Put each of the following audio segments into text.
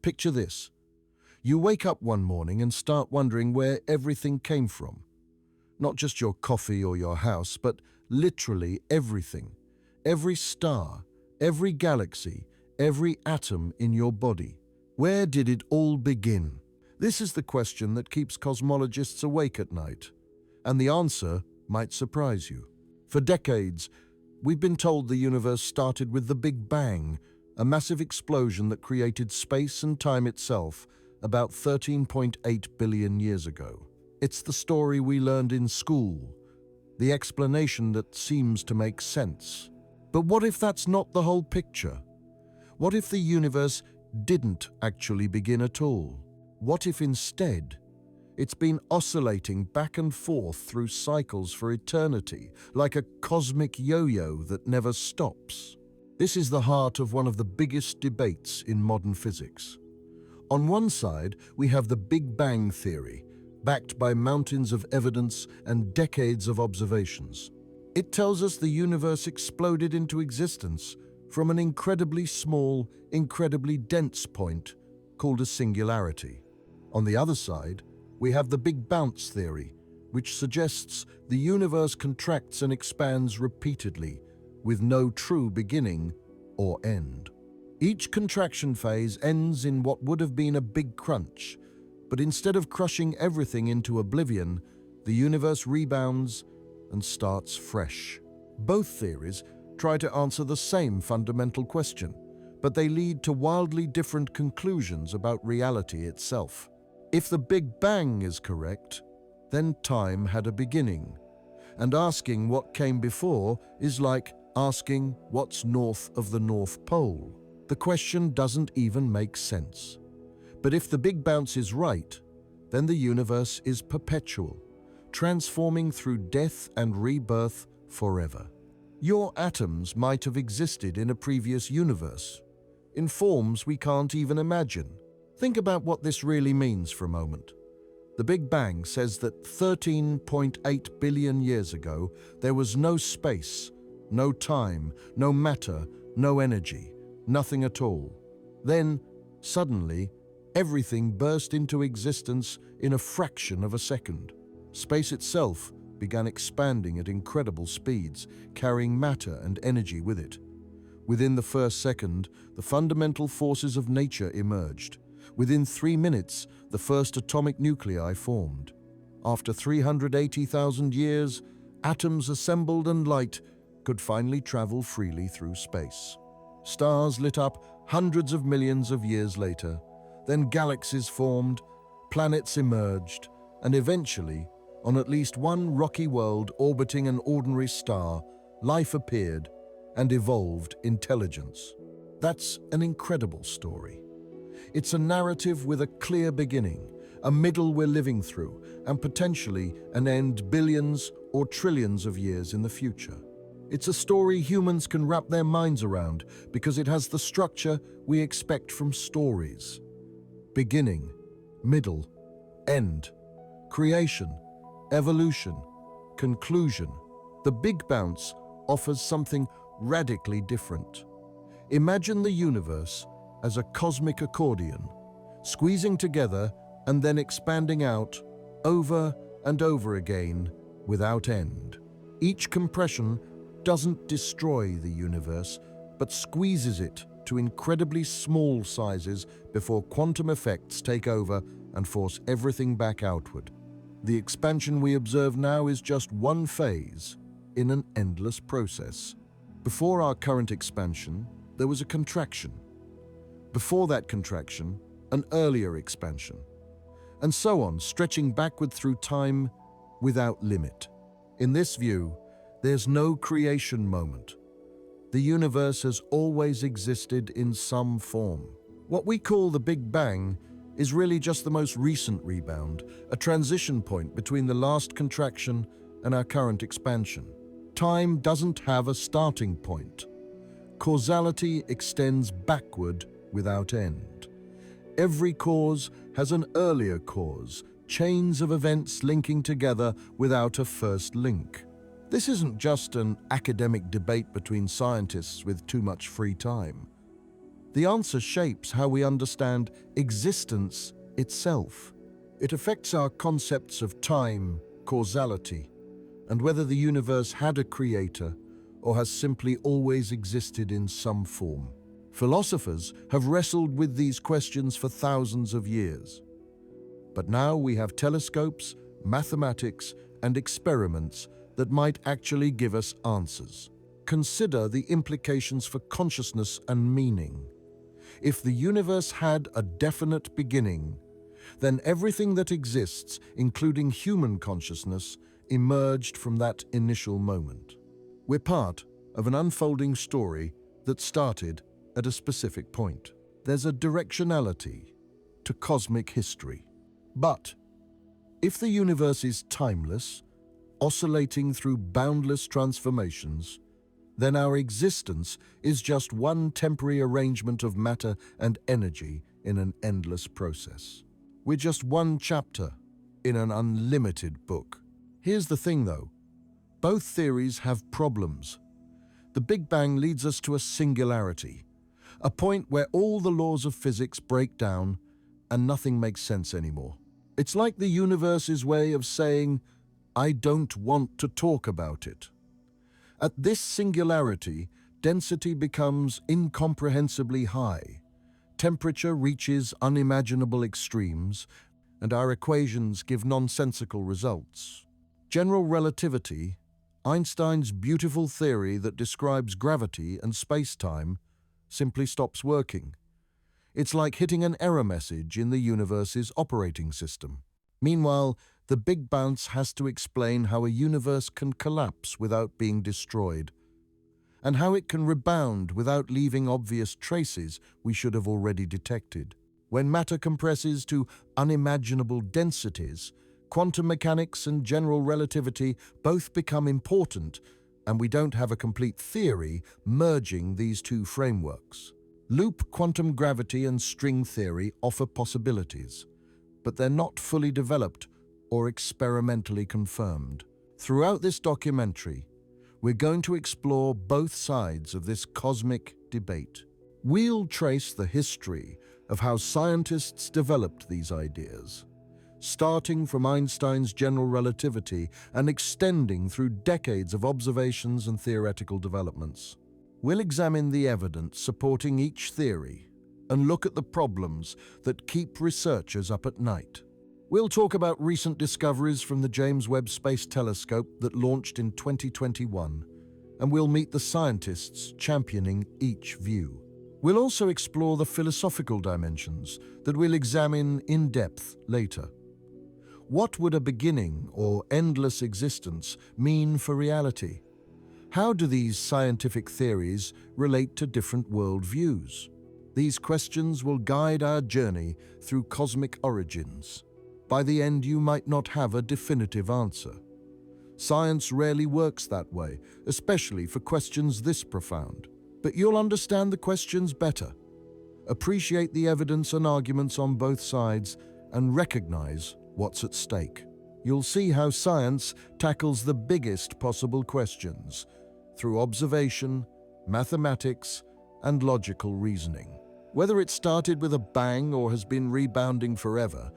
Picture this. You wake up one morning and start wondering where everything came from. Not just your coffee or your house, but literally everything. Every star, every galaxy, every atom in your body. Where did it all begin? This is the question that keeps cosmologists awake at night. And the answer might surprise you. For decades, we've been told the universe started with the Big Bang, a massive explosion that created space and time itself about 13.8 billion years ago. It's the story we learned in school, the explanation that seems to make sense. But what if that's not the whole picture? What if the universe didn't actually begin at all? What if instead, it's been oscillating back and forth through cycles for eternity, like a cosmic yo-yo that never stops? This is the heart of one of the biggest debates in modern physics. On one side, we have the Big Bang theory, backed by mountains of evidence and decades of observations. It tells us the universe exploded into existence from an incredibly small, incredibly dense point called a singularity. On the other side, we have the Big Bounce theory, which suggests the universe contracts and expands repeatedly, with no true beginning or end. Each contraction phase ends in what would have been a big crunch, but instead of crushing everything into oblivion, the universe rebounds and starts fresh. Both theories try to answer the same fundamental question, but they lead to wildly different conclusions about reality itself. If the Big Bang is correct, then time had a beginning, and asking what came before is like asking what's north of the North Pole. The question doesn't even make sense. But if the Big Bounce is right, then the universe is perpetual, transforming through death and rebirth forever. Your atoms might have existed in a previous universe, in forms we can't even imagine. Think about what this really means for a moment. The Big Bang says that 13.8 billion years ago, there was no space, no time, no matter, no energy, nothing at all. Then, suddenly, everything burst into existence in a fraction of a second. Space itself began expanding at incredible speeds, carrying matter and energy with it. Within the first second, the fundamental forces of nature emerged. Within 3 minutes, the first atomic nuclei formed. After 380,000 years, atoms assembled and light could finally travel freely through space. Stars lit up hundreds of millions of years later. Then galaxies formed, planets emerged, and eventually, on at least one rocky world orbiting an ordinary star, life appeared and evolved intelligence. That's an incredible story. It's a narrative with a clear beginning, a middle we're living through, and potentially an end billions or trillions of years in the future. It's a story humans can wrap their minds around because it has the structure we expect from stories. Beginning, middle, end, creation, evolution, conclusion. The Big Bounce offers something radically different. Imagine the universe as a cosmic accordion, squeezing together and then expanding out over and over again without end. Each compression doesn't destroy the universe, but squeezes it to incredibly small sizes before quantum effects take over and force everything back outward. The expansion we observe now is just one phase in an endless process. Before our current expansion, there was a contraction. Before that contraction, an earlier expansion. And so on, stretching backward through time without limit. In this view, there's no creation moment. The universe has always existed in some form. What we call the Big Bang is really just the most recent rebound, a transition point between the last contraction and our current expansion. Time doesn't have a starting point. Causality extends backward without end. Every cause has an earlier cause, chains of events linking together without a first link. This isn't just an academic debate between scientists with too much free time. The answer shapes how we understand existence itself. It affects our concepts of time, causality, and whether the universe had a creator or has simply always existed in some form. Philosophers have wrestled with these questions for thousands of years. But now we have telescopes, mathematics, and experiments that might actually give us answers. Consider the implications for consciousness and meaning. If the universe had a definite beginning, then everything that exists, including human consciousness, emerged from that initial moment. We're part of an unfolding story that started at a specific point. There's a directionality to cosmic history. But if the universe is timeless, oscillating through boundless transformations, then our existence is just one temporary arrangement of matter and energy in an endless process. We're just one chapter in an unlimited book. Here's the thing though, both theories have problems. The Big Bang leads us to a singularity, a point where all the laws of physics break down and nothing makes sense anymore. It's like the universe's way of saying, I don't want to talk about it. At this singularity, density becomes incomprehensibly high, temperature reaches unimaginable extremes, and our equations give nonsensical results. General relativity, Einstein's beautiful theory that describes gravity and space-time, simply stops working. It's like hitting an error message in the universe's operating system. Meanwhile, the Big Bounce has to explain how a universe can collapse without being destroyed, and how it can rebound without leaving obvious traces we should have already detected. When matter compresses to unimaginable densities, quantum mechanics and general relativity both become important, and we don't have a complete theory merging these two frameworks. Loop quantum gravity and string theory offer possibilities, but they're not fully developed or experimentally confirmed. Throughout this documentary, we're going to explore both sides of this cosmic debate. We'll trace the history of how scientists developed these ideas, starting from Einstein's general relativity and extending through decades of observations and theoretical developments. We'll examine the evidence supporting each theory and look at the problems that keep researchers up at night. We'll talk about recent discoveries from the James Webb Space Telescope that launched in 2021, and we'll meet the scientists championing each view. We'll also explore the philosophical dimensions that we'll examine in depth later. What would a beginning or endless existence mean for reality? How do these scientific theories relate to different worldviews? These questions will guide our journey through cosmic origins. By the end, you might not have a definitive answer. Science rarely works that way, especially for questions this profound. But you'll understand the questions better, appreciate the evidence and arguments on both sides, and recognize what's at stake. You'll see how science tackles the biggest possible questions through observation, mathematics, and logical reasoning. Whether it started with a bang or has been rebounding forever,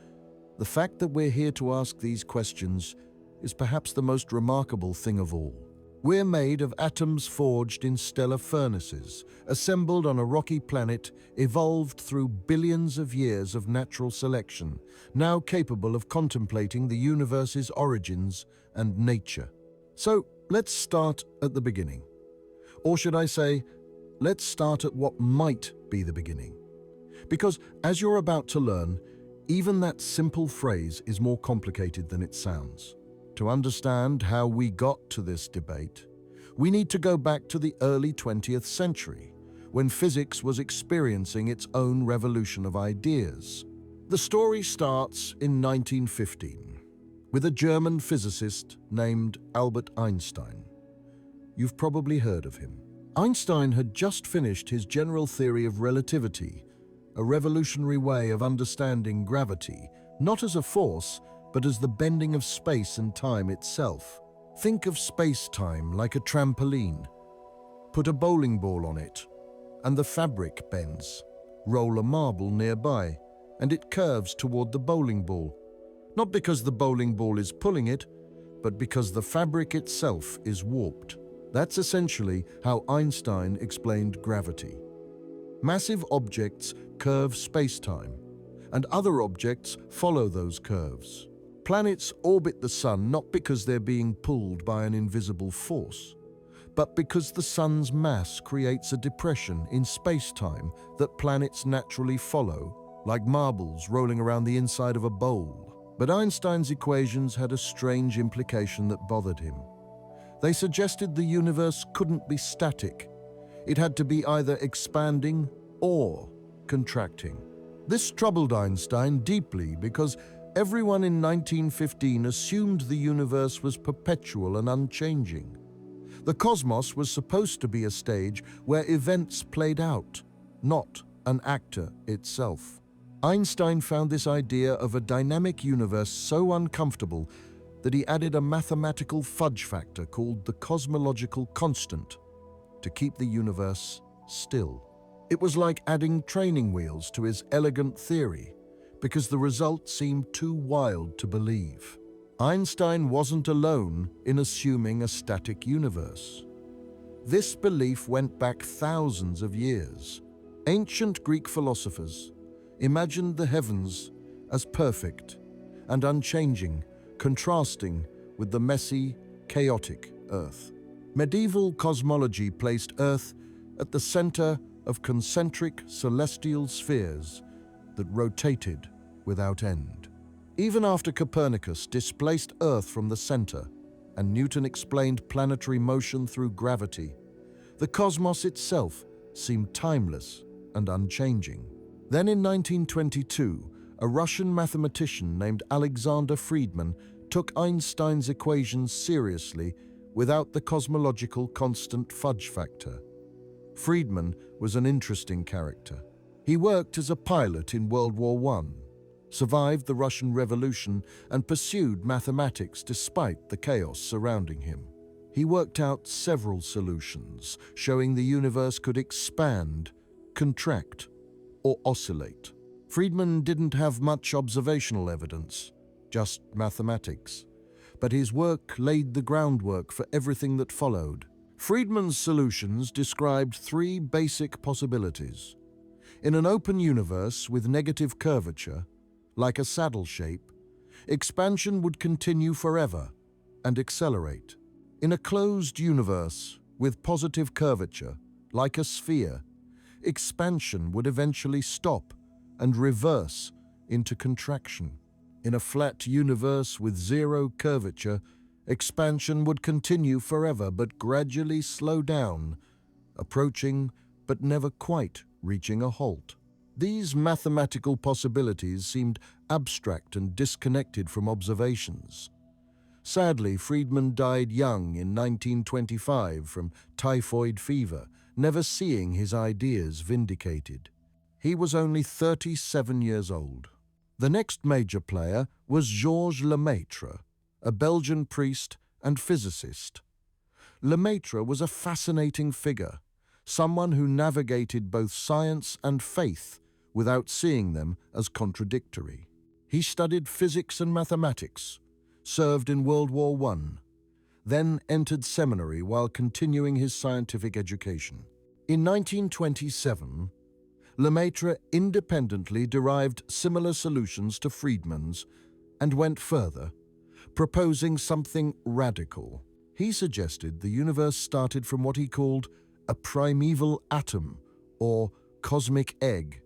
the fact that we're here to ask these questions is perhaps the most remarkable thing of all. We're made of atoms forged in stellar furnaces, assembled on a rocky planet, evolved through billions of years of natural selection, now capable of contemplating the universe's origins and nature. So let's start at the beginning. Or should I say, let's start at what might be the beginning. Because as you're about to learn, even that simple phrase is more complicated than it sounds. To understand how we got to this debate, we need to go back to the early 20th century, when physics was experiencing its own revolution of ideas. The story starts in 1915, with a German physicist named Albert Einstein. You've probably heard of him. Einstein had just finished his general theory of relativity, a revolutionary way of understanding gravity, not as a force, but as the bending of space and time itself. Think of space-time like a trampoline. Put a bowling ball on it, and the fabric bends. Roll a marble nearby, and it curves toward the bowling ball. Not because the bowling ball is pulling it, but because the fabric itself is warped. That's essentially how Einstein explained gravity. Massive objects curve spacetime, and other objects follow those curves. Planets orbit the sun not because they're being pulled by an invisible force, but because the sun's mass creates a depression in spacetime that planets naturally follow, like marbles rolling around the inside of a bowl. But Einstein's equations had a strange implication that bothered him. They suggested the universe couldn't be static. It had to be either expanding or contracting. This troubled Einstein deeply because everyone in 1915 assumed the universe was perpetual and unchanging. The cosmos was supposed to be a stage where events played out, not an actor itself. Einstein found this idea of a dynamic universe so uncomfortable that he added a mathematical fudge factor called the cosmological constant to keep the universe still. It was like adding training wheels to his elegant theory, because the result seemed too wild to believe. Einstein wasn't alone in assuming a static universe. This belief went back thousands of years. Ancient Greek philosophers imagined the heavens as perfect and unchanging, contrasting with the messy, chaotic Earth. Medieval cosmology placed Earth at the center of concentric celestial spheres that rotated without end. Even after Copernicus displaced Earth from the center and Newton explained planetary motion through gravity, the cosmos itself seemed timeless and unchanging. Then in 1922, a Russian mathematician named Alexander Friedmann took Einstein's equations seriously without the cosmological constant fudge factor. Friedmann was an interesting character. He worked as a pilot in World War I, survived the Russian Revolution, and pursued mathematics despite the chaos surrounding him. He worked out several solutions, showing the universe could expand, contract, or oscillate. Friedmann didn't have much observational evidence, just mathematics, but his work laid the groundwork for everything that followed. Friedmann's solutions described three basic possibilities. In an open universe with negative curvature, like a saddle shape, expansion would continue forever and accelerate. In a closed universe with positive curvature, like a sphere, expansion would eventually stop and reverse into contraction. In a flat universe with zero curvature, expansion would continue forever but gradually slow down, approaching but never quite reaching a halt. These mathematical possibilities seemed abstract and disconnected from observations. Sadly, Friedmann died young in 1925 from typhoid fever, never seeing his ideas vindicated. He was only 37 years old. The next major player was Georges Lemaître, a Belgian priest and physicist. Lemaître was a fascinating figure, someone who navigated both science and faith without seeing them as contradictory. He studied physics and mathematics, served in World War I, then entered seminary while continuing his scientific education. In 1927, Lemaître independently derived similar solutions to Friedmann's and went further, proposing something radical. He suggested the universe started from what he called a primeval atom, or cosmic egg,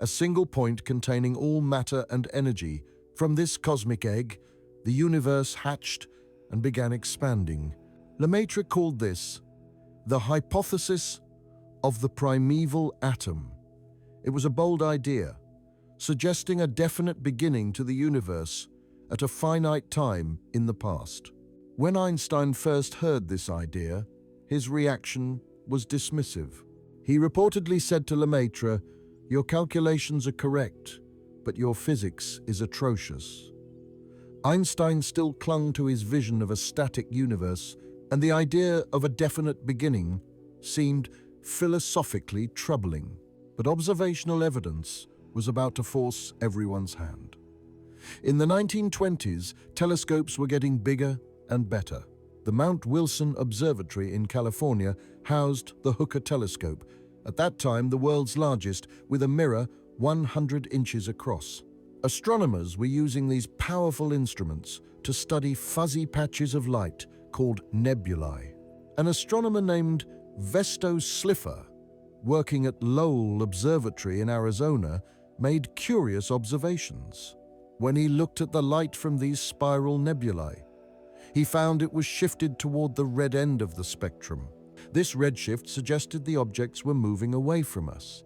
a single point containing all matter and energy. From this cosmic egg, the universe hatched and began expanding. Lemaître called this the hypothesis of the primeval atom. It was a bold idea, suggesting a definite beginning to the universe at a finite time in the past. When Einstein first heard this idea, his reaction was dismissive. He reportedly said to Lemaître, "Your calculations are correct, but your physics is atrocious." Einstein still clung to his vision of a static universe, and the idea of a definite beginning seemed philosophically troubling, but observational evidence was about to force everyone's hand. In the 1920s, telescopes were getting bigger and better. The Mount Wilson Observatory in California housed the Hooker telescope, at that time the world's largest, with a mirror 100 inches across. Astronomers were using these powerful instruments to study fuzzy patches of light called nebulae. An astronomer named Vesto Slipher, working at Lowell Observatory in Arizona, made curious observations. When he looked at the light from these spiral nebulae, he found it was shifted toward the red end of the spectrum. This redshift suggested the objects were moving away from us.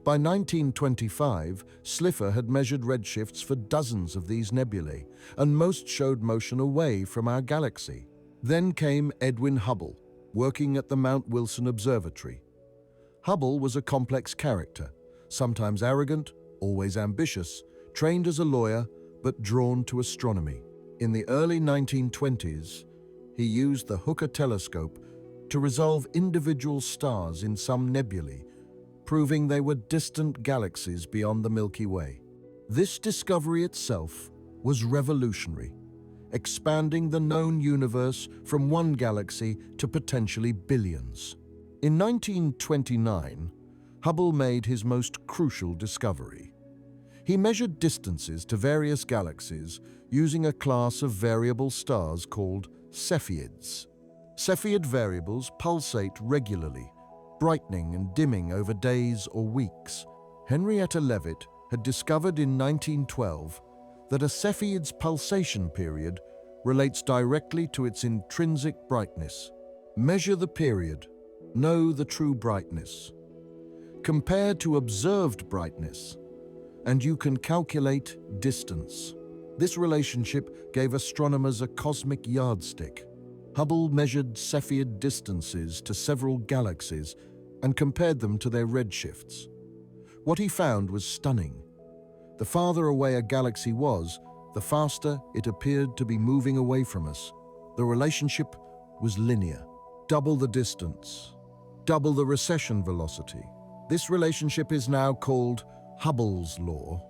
By 1925, Slipher had measured redshifts for dozens of these nebulae, and most showed motion away from our galaxy. Then came Edwin Hubble, working at the Mount Wilson Observatory. Hubble was a complex character, sometimes arrogant, always ambitious, trained as a lawyer, but drawn to astronomy. In the early 1920s, he used the Hooker telescope to resolve individual stars in some nebulae, proving they were distant galaxies beyond the Milky Way. This discovery itself was revolutionary, expanding the known universe from one galaxy to potentially billions. In 1929, Hubble made his most crucial discovery. He measured distances to various galaxies using a class of variable stars called Cepheids. Cepheid variables pulsate regularly, brightening and dimming over days or weeks. Henrietta Leavitt had discovered in 1912 that a Cepheid's pulsation period relates directly to its intrinsic brightness. Measure the period, know the true brightness. Compare to observed brightness, and you can calculate distance. This relationship gave astronomers a cosmic yardstick. Hubble measured Cepheid distances to several galaxies and compared them to their redshifts. What he found was stunning. The farther away a galaxy was, the faster it appeared to be moving away from us. The relationship was linear. Double the distance, double the recession velocity. This relationship is now called Hubble's law,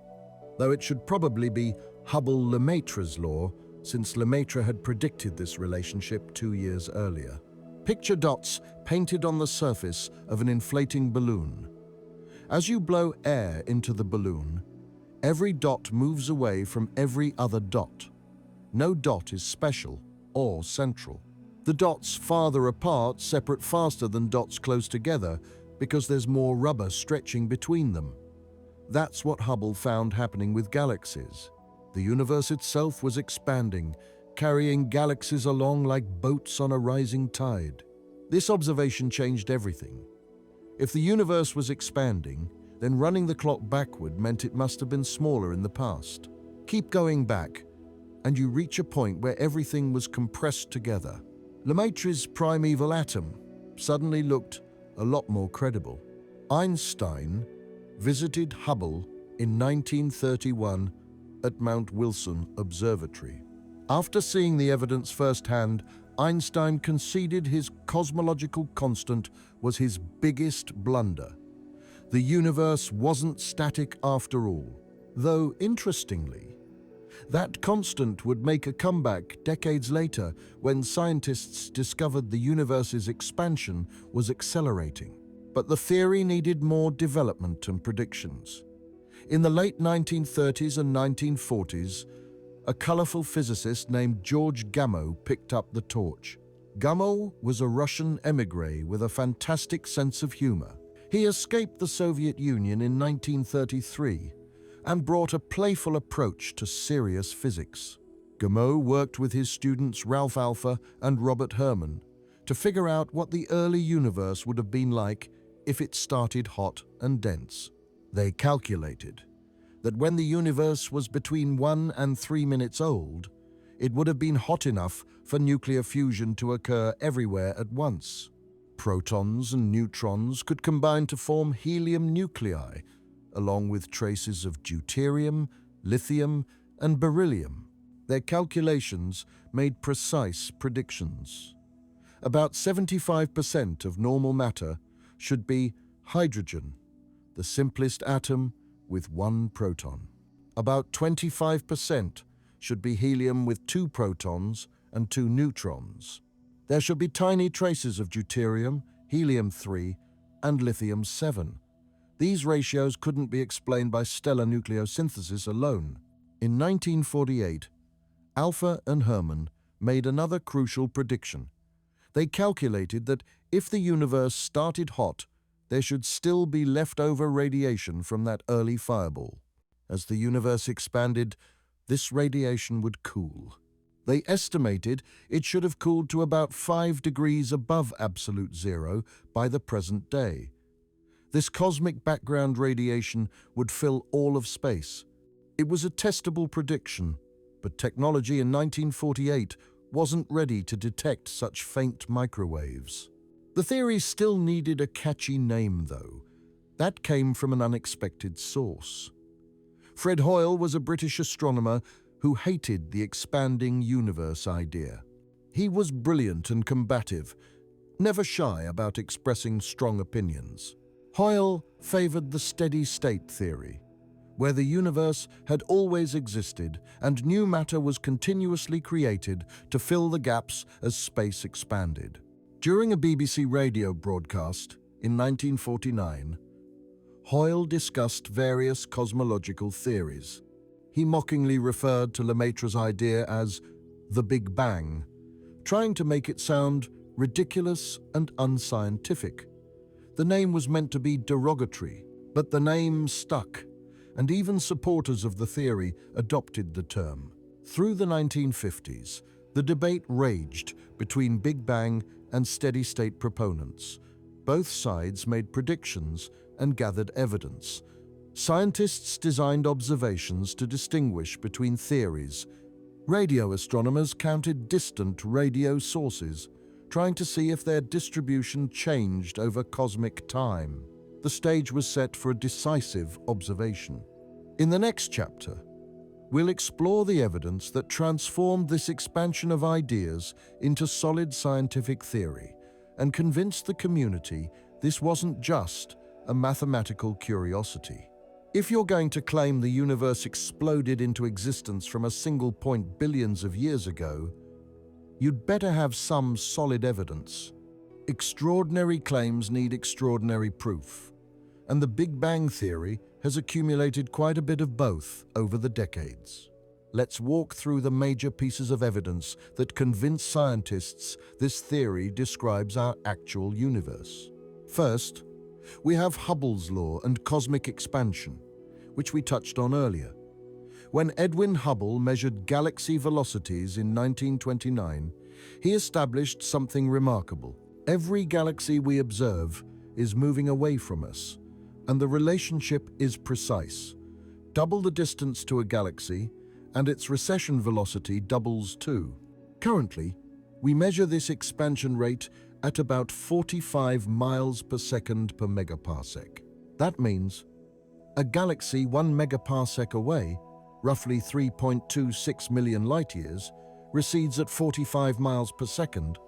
though it should probably be Hubble-Lemaître's law, since Lemaître had predicted this relationship 2 years earlier. Picture dots painted on the surface of an inflating balloon. As you blow air into the balloon, every dot moves away from every other dot. No dot is special or central. The dots farther apart separate faster than dots close together because there's more rubber stretching between them. That's what Hubble found happening with galaxies. The universe itself was expanding, carrying galaxies along like boats on a rising tide. This observation changed everything. If the universe was expanding, then running the clock backward meant it must have been smaller in the past. Keep going back, and you reach a point where everything was compressed together. Lemaître's primeval atom suddenly looked a lot more credible. Einstein visited Hubble in 1931 at Mount Wilson Observatory. After seeing the evidence firsthand, Einstein conceded his cosmological constant was his biggest blunder. The universe wasn't static after all, though interestingly, that constant would make a comeback decades later when scientists discovered the universe's expansion was accelerating. But the theory needed more development and predictions. In the late 1930s and 1940s, a colorful physicist named George Gamow picked up the torch. Gamow was a Russian émigré with a fantastic sense of humor. He escaped the Soviet Union in 1933 and brought a playful approach to serious physics. Gamow worked with his students Ralph Alpha and Robert Herman to figure out what the early universe would have been like if it started hot and dense. They calculated that when the universe was between 1 and 3 minutes old, it would have been hot enough for nuclear fusion to occur everywhere at once. Protons and neutrons could combine to form helium nuclei, along with traces of deuterium, lithium, and beryllium. Their calculations made precise predictions. About 75% of normal matter should be hydrogen, the simplest atom with one proton. About 25% should be helium with 2 protons and 2 neutrons. There should be tiny traces of deuterium, helium-3, and lithium-7. These ratios couldn't be explained by stellar nucleosynthesis alone. In 1948, Alpha and Herman made another crucial prediction. They calculated that if the universe started hot, there should still be leftover radiation from that early fireball. As the universe expanded, this radiation would cool. They estimated it should have cooled to about 5 degrees above absolute zero by the present day. This cosmic background radiation would fill all of space. It was a testable prediction, but technology in 1948 wasn't ready to detect such faint microwaves. The theory still needed a catchy name, though. That came from an unexpected source. Fred Hoyle was a British astronomer who hated the expanding universe idea. He was brilliant and combative, never shy about expressing strong opinions. Hoyle favored the steady-state theory, where the universe had always existed and new matter was continuously created to fill the gaps as space expanded. During a BBC radio broadcast in 1949, Hoyle discussed various cosmological theories. He mockingly referred to Lemaître's idea as the Big Bang, trying to make it sound ridiculous and unscientific. The name was meant to be derogatory, but the name stuck, and even supporters of the theory adopted the term. Through the 1950s, the debate raged between Big Bang and steady-state proponents. Both sides made predictions and gathered evidence. Scientists designed observations to distinguish between theories. Radio astronomers counted distant radio sources, trying to see if their distribution changed over cosmic time. The stage was set for a decisive observation. In the next chapter, we'll explore the evidence that transformed this expansion of ideas into solid scientific theory and convince the community this wasn't just a mathematical curiosity. If you're going to claim the universe exploded into existence from a single point billions of years ago, you'd better have some solid evidence. Extraordinary claims need extraordinary proof, and the Big Bang theory has accumulated quite a bit of both over the decades. Let's walk through the major pieces of evidence that convince scientists this theory describes our actual universe. First, we have Hubble's law and cosmic expansion, which we touched on earlier. When Edwin Hubble measured galaxy velocities in 1929, he established something remarkable. Every galaxy we observe is moving away from us, and the relationship is precise. Double the distance to a galaxy, and its recession velocity doubles too. Currently, we measure this expansion rate at about 45 miles per second per megaparsec. That means a galaxy 1 megaparsec away, roughly 3.26 million light-years, recedes at 45 miles per second,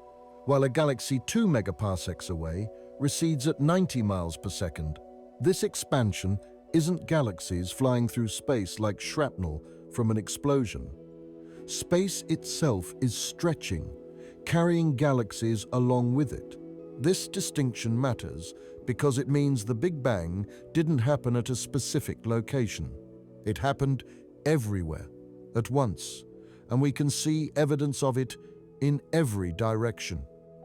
while a galaxy 2 megaparsecs away recedes at 90 miles per second. This expansion isn't galaxies flying through space like shrapnel from an explosion. Space itself is stretching, carrying galaxies along with it. This distinction matters because it means the Big Bang didn't happen at a specific location. It happened everywhere, at once, and we can see evidence of it in every direction.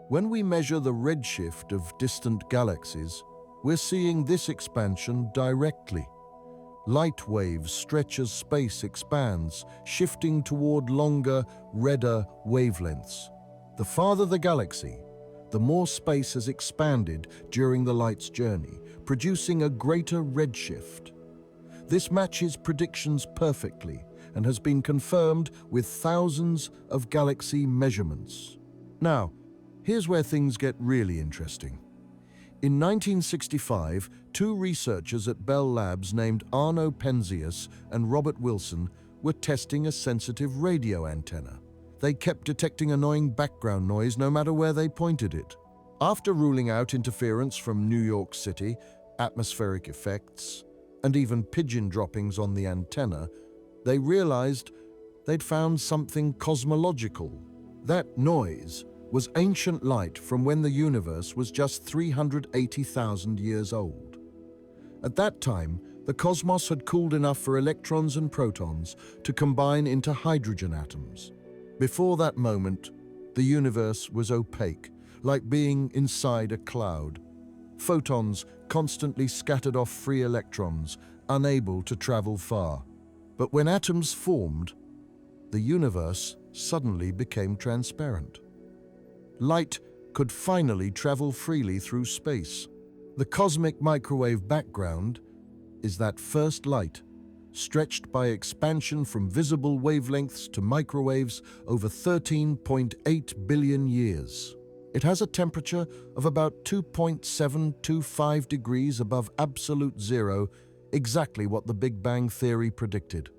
When we measure the redshift of distant galaxies, we're seeing this expansion directly. Light waves stretch as space expands, shifting toward longer, redder wavelengths. The farther the galaxy, the more space has expanded during the light's journey, producing a greater redshift. This matches predictions perfectly and has been confirmed with thousands of galaxy measurements. Now, here's where things get really interesting. In 1965, 2 researchers at Bell Labs named Arno Penzias and Robert Wilson were testing a sensitive radio antenna. They kept detecting annoying background noise no matter where they pointed it. After ruling out interference from New York City, atmospheric effects, and even pigeon droppings on the antenna, they realized they'd found something cosmological. That noise was ancient light from when the universe was just 380,000 years old. At that time, the cosmos had cooled enough for electrons and protons to combine into hydrogen atoms. Before that moment, the universe was opaque, like being inside a cloud. Photons constantly scattered off free electrons, unable to travel far. But when atoms formed, the universe suddenly became transparent. Light could finally travel freely through space. The cosmic microwave background is that first light, stretched by expansion from visible wavelengths to microwaves over 13.8 billion years. It has a temperature of about 2.725 degrees above absolute zero, exactly what the Big Bang theory predicted.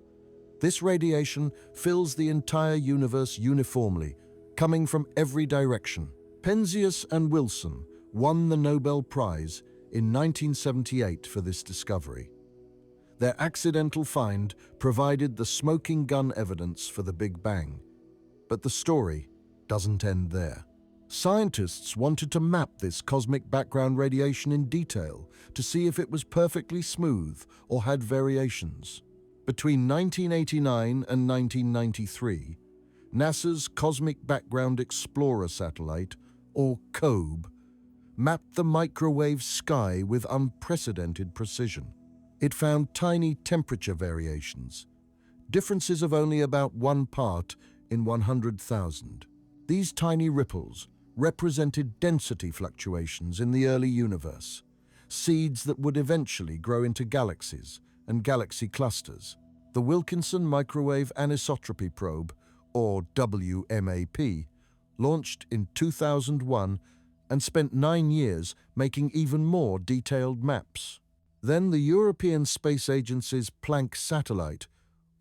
This radiation fills the entire universe uniformly, coming from every direction. Penzias and Wilson won the Nobel Prize in 1978 for this discovery. Their accidental find provided the smoking gun evidence for the Big Bang. But the story doesn't end there. Scientists wanted to map this cosmic background radiation in detail to see if it was perfectly smooth or had variations. Between 1989 and 1993, NASA's Cosmic Background Explorer satellite, or COBE, mapped the microwave sky with unprecedented precision. It found tiny temperature variations, differences of only about 1 part in 100,000. These tiny ripples represented density fluctuations in the early universe, seeds that would eventually grow into galaxies and galaxy clusters. The Wilkinson Microwave Anisotropy Probe, or WMAP, launched in 2001 and spent 9 years making even more detailed maps. Then the European Space Agency's Planck satellite,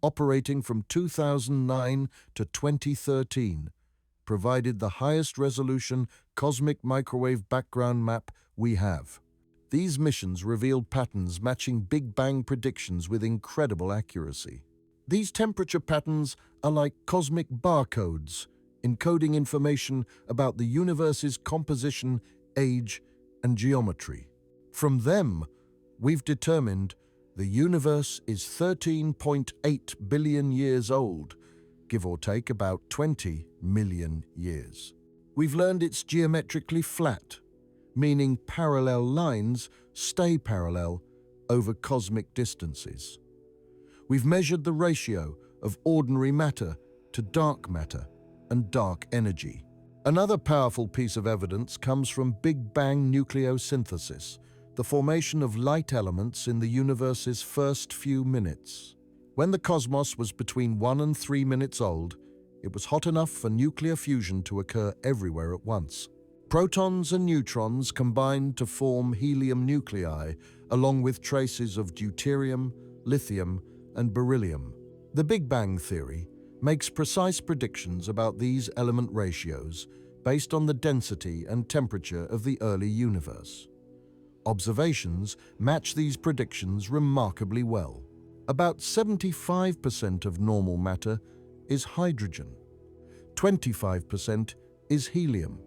operating from 2009 to 2013, provided the highest resolution cosmic microwave background map we have. These missions revealed patterns matching Big Bang predictions with incredible accuracy. These temperature patterns are like cosmic barcodes, encoding information about the universe's composition, age, and geometry. From them, we've determined the universe is 13.8 billion years old, give or take about 20 million years. We've learned it's geometrically flat, meaning parallel lines stay parallel over cosmic distances. We've measured the ratio of ordinary matter to dark matter and dark energy. Another powerful piece of evidence comes from Big Bang nucleosynthesis, the formation of light elements in the universe's first few minutes. When the cosmos was between 1 and 3 minutes old, it was hot enough for nuclear fusion to occur everywhere at once. Protons and neutrons combined to form helium nuclei, along with traces of deuterium, lithium, and beryllium. The Big Bang theory makes precise predictions about these element ratios based on the density and temperature of the early universe. Observations match these predictions remarkably well. About 75% of normal matter is hydrogen, 25% is helium,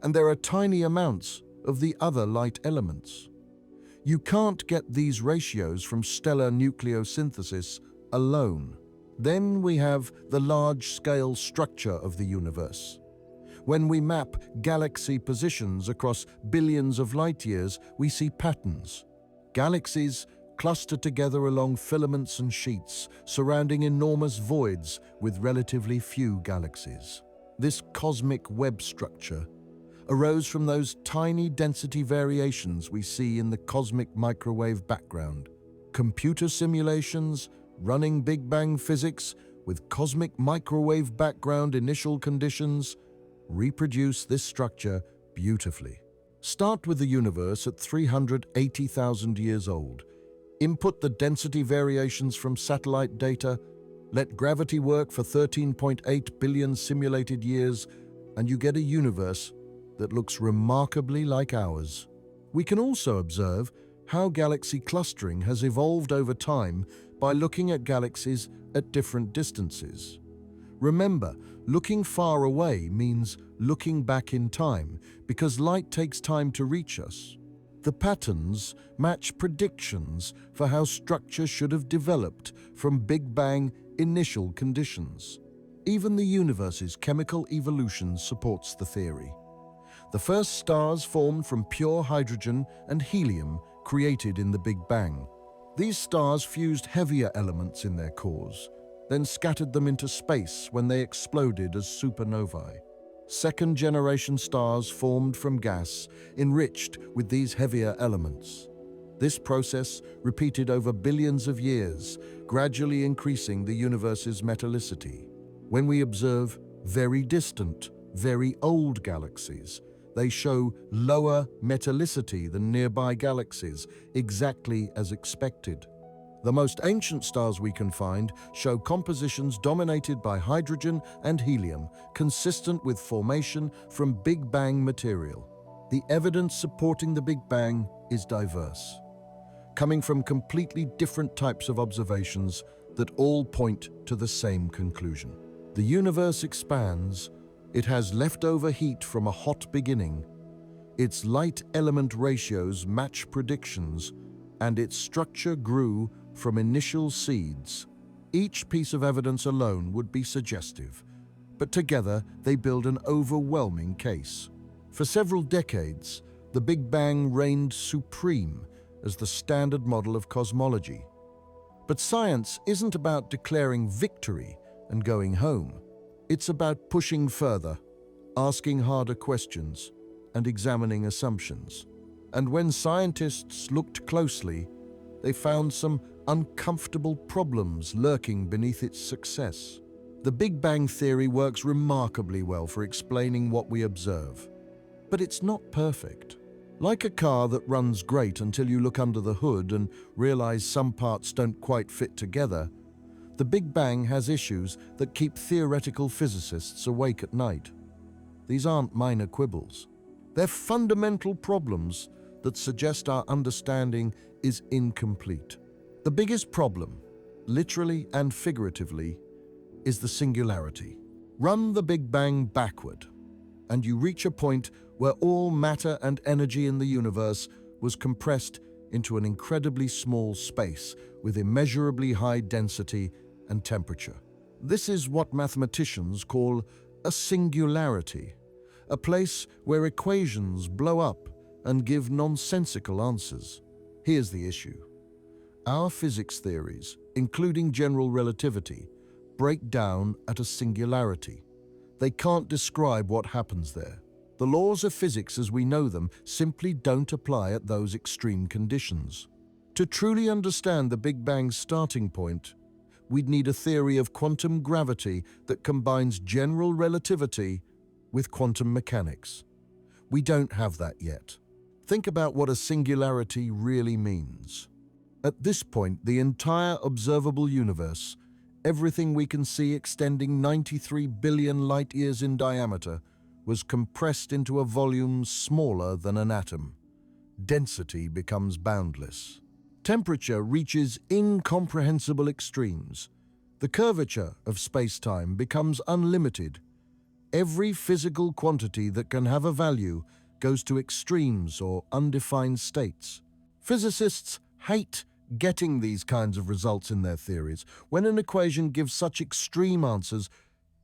and there are tiny amounts of the other light elements. You can't get these ratios from stellar nucleosynthesis alone. Then we have the large-scale structure of the universe. When we map galaxy positions across billions of light years, we see patterns. Galaxies cluster together along filaments and sheets, surrounding enormous voids with relatively few galaxies. This cosmic web structure arose from those tiny density variations we see in the cosmic microwave background. Computer simulations running Big Bang physics with cosmic microwave background initial conditions reproduce this structure beautifully. Start with the universe at 380,000 years old. Input the density variations from satellite data, let gravity work for 13.8 billion simulated years, and you get a universe that looks remarkably like ours. We can also observe how galaxy clustering has evolved over time by looking at galaxies at different distances. Remember, looking far away means looking back in time because light takes time to reach us. The patterns match predictions for how structure should have developed from Big Bang initial conditions. Even the universe's chemical evolution supports the theory. The first stars formed from pure hydrogen and helium created in the Big Bang. These stars fused heavier elements in their cores, then scattered them into space when they exploded as supernovae. Second-generation stars formed from gas, enriched with these heavier elements. This process repeated over billions of years, gradually increasing the universe's metallicity. When we observe very distant, very old galaxies, they show lower metallicity than nearby galaxies, exactly as expected. The most ancient stars we can find show compositions dominated by hydrogen and helium, consistent with formation from Big Bang material. The evidence supporting the Big Bang is diverse, coming from completely different types of observations that all point to the same conclusion. The universe expands. It has leftover heat from a hot beginning. Its light element ratios match predictions, and its structure grew from initial seeds. Each piece of evidence alone would be suggestive, but together they build an overwhelming case. For several decades, the Big Bang reigned supreme as the standard model of cosmology. But science isn't about declaring victory and going home. It's about pushing further, asking harder questions, and examining assumptions. And when scientists looked closely, they found some uncomfortable problems lurking beneath its success. The Big Bang theory works remarkably well for explaining what we observe, but it's not perfect. Like a car that runs great until you look under the hood and realize some parts don't quite fit together, the Big Bang has issues that keep theoretical physicists awake at night. These aren't minor quibbles. They're fundamental problems that suggest our understanding is incomplete. The biggest problem, literally and figuratively, is the singularity. Run the Big Bang backward, and you reach a point where all matter and energy in the universe was compressed into an incredibly small space with immeasurably high density and temperature. This is what mathematicians call a singularity, a place where equations blow up and give nonsensical answers. Here's the issue. Our physics theories, including general relativity, break down at a singularity. They can't describe what happens there. The laws of physics as we know them simply don't apply at those extreme conditions. To truly understand the Big Bang's starting point, we'd need a theory of quantum gravity that combines general relativity with quantum mechanics. We don't have that yet. Think about what a singularity really means. At this point, the entire observable universe, everything we can see extending 93 billion light-years in diameter, was compressed into a volume smaller than an atom. Density becomes boundless. Temperature reaches incomprehensible extremes. The curvature of space-time becomes unlimited. Every physical quantity that can have a value goes to extremes or undefined states. Physicists hate getting these kinds of results in their theories. When an equation gives such extreme answers,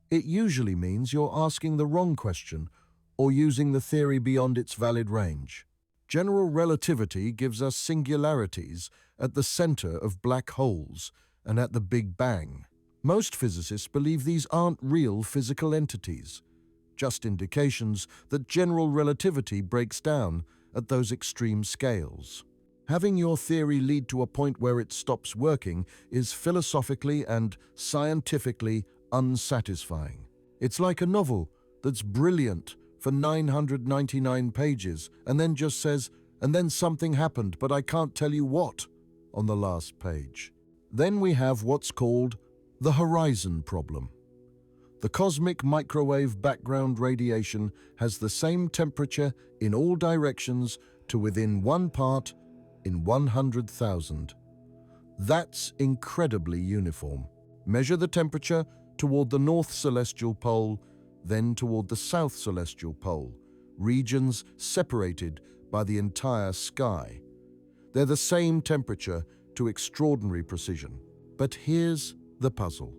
it usually means you're asking the wrong question or using the theory beyond its valid range. General relativity gives us singularities at the center of black holes and at the Big Bang. Most physicists believe these aren't real physical entities, just indications that general relativity breaks down at those extreme scales. Having your theory lead to a point where it stops working is philosophically and scientifically unsatisfying. It's like a novel that's brilliant for 999 pages and then just says, "And then something happened, but I can't tell you what," on the last page. Then we have what's called the horizon problem. The cosmic microwave background radiation has the same temperature in all directions to within 1 part in 100,000. That's incredibly uniform. Measure the temperature toward the north celestial pole, then toward the south celestial pole, regions separated by the entire sky. They're the same temperature to extraordinary precision. But here's the puzzle.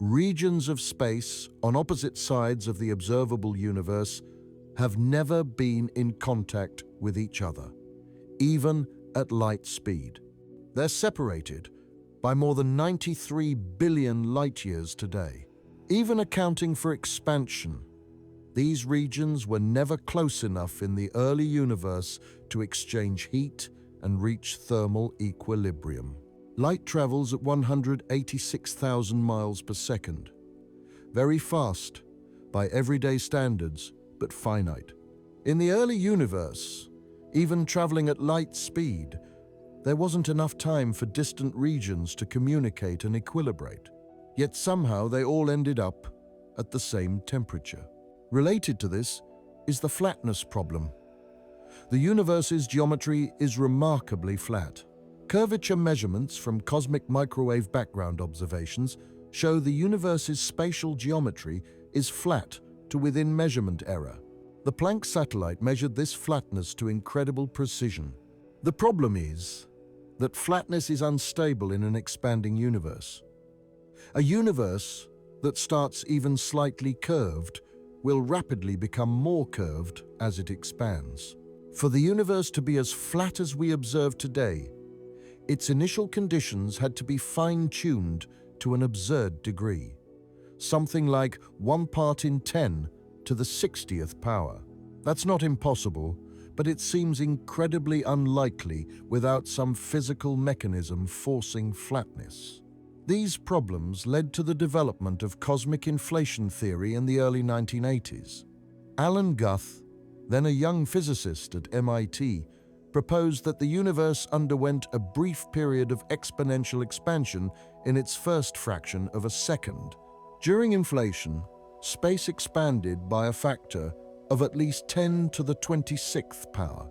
Regions of space on opposite sides of the observable universe have never been in contact with each other, even at light speed. They're separated by more than 93 billion light-years today. Even accounting for expansion, these regions were never close enough in the early universe to exchange heat and reach thermal equilibrium. Light travels at 186,000 miles per second. Very fast by everyday standards, but finite. In the early universe, even traveling at light speed, there wasn't enough time for distant regions to communicate and equilibrate. Yet somehow they all ended up at the same temperature. Related to this is the flatness problem. The universe's geometry is remarkably flat. Curvature measurements from cosmic microwave background observations show the universe's spatial geometry is flat to within measurement error. The Planck satellite measured this flatness to incredible precision. The problem is that flatness is unstable in an expanding universe. A universe that starts even slightly curved will rapidly become more curved as it expands. For the universe to be as flat as we observe today, its initial conditions had to be fine-tuned to an absurd degree, something like 1 part in 10 to the 60th power. That's not impossible, but it seems incredibly unlikely without some physical mechanism forcing flatness. These problems led to the development of cosmic inflation theory in the early 1980s. Alan Guth, then a young physicist at MIT, proposed that the universe underwent a brief period of exponential expansion in its first fraction of a second. During inflation, space expanded by a factor of at least 10 to the 26th power,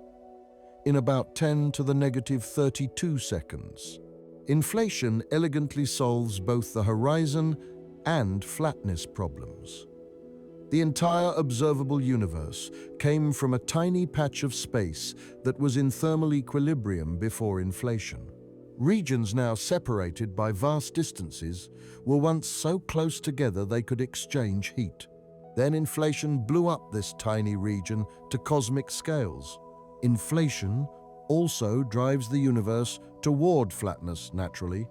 in about 10 to the negative 32 seconds. Inflation elegantly solves both the horizon and flatness problems. The entire observable universe came from a tiny patch of space that was in thermal equilibrium before inflation. Regions now separated by vast distances were once so close together they could exchange heat. Then inflation blew up this tiny region to cosmic scales. Inflation also drives the universe toward flatness naturally.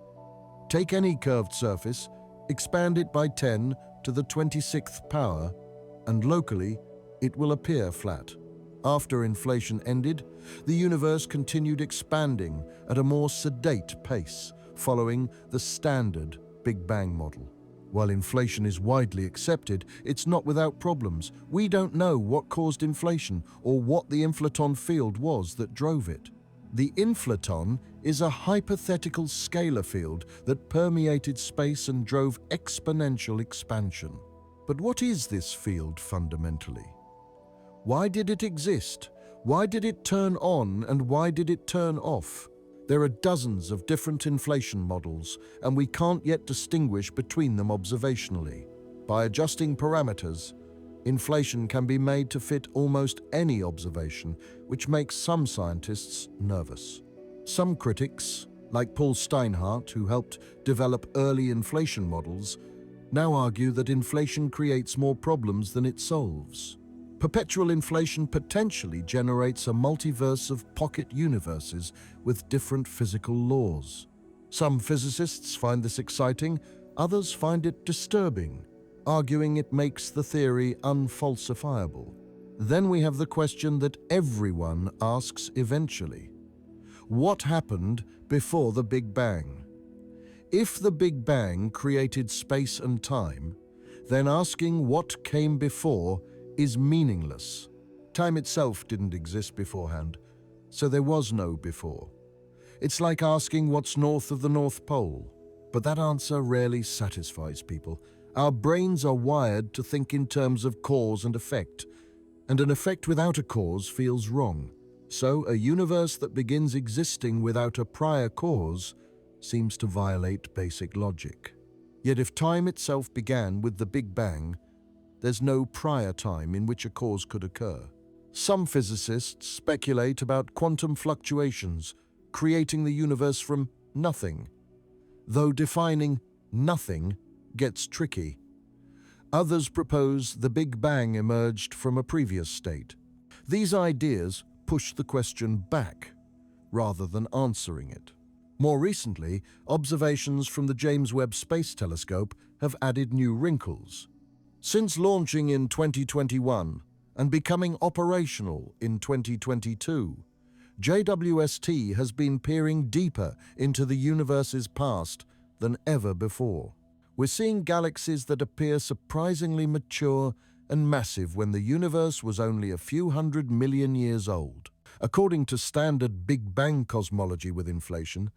Take any curved surface, expand it by 10 to the 26th power, and locally, it will appear flat. After inflation ended, the universe continued expanding at a more sedate pace, following the standard Big Bang model. While inflation is widely accepted, it's not without problems. We don't know what caused inflation or what the inflaton field was that drove it. The inflaton is a hypothetical scalar field that permeated space and drove exponential expansion. But what is this field fundamentally? Why did it exist? Why did it turn on and why did it turn off? There are dozens of different inflation models, and we can't yet distinguish between them observationally. By adjusting parameters, inflation can be made to fit almost any observation, which makes some scientists nervous. Some critics, like Paul Steinhardt, who helped develop early inflation models, now argue that inflation creates more problems than it solves. Perpetual inflation potentially generates a multiverse of pocket universes with different physical laws. Some physicists find this exciting, others find it disturbing, arguing it makes the theory unfalsifiable. Then we have the question that everyone asks eventually. What happened before the Big Bang? If the Big Bang created space and time, then asking what came before is meaningless. Time itself didn't exist beforehand, so there was no before. It's like asking what's north of the North Pole, but that answer rarely satisfies people. Our brains are wired to think in terms of cause and effect, and an effect without a cause feels wrong. So, a universe that begins existing without a prior cause seems to violate basic logic. Yet if time itself began with the Big Bang, there's no prior time in which a cause could occur. Some physicists speculate about quantum fluctuations, creating the universe from nothing, though defining nothing gets tricky. Others propose the Big Bang emerged from a previous state. These ideas push the question back, rather than answering it. More recently, observations from the James Webb Space Telescope have added new wrinkles. Since launching in 2021 and becoming operational in 2022, JWST has been peering deeper into the universe's past than ever before. We're seeing galaxies that appear surprisingly mature and massive when the universe was only a few 100 million years old. According to standard Big Bang cosmology with inflation,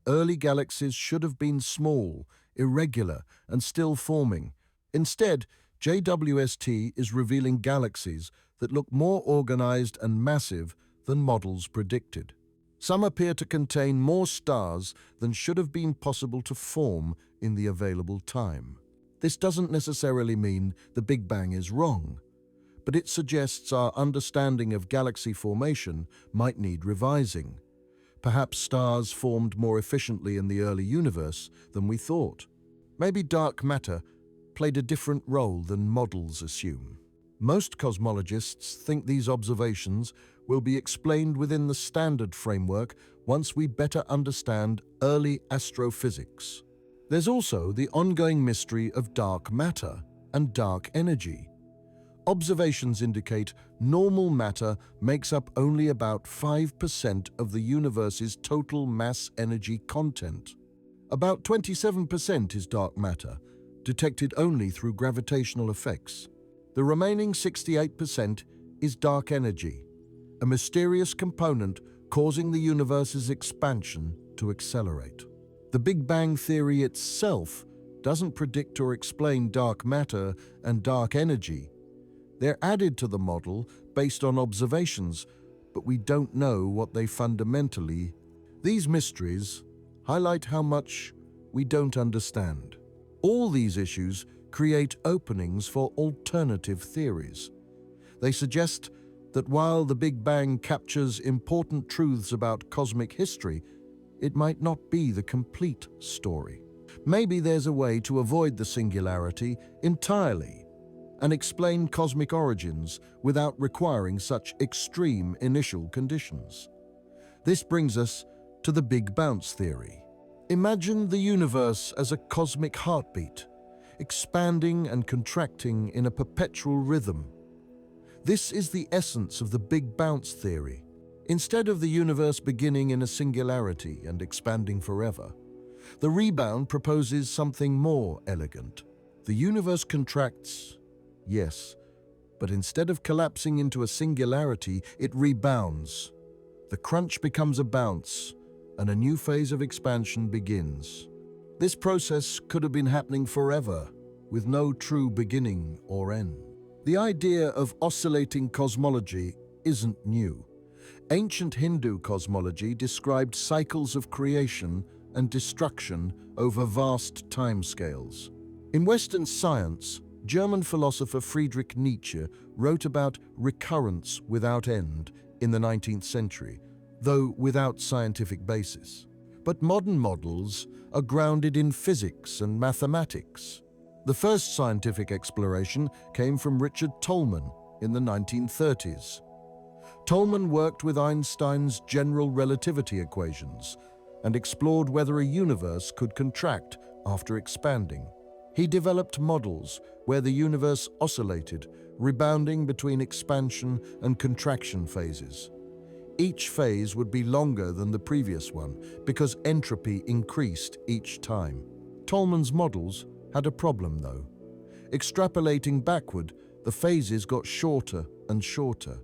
early galaxies should have been small, irregular, and still forming. Instead, JWST is revealing galaxies that look more organized and massive than models predicted. Some appear to contain more stars than should have been possible to form in the available time. This doesn't necessarily mean the Big Bang is wrong, but it suggests our understanding of galaxy formation might need revising. Perhaps stars formed more efficiently in the early universe than we thought. Maybe dark matter played a different role than models assume. Most cosmologists think these observations will be explained within the standard framework once we better understand early astrophysics. There's also the ongoing mystery of dark matter and dark energy. Observations indicate normal matter makes up only about 5% of the universe's total mass energy content. About 27% is dark matter, detected only through gravitational effects. The remaining 68% is dark energy, a mysterious component causing the universe's expansion to accelerate. The Big Bang theory itself doesn't predict or explain dark matter and dark energy. They're added to the model based on observations, but we don't know what they fundamentally. These mysteries highlight how much we don't understand. All these issues create openings for alternative theories. They suggest that while the Big Bang captures important truths about cosmic history, it might not be the complete story. Maybe there's a way to avoid the singularity entirely and explain cosmic origins without requiring such extreme initial conditions. This brings us to the Big Bounce theory. Imagine the universe as a cosmic heartbeat, expanding and contracting in a perpetual rhythm. This is the essence of the Big Bounce theory. Instead of the universe beginning in a singularity and expanding forever, the rebound proposes something more elegant. The universe contracts, yes, but instead of collapsing into a singularity, it rebounds. The crunch becomes a bounce, and a new phase of expansion begins. This process could have been happening forever, with no true beginning or end. The idea of oscillating cosmology isn't new. Ancient Hindu cosmology described cycles of creation and destruction over vast timescales. In Western science, German philosopher Friedrich Nietzsche wrote about recurrence without end in the 19th century, though without scientific basis. But modern models are grounded in physics and mathematics. The first scientific exploration came from Richard Tolman in the 1930s. Tolman worked with Einstein's general relativity equations and explored whether a universe could contract after expanding. He developed models where the universe oscillated, rebounding between expansion and contraction phases. Each phase would be longer than the previous one because entropy increased each time. Tolman's models had a problem, though. Extrapolating backward, the phases got shorter and shorter,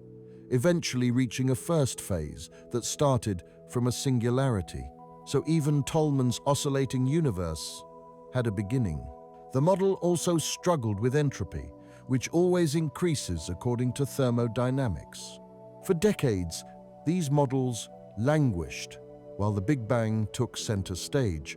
eventually reaching a first phase that started from a singularity. So even Tolman's oscillating universe had a beginning. The model also struggled with entropy, which always increases according to thermodynamics. For decades, these models languished while the Big Bang took center stage.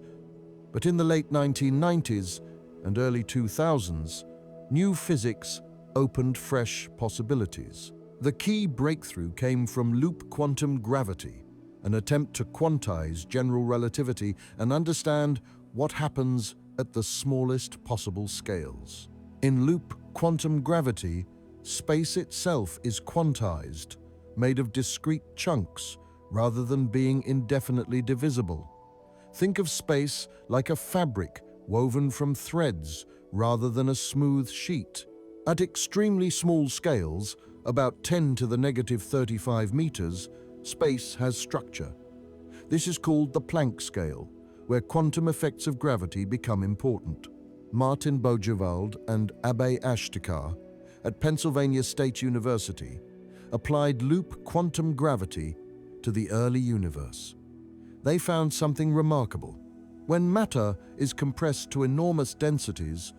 But in the late 1990s and early 2000s, new physics opened fresh possibilities. The key breakthrough came from loop quantum gravity, an attempt to quantize general relativity and understand what happens at the smallest possible scales. In loop quantum gravity, space itself is quantized, made of discrete chunks rather than being indefinitely divisible. Think of space like a fabric woven from threads rather than a smooth sheet. At extremely small scales, about 10 to the negative 35 meters, space has structure. This is called the Planck scale, where quantum effects of gravity become important. Martin Bojewald and Abbe Ashtekar at Pennsylvania State University applied loop quantum gravity to the early universe. They found something remarkable. When matter is compressed to enormous densities,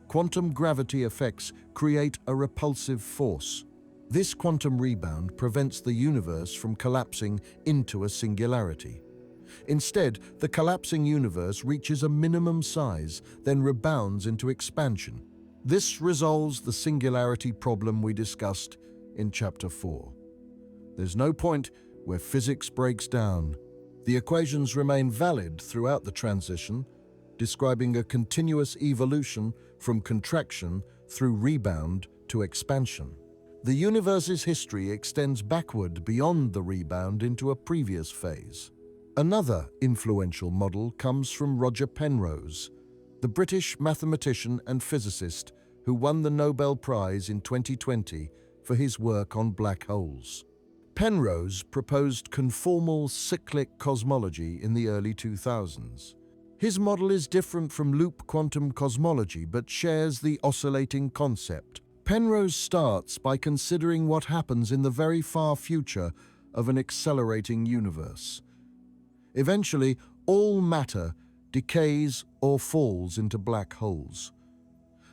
quantum gravity effects create a repulsive force. This quantum rebound prevents the universe from collapsing into a singularity. Instead, the collapsing universe reaches a minimum size, then rebounds into expansion. This resolves the singularity problem we discussed in Chapter 4. There's no point where physics breaks down. The equations remain valid throughout the transition, describing a continuous evolution from contraction through rebound to expansion. The universe's history extends backward beyond the rebound into a previous phase. Another influential model comes from Roger Penrose, the British mathematician and physicist who won the Nobel Prize in 2020 for his work on black holes. Penrose proposed conformal cyclic cosmology in the early 2000s. His model is different from loop quantum cosmology but shares the oscillating concept. Penrose starts by considering what happens in the very far future of an accelerating universe. Eventually, all matter decays or falls into black holes.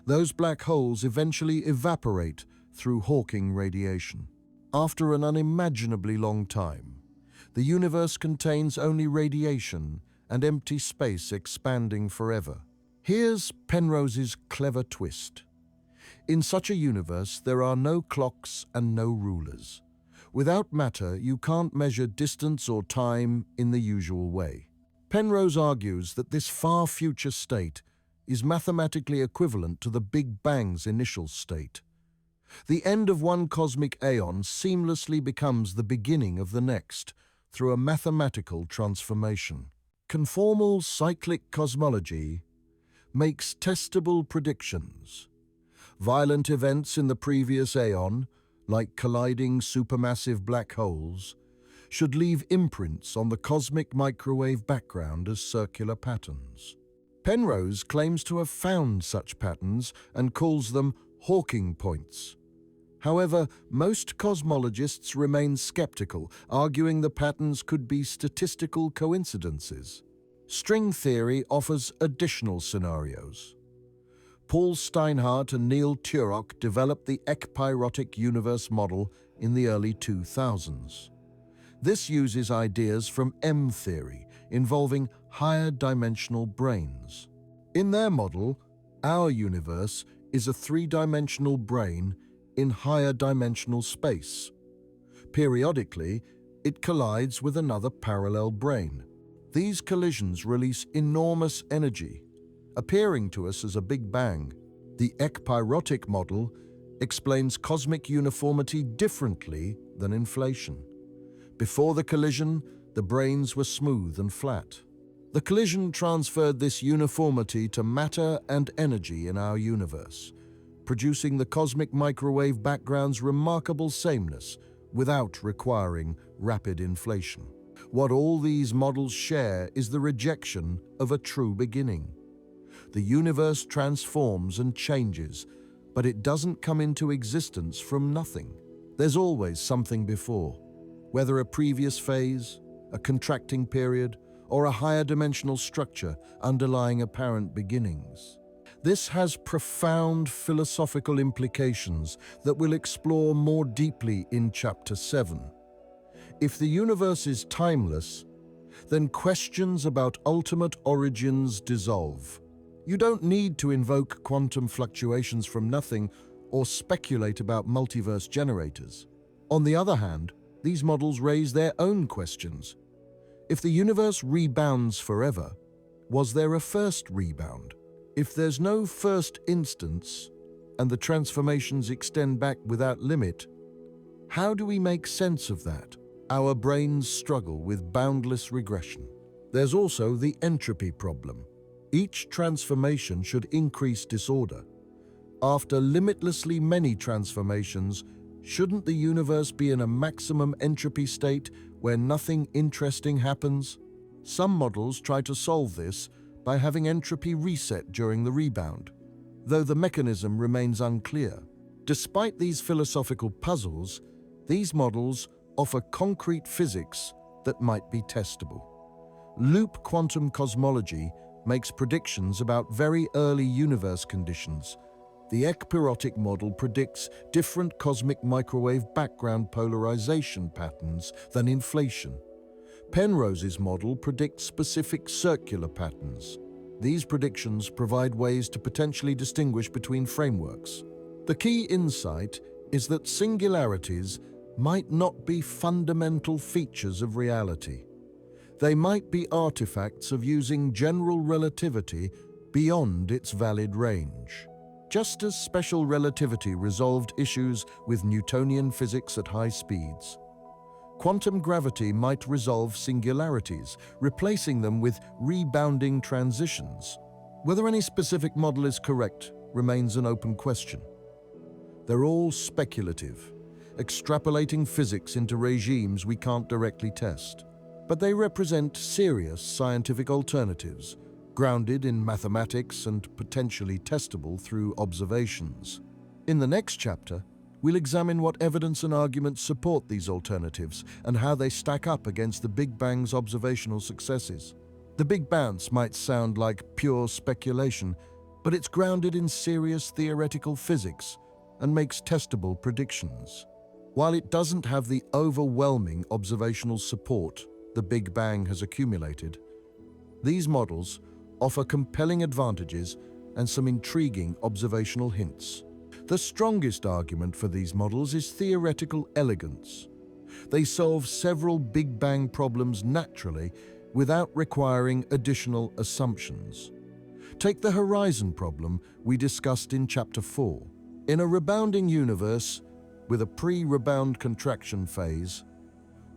Those black holes eventually evaporate through Hawking radiation. After an unimaginably long time, the universe contains only radiation and empty space expanding forever. Here's Penrose's clever twist. In such a universe, there are no clocks and no rulers. Without matter, you can't measure distance or time in the usual way. Penrose argues that this far future state is mathematically equivalent to the Big Bang's initial state. The end of one cosmic aeon seamlessly becomes the beginning of the next through a mathematical transformation. Conformal cyclic cosmology makes testable predictions. Violent events in the previous aeon, like colliding supermassive black holes, should leave imprints on the cosmic microwave background as circular patterns. Penrose claims to have found such patterns and calls them Hawking points. However, most cosmologists remain skeptical, arguing the patterns could be statistical coincidences. String theory offers additional scenarios. Paul Steinhardt and Neil Turok developed the ekpyrotic universe model in the early 2000s. This uses ideas from M theory, involving higher dimensional brains. In their model, our universe is a three-dimensional brain in higher dimensional space. Periodically, it collides with another parallel brain. These collisions release enormous energy, appearing to us as a Big Bang. The ekpyrotic model explains cosmic uniformity differently than inflation. Before the collision, the brains were smooth and flat. The collision transferred this uniformity to matter and energy in our universe, producing the cosmic microwave background's remarkable sameness without requiring rapid inflation. What all these models share is the rejection of a true beginning. The universe transforms and changes, but it doesn't come into existence from nothing. There's always something before, whether a previous phase, a contracting period, or a higher dimensional structure underlying apparent beginnings. This has profound philosophical implications that we'll explore more deeply in Chapter 7. If the universe is timeless, then questions about ultimate origins dissolve. You don't need to invoke quantum fluctuations from nothing or speculate about multiverse generators. On the other hand, these models raise their own questions. If the universe rebounds forever, was there a first rebound? If there's no first instance and the transformations extend back without limit, how do we make sense of that? Our brains struggle with boundless regression. There's also the entropy problem. Each transformation should increase disorder. After limitlessly many transformations, shouldn't the universe be in a maximum entropy state where nothing interesting happens? Some models try to solve this by having entropy reset during the rebound, though the mechanism remains unclear. Despite these philosophical puzzles, these models offer concrete physics that might be testable. Loop quantum cosmology makes predictions about very early universe conditions. The Epyotic model predicts different cosmic microwave background polarization patterns than inflation. Penrose's model predicts specific circular patterns. These predictions provide ways to potentially distinguish between frameworks. The key insight is that singularities might not be fundamental features of reality. They might be artifacts of using general relativity beyond its valid range. Just as special relativity resolved issues with Newtonian physics at high speeds, quantum gravity might resolve singularities, replacing them with rebounding transitions. Whether any specific model is correct remains an open question. They're all speculative, extrapolating physics into regimes we can't directly test. But they represent serious scientific alternatives, grounded in mathematics and potentially testable through observations. In the next chapter, we'll examine what evidence and arguments support these alternatives and how they stack up against the Big Bang's observational successes. The Big Bounce might sound like pure speculation, but it's grounded in serious theoretical physics and makes testable predictions. While it doesn't have the overwhelming observational support the Big Bang has accumulated, these models offer compelling advantages and some intriguing observational hints. The strongest argument for these models is theoretical elegance. They solve several Big Bang problems naturally without requiring additional assumptions. Take the horizon problem we discussed in Chapter 4. In a rebounding universe with a pre-rebound contraction phase,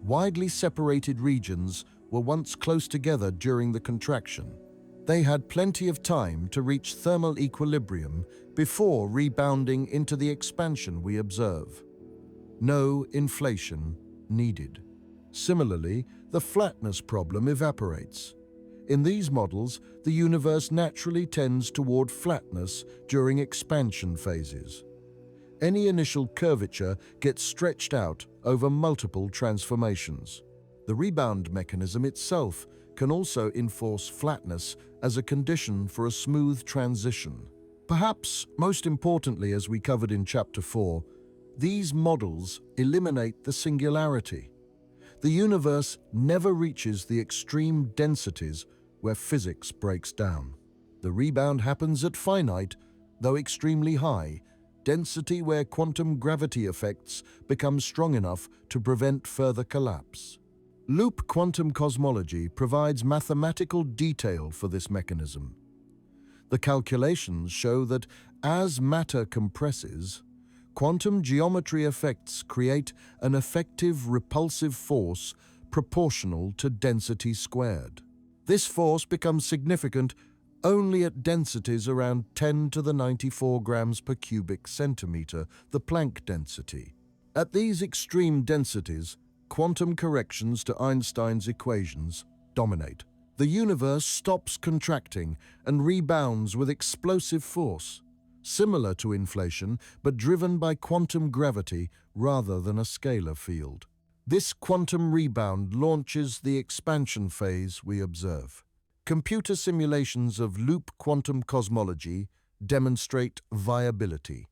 widely separated regions were once close together during the contraction. They had plenty of time to reach thermal equilibrium before rebounding into the expansion we observe. No inflation needed. Similarly, the flatness problem evaporates. In these models, the universe naturally tends toward flatness during expansion phases. Any initial curvature gets stretched out over multiple transformations. The rebound mechanism itself can also enforce flatness as a condition for a smooth transition. Perhaps most importantly, as we covered in Chapter 4, these models eliminate the singularity. The universe never reaches the extreme densities where physics breaks down. The rebound happens at finite, though extremely high, density where quantum gravity effects become strong enough to prevent further collapse. Loop quantum cosmology provides mathematical detail for this mechanism. The calculations show that as matter compresses, quantum geometry effects create an effective repulsive force proportional to density squared. This force becomes significant only at densities around 10 to the 94 grams per cubic centimeter, the Planck density. At these extreme densities, quantum corrections to Einstein's equations dominate. The universe stops contracting and rebounds with explosive force, similar to inflation but driven by quantum gravity rather than a scalar field. This quantum rebound launches the expansion phase we observe. Computer simulations of loop quantum cosmology demonstrate viability.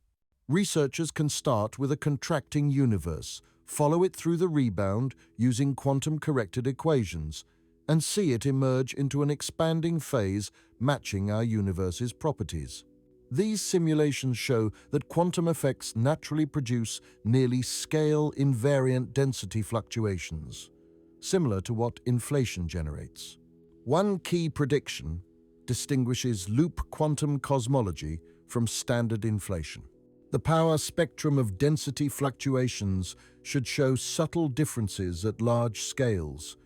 Researchers can start with a contracting universe, follow it through the rebound using quantum-corrected equations, and see it emerge into an expanding phase matching our universe's properties. These simulations show that quantum effects naturally produce nearly scale-invariant density fluctuations, similar to what inflation generates. One key prediction distinguishes loop quantum cosmology from standard inflation. The power spectrum of density fluctuations should show subtle differences at large scales,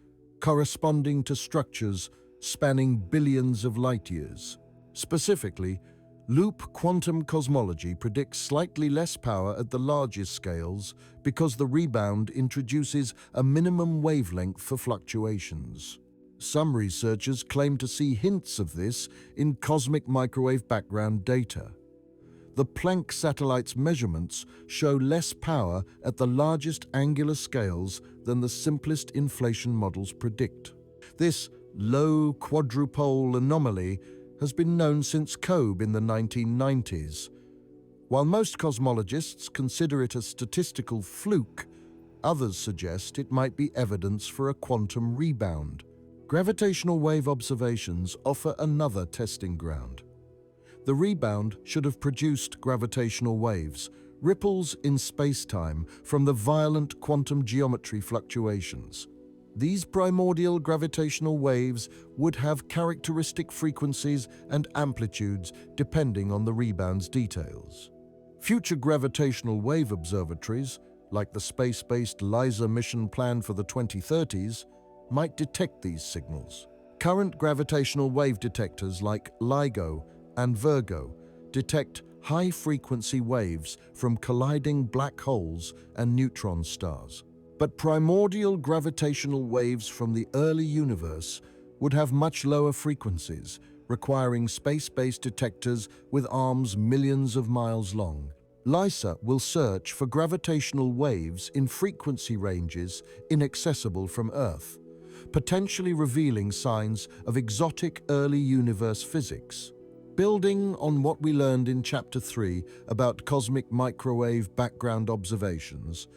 corresponding to structures spanning billions of light-years. Specifically, loop quantum cosmology predicts slightly less power at the largest scales because the rebound introduces a minimum wavelength for fluctuations. Some researchers claim to see hints of this in cosmic microwave background data. The Planck satellite's measurements show less power at the largest angular scales than the simplest inflation models predict. This low quadrupole anomaly has been known since COBE in the 1990s. While most cosmologists consider it a statistical fluke, others suggest it might be evidence for a quantum rebound. Gravitational wave observations offer another testing ground. The rebound should have produced gravitational waves, ripples in spacetime from the violent quantum geometry fluctuations. These primordial gravitational waves would have characteristic frequencies and amplitudes depending on the rebound's details. Future gravitational wave observatories, like the space-based LISA mission planned for the 2030s, might detect these signals. Current gravitational wave detectors like LIGO and Virgo detect high-frequency waves from colliding black holes and neutron stars. But primordial gravitational waves from the early universe would have much lower frequencies, requiring space-based detectors with arms millions of miles long. LISA will search for gravitational waves in frequency ranges inaccessible from Earth, potentially revealing signs of exotic early universe physics. Building on what we learned in Chapter 3 about cosmic microwave background observations,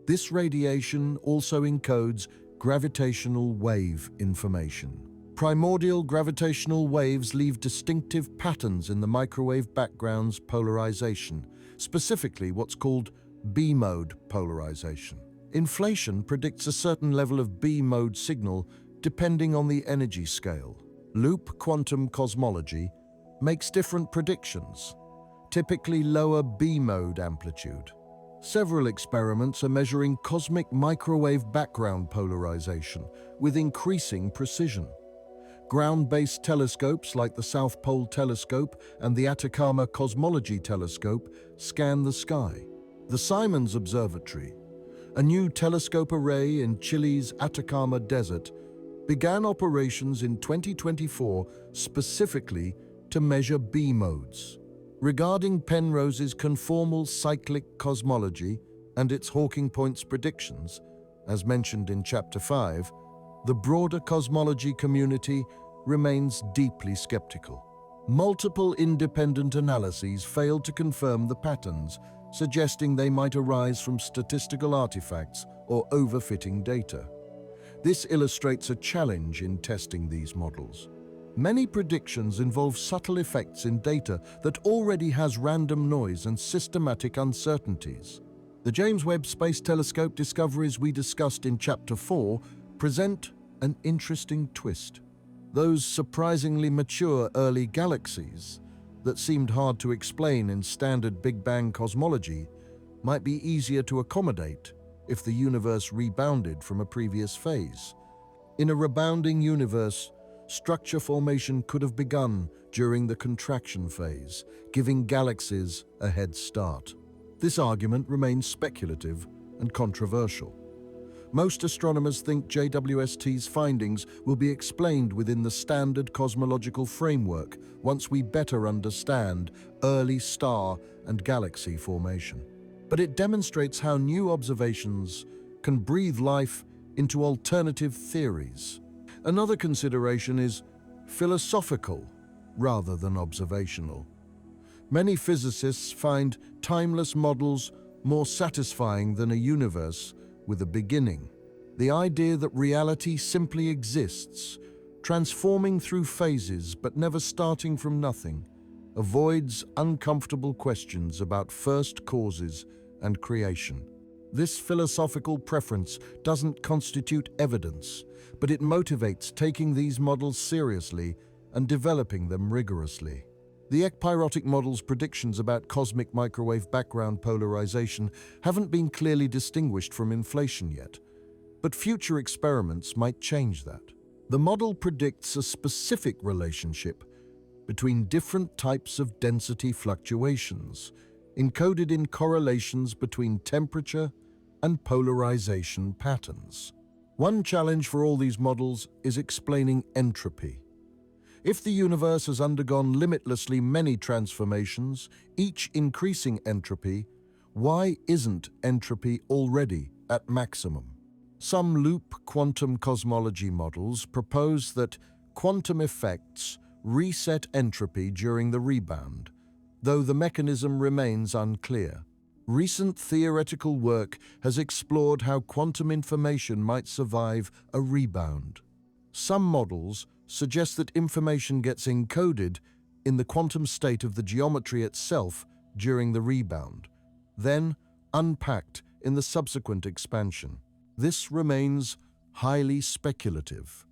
this radiation also encodes gravitational wave information. Primordial gravitational waves leave distinctive patterns in the microwave background's polarization, specifically what's called B-mode polarization. Inflation predicts a certain level of B-mode signal depending on the energy scale. Loop quantum cosmology makes different predictions, typically lower B-mode amplitude. Several experiments are measuring cosmic microwave background polarization with increasing precision. Ground-based telescopes like the South Pole Telescope and the Atacama Cosmology Telescope scan the sky. The Simons Observatory, a new telescope array in Chile's Atacama Desert, began operations in 2024 specifically to measure B-modes. Regarding Penrose's conformal cyclic cosmology and its Hawking points predictions, as mentioned in Chapter 5, the broader cosmology community remains deeply skeptical. Multiple independent analyses failed to confirm the patterns, suggesting they might arise from statistical artifacts or overfitting data. This illustrates a challenge in testing these models. Many predictions involve subtle effects in data that already has random noise and systematic uncertainties. The James Webb Space Telescope discoveries we discussed in Chapter 4 present an interesting twist. Those surprisingly mature early galaxies that seemed hard to explain in standard Big Bang cosmology might be easier to accommodate if the universe rebounded from a previous phase. In a rebounding universe, structure formation could have begun during the contraction phase, giving galaxies a head start. This argument remains speculative and controversial. Most astronomers think JWST's findings will be explained within the standard cosmological framework once we better understand early star and galaxy formation. But it demonstrates how new observations can breathe life into alternative theories. Another consideration is philosophical rather than observational. Many physicists find timeless models more satisfying than a universe with a beginning. The idea that reality simply exists, transforming through phases but never starting from nothing, avoids uncomfortable questions about first causes and creation. This philosophical preference doesn't constitute evidence, but it motivates taking these models seriously and developing them rigorously. The Epyotic model's predictions about cosmic microwave background polarization haven't been clearly distinguished from inflation yet, but future experiments might change that. The model predicts a specific relationship between different types of density fluctuations, encoded in correlations between temperature and polarization patterns. One challenge for all these models is explaining entropy. If the universe has undergone limitlessly many transformations, each increasing entropy, why isn't entropy already at maximum? Some loop quantum cosmology models propose that quantum effects reset entropy during the rebound, though the mechanism remains unclear. Recent theoretical work has explored how quantum information might survive a rebound. Some models suggest that information gets encoded in the quantum state of the geometry itself during the rebound, then unpacked in the subsequent expansion. This remains highly speculative.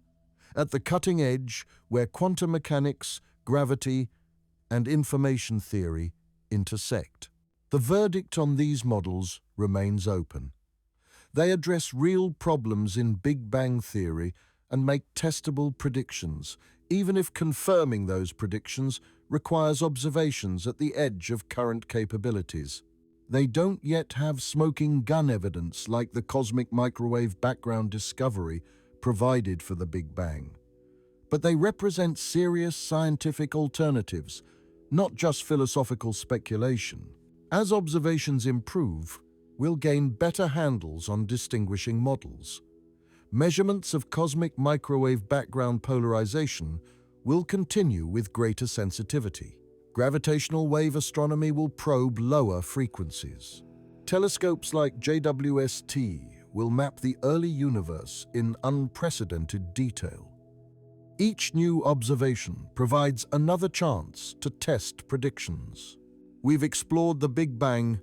At the cutting edge, where quantum mechanics, gravity, and information theory intersect. The verdict on these models remains open. They address real problems in Big Bang theory and make testable predictions, even if confirming those predictions requires observations at the edge of current capabilities. They don't yet have smoking gun evidence like the cosmic microwave background discovery provided for the Big Bang. But they represent serious scientific alternatives, not just philosophical speculation. As observations improve, we'll gain better handles on distinguishing models. Measurements of cosmic microwave background polarization will continue with greater sensitivity. Gravitational wave astronomy will probe lower frequencies. Telescopes like JWST will map the early universe in unprecedented detail. Each new observation provides another chance to test predictions. We've explored the Big Bang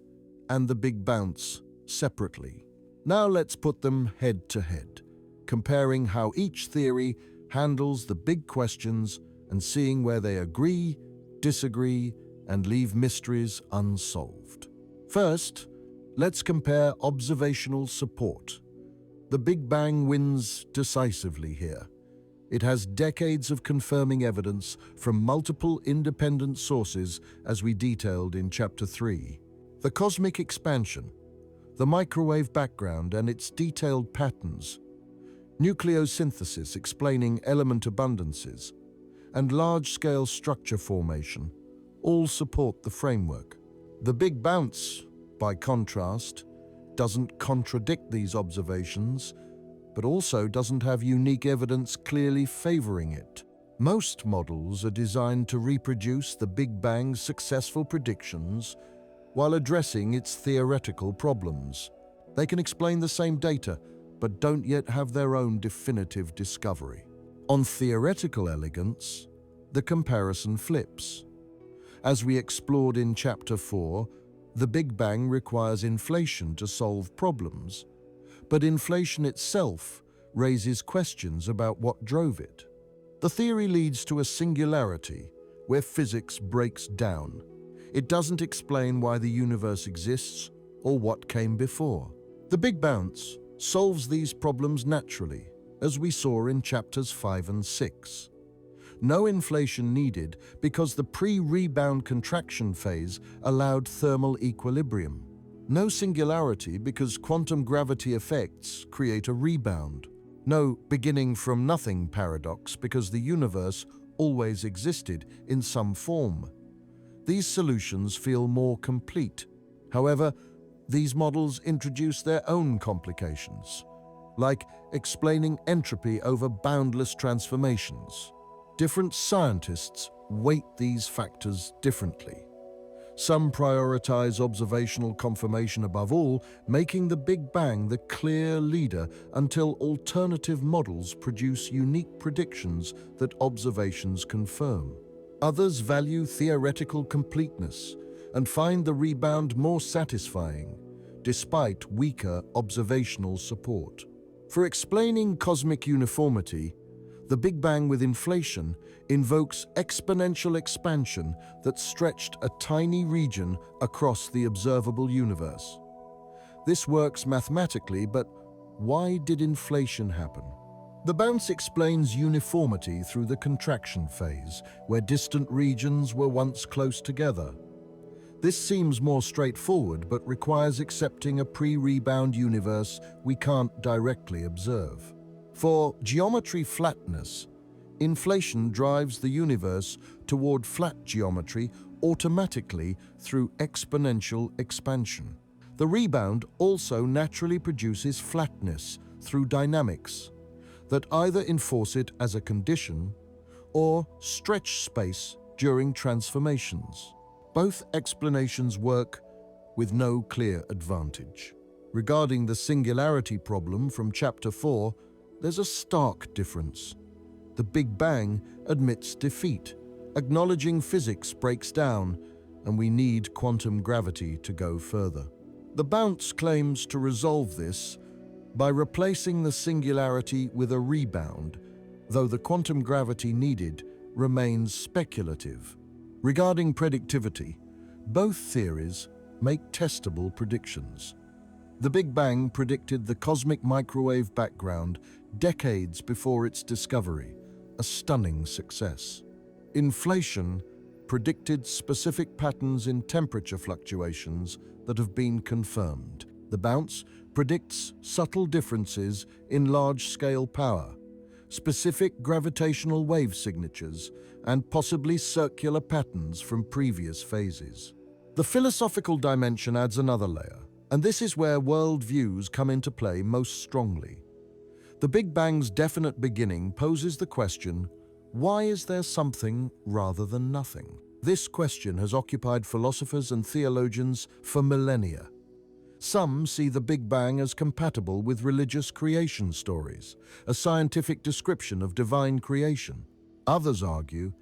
and the Big Bounce separately. Now let's put them head to head, comparing how each theory handles the big questions and seeing where they agree, disagree, and leave mysteries unsolved. First, let's compare observational support. The Big Bang wins decisively here. It has decades of confirming evidence from multiple independent sources, as we detailed in Chapter 3. The cosmic expansion, the microwave background and its detailed patterns, nucleosynthesis explaining element abundances, and large-scale structure formation all support the framework. The Big Bounce, by contrast, doesn't contradict these observations, but also doesn't have unique evidence clearly favoring it. Most models are designed to reproduce the Big Bang's successful predictions while addressing its theoretical problems. They can explain the same data, but don't yet have their own definitive discovery. On theoretical elegance, the comparison flips. As we explored in Chapter 4, the Big Bang requires inflation to solve problems, but inflation itself raises questions about what drove it. The theory leads to a singularity where physics breaks down. It doesn't explain why the universe exists or what came before. The Big Bounce solves these problems naturally, as we saw in Chapters 5 and 6. No inflation needed because the pre-rebound contraction phase allowed thermal equilibrium. No singularity because quantum gravity effects create a rebound. No beginning from nothing paradox because the universe always existed in some form. These solutions feel more complete. However, these models introduce their own complications, like explaining entropy over boundless transformations. Different scientists weight these factors differently. Some prioritize observational confirmation above all, making the Big Bang the clear leader until alternative models produce unique predictions that observations confirm. Others value theoretical completeness and find the rebound more satisfying, despite weaker observational support. For explaining cosmic uniformity, the Big Bang with inflation invokes exponential expansion that stretched a tiny region across the observable universe. This works mathematically, but why did inflation happen? The bounce explains uniformity through the contraction phase, where distant regions were once close together. This seems more straightforward, but requires accepting a pre-rebound universe we can't directly observe. For geometry flatness, inflation drives the universe toward flat geometry automatically through exponential expansion. The rebound also naturally produces flatness through dynamics that either enforce it as a condition or stretch space during transformations. Both explanations work with no clear advantage. Regarding the singularity problem from Chapter 4, there's a stark difference. The Big Bang admits defeat, acknowledging physics breaks down, and we need quantum gravity to go further. The bounce claims to resolve this by replacing the singularity with a rebound, though the quantum gravity needed remains speculative. Regarding predictivity, both theories make testable predictions. The Big Bang predicted the cosmic microwave background decades before its discovery, a stunning success. Inflation predicted specific patterns in temperature fluctuations that have been confirmed. The bounce predicts subtle differences in large-scale power, specific gravitational wave signatures, and possibly circular patterns from previous phases. The philosophical dimension adds another layer, and this is where worldviews come into play most strongly. The Big Bang's definite beginning poses the question, why is there something rather than nothing? This question has occupied philosophers and theologians for millennia. Some see the Big Bang as compatible with religious creation stories, a scientific description of divine creation. Others argue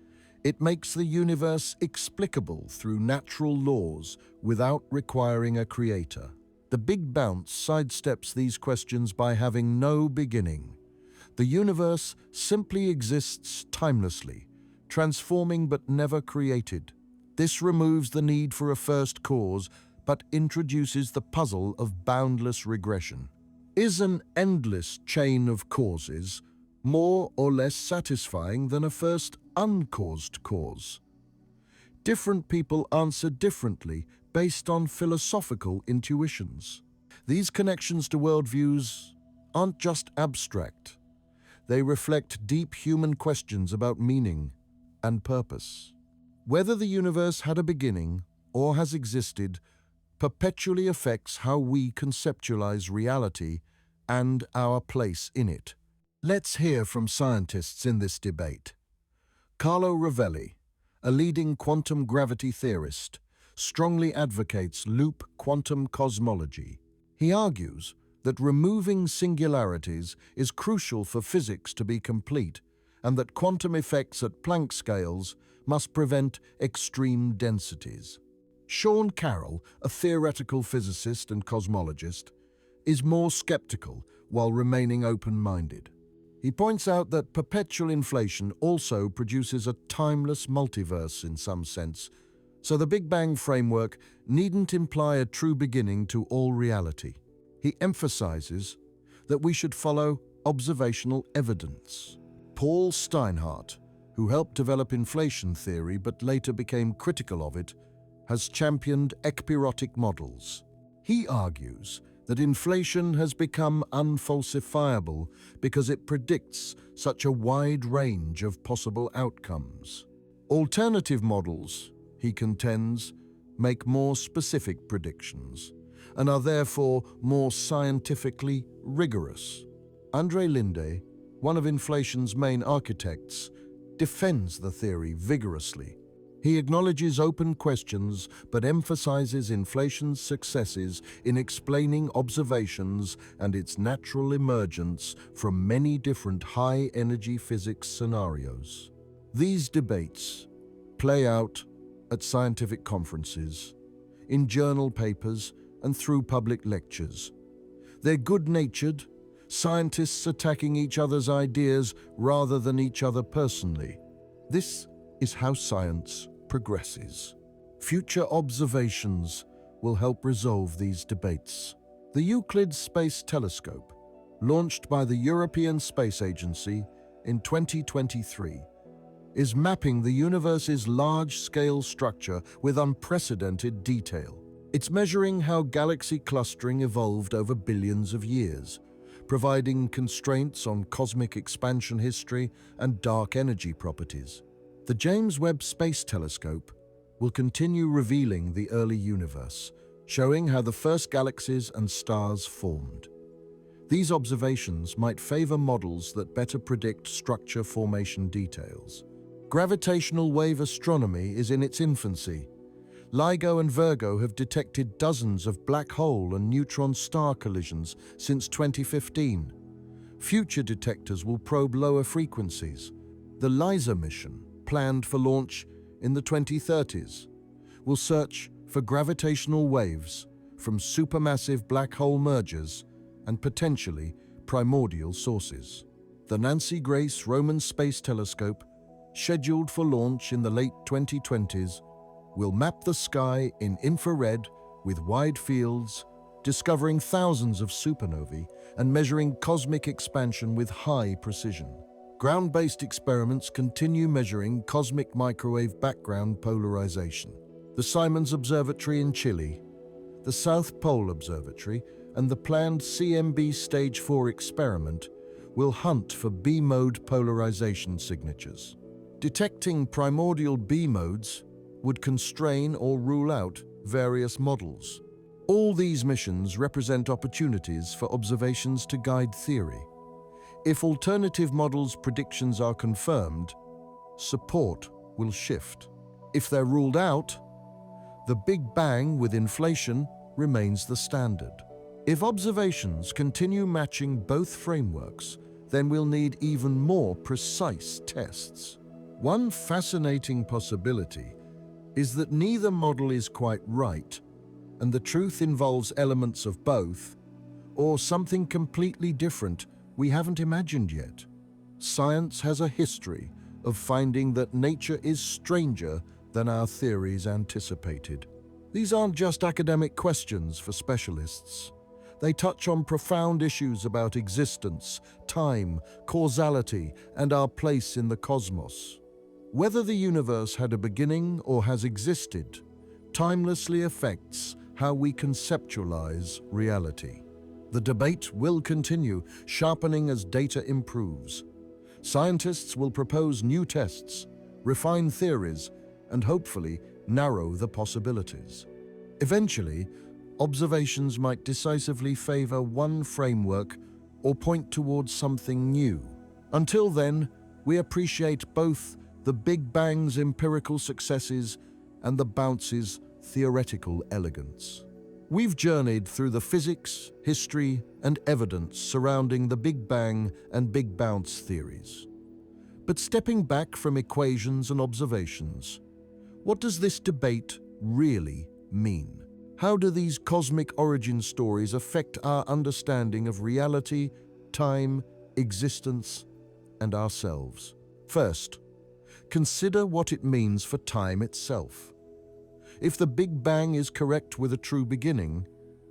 it makes the universe explicable through natural laws without requiring a creator. The Big Bounce sidesteps these questions by having no beginning. The universe simply exists timelessly, transforming but never created. This removes the need for a first cause, but introduces the puzzle of boundless regression. Is an endless chain of causes more or less satisfying than a first uncaused cause? Different people answer differently based on philosophical intuitions. These connections to worldviews aren't just abstract. They reflect deep human questions about meaning and purpose. Whether the universe had a beginning or has existed perpetually affects how we conceptualize reality and our place in it. Let's hear from scientists in this debate. Carlo Rovelli, a leading quantum gravity theorist, strongly advocates loop quantum cosmology. He argues that removing singularities is crucial for physics to be complete, and that quantum effects at Planck scales must prevent extreme densities. Sean Carroll, a theoretical physicist and cosmologist, is more skeptical while remaining open-minded. He points out that perpetual inflation also produces a timeless multiverse in some sense, so the Big Bang framework needn't imply a true beginning to all reality. He emphasizes that we should follow observational evidence. Paul Steinhardt, who helped develop inflation theory but later became critical of it, has championed epyotic models. He argues that inflation has become unfalsifiable because it predicts such a wide range of possible outcomes. Alternative models, he contends, make more specific predictions and are therefore more scientifically rigorous. André Linde, one of inflation's main architects, defends the theory vigorously. He acknowledges open questions but emphasizes inflation's successes in explaining observations and its natural emergence from many different high-energy physics scenarios. These debates play out at scientific conferences, in journal papers, and through public lectures. They're good-natured, scientists attacking each other's ideas rather than each other personally. This is how science progresses. Future observations will help resolve these debates. The Euclid Space Telescope, launched by the European Space Agency in 2023, is mapping the universe's large-scale structure with unprecedented detail. It's measuring how galaxy clustering evolved over billions of years, providing constraints on cosmic expansion history and dark energy properties. The James Webb Space Telescope will continue revealing the early universe, showing how the first galaxies and stars formed. These observations might favor models that better predict structure formation details. Gravitational wave astronomy is in its infancy. LIGO and Virgo have detected dozens of black hole and neutron star collisions since 2015. Future detectors will probe lower frequencies. The LISA mission, planned for launch in the 2030s, will search for gravitational waves from supermassive black hole mergers and potentially primordial sources. The Nancy Grace Roman Space Telescope, scheduled for launch in the late 2020s, will map the sky in infrared with wide fields, discovering thousands of supernovae and measuring cosmic expansion with high precision. Ground-based experiments continue measuring cosmic microwave background polarization. The Simons Observatory in Chile, the South Pole Observatory, and the planned CMB Stage 4 experiment will hunt for B-mode polarization signatures. Detecting primordial B-modes would constrain or rule out various models. All these missions represent opportunities for observations to guide theory. If alternative models' predictions are confirmed, support will shift. If they're ruled out, the Big Bang with inflation remains the standard. If observations continue matching both frameworks, then we'll need even more precise tests. One fascinating possibility is that neither model is quite right, and the truth involves elements of both, or something completely different we haven't imagined yet. Science has a history of finding that nature is stranger than our theories anticipated. These aren't just academic questions for specialists. They touch on profound issues about existence, time, causality, and our place in the cosmos. Whether the universe had a beginning or has existed, timelessly affects how we conceptualize reality. The debate will continue, sharpening as data improves. Scientists will propose new tests, refine theories, and hopefully narrow the possibilities. Eventually, observations might decisively favor one framework or point towards something new. Until then, we appreciate both the Big Bang's empirical successes and the bounce's theoretical elegance. We've journeyed through the physics, history, and evidence surrounding the Big Bang and Big Bounce theories. But stepping back from equations and observations, what does this debate really mean? How do these cosmic origin stories affect our understanding of reality, time, existence, and ourselves? First, consider what it means for time itself. If the Big Bang is correct with a true beginning,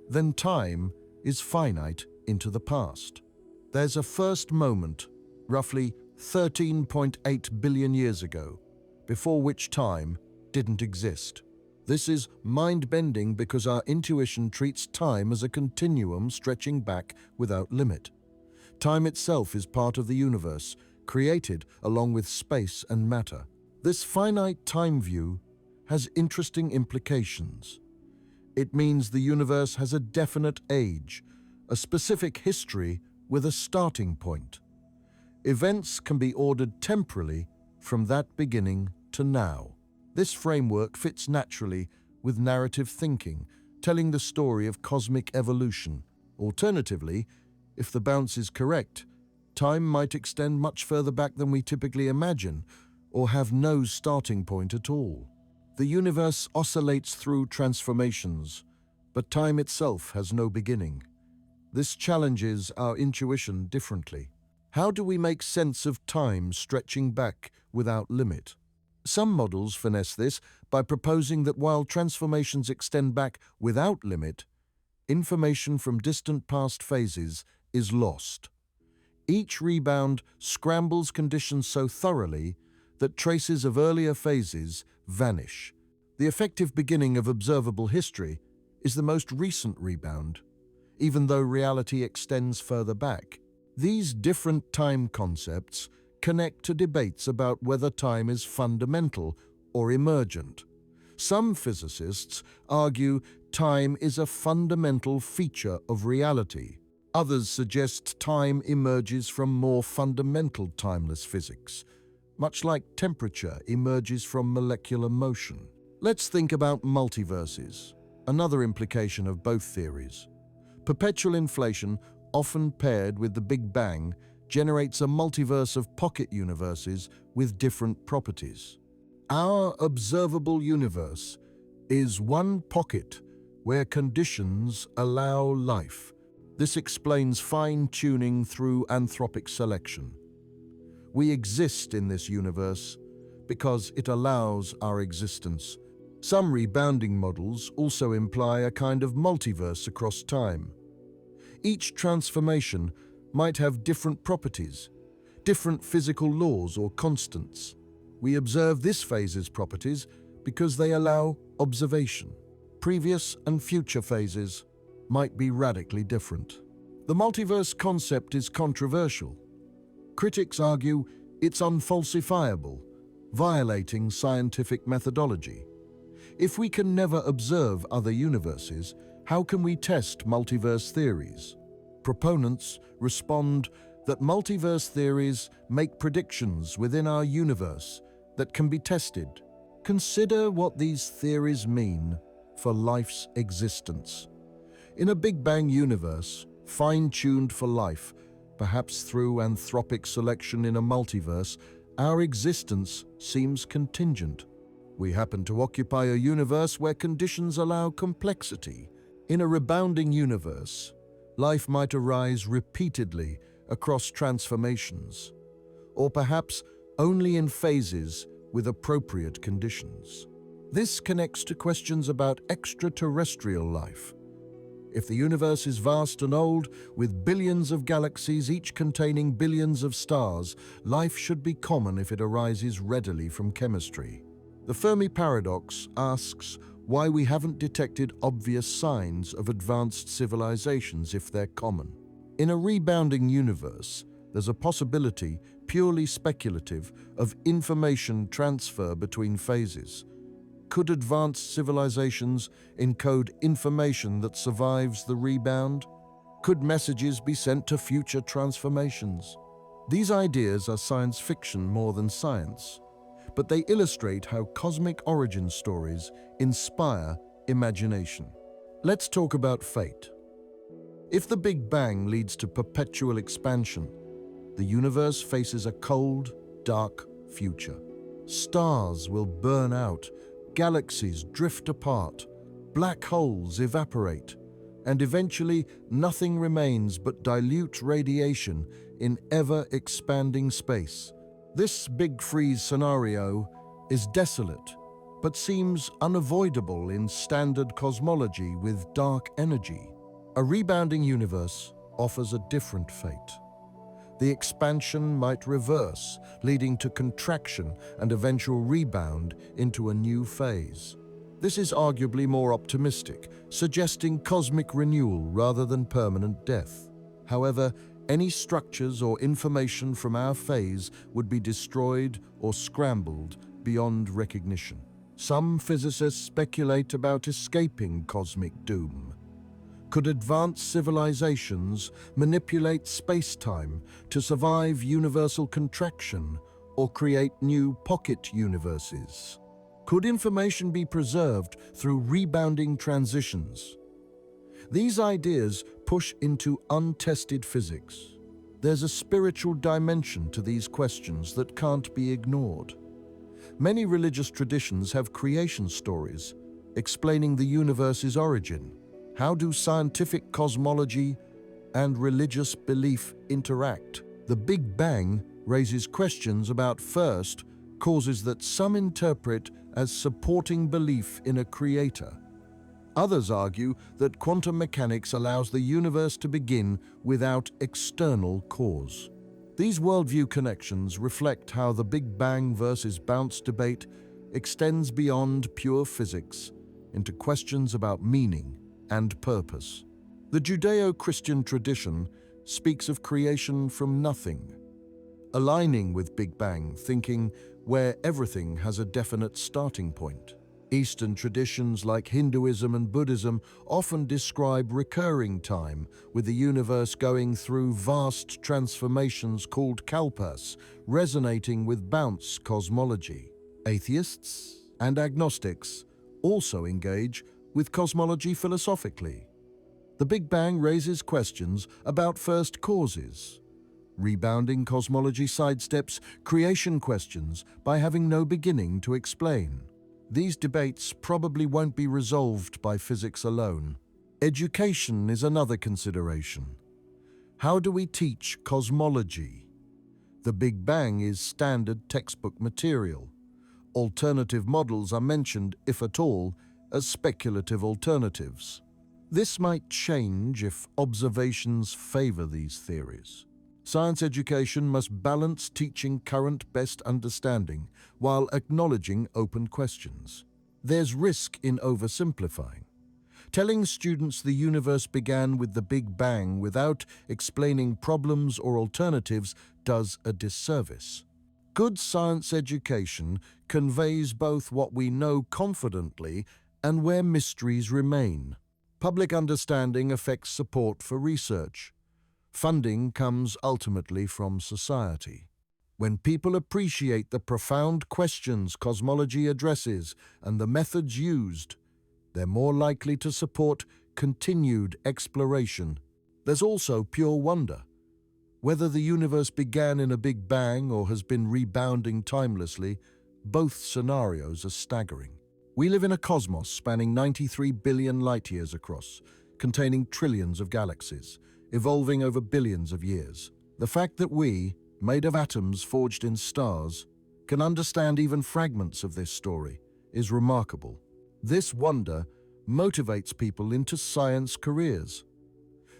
then time is finite into the past. There's a first moment, roughly 13.8 billion years ago, before which time didn't exist. This is mind-bending because our intuition treats time as a continuum stretching back without limit. Time itself is part of the universe, created along with space and matter. This finite time view has interesting implications. It means the universe has a definite age, a specific history with a starting point. Events can be ordered temporally from that beginning to now. This framework fits naturally with narrative thinking, telling the story of cosmic evolution. Alternatively, if the bounce is correct, time might extend much further back than we typically imagine, or have no starting point at all. The universe oscillates through transformations, but time itself has no beginning. This challenges our intuition differently. How do we make sense of time stretching back without limit? Some models finesse this by proposing that while transformations extend back without limit, information from distant past phases is lost. Each rebound scrambles conditions so thoroughly that traces of earlier phases vanish. The effective beginning of observable history is the most recent rebound, even though reality extends further back. These different time concepts connect to debates about whether time is fundamental or emergent. Some physicists argue time is a fundamental feature of reality. Others suggest time emerges from more fundamental timeless physics, much like temperature emerges from molecular motion. Let's think about multiverses, another implication of both theories. Perpetual inflation, often paired with the Big Bang, generates a multiverse of pocket universes with different properties. Our observable universe is one pocket where conditions allow life. This explains fine-tuning through anthropic selection. We exist in this universe because it allows our existence. Some rebounding models also imply a kind of multiverse across time. Each transformation might have different properties, different physical laws or constants. We observe this phase's properties because they allow observation. Previous and future phases might be radically different. The multiverse concept is controversial. Critics argue it's unfalsifiable, violating scientific methodology. If we can never observe other universes, how can we test multiverse theories? Proponents respond that multiverse theories make predictions within our universe that can be tested. Consider what these theories mean for life's existence. In a Big Bang universe, fine-tuned for life, perhaps through anthropic selection in a multiverse, our existence seems contingent. We happen to occupy a universe where conditions allow complexity. In a rebounding universe, life might arise repeatedly across transformations, or perhaps only in phases with appropriate conditions. This connects to questions about extraterrestrial life. If the universe is vast and old, with billions of galaxies each containing billions of stars, life should be common if it arises readily from chemistry. The Fermi paradox asks why we haven't detected obvious signs of advanced civilizations if they're common. In a rebounding universe, there's a possibility, purely speculative, of information transfer between phases. Could advanced civilizations encode information that survives the rebound? Could messages be sent to future transformations? These ideas are science fiction more than science, but they illustrate how cosmic origin stories inspire imagination. Let's talk about fate. If the Big Bang leads to perpetual expansion, the universe faces a cold, dark future. Stars will burn out, galaxies drift apart, black holes evaporate, and eventually nothing remains but dilute radiation in ever-expanding space. This big freeze scenario is desolate, but seems unavoidable in standard cosmology with dark energy. A rebounding universe offers a different fate. The expansion might reverse, leading to contraction and eventual rebound into a new phase. This is arguably more optimistic, suggesting cosmic renewal rather than permanent death. However, any structures or information from our phase would be destroyed or scrambled beyond recognition. Some physicists speculate about escaping cosmic doom. Could advanced civilizations manipulate spacetime to survive universal contraction or create new pocket universes? Could information be preserved through rebounding transitions? These ideas push into untested physics. There's a spiritual dimension to these questions that can't be ignored. Many religious traditions have creation stories explaining the universe's origin. How do scientific cosmology and religious belief interact? The Big Bang raises questions about first causes that some interpret as supporting belief in a creator. Others argue that quantum mechanics allows the universe to begin without external cause. These worldview connections reflect how the Big Bang versus bounce debate extends beyond pure physics into questions about meaning and purpose. The Judeo-Christian tradition speaks of creation from nothing, aligning with Big Bang thinking where everything has a definite starting point. Eastern traditions like Hinduism and Buddhism often describe recurring time, with the universe going through vast transformations called kalpas, resonating with bounce cosmology. Atheists and agnostics also engage with cosmology philosophically. The Big Bang raises questions about first causes. Rebounding cosmology sidesteps creation questions by having no beginning to explain. These debates probably won't be resolved by physics alone. Education is another consideration. How do we teach cosmology? The Big Bang is standard textbook material. Alternative models are mentioned, if at all, as speculative alternatives. This might change if observations favor these theories. Science education must balance teaching current best understanding while acknowledging open questions. There's risk in oversimplifying. Telling students the universe began with the Big Bang without explaining problems or alternatives does a disservice. Good science education conveys both what we know confidently and where mysteries remain. Public understanding affects support for research. Funding comes ultimately from society. When people appreciate the profound questions cosmology addresses and the methods used, they're more likely to support continued exploration. There's also pure wonder. Whether the universe began in a Big Bang or has been rebounding timelessly, both scenarios are staggering. We live in a cosmos spanning 93 billion light-years across, containing trillions of galaxies, evolving over billions of years. The fact that we, made of atoms forged in stars, can understand even fragments of this story is remarkable. This wonder motivates people into science careers.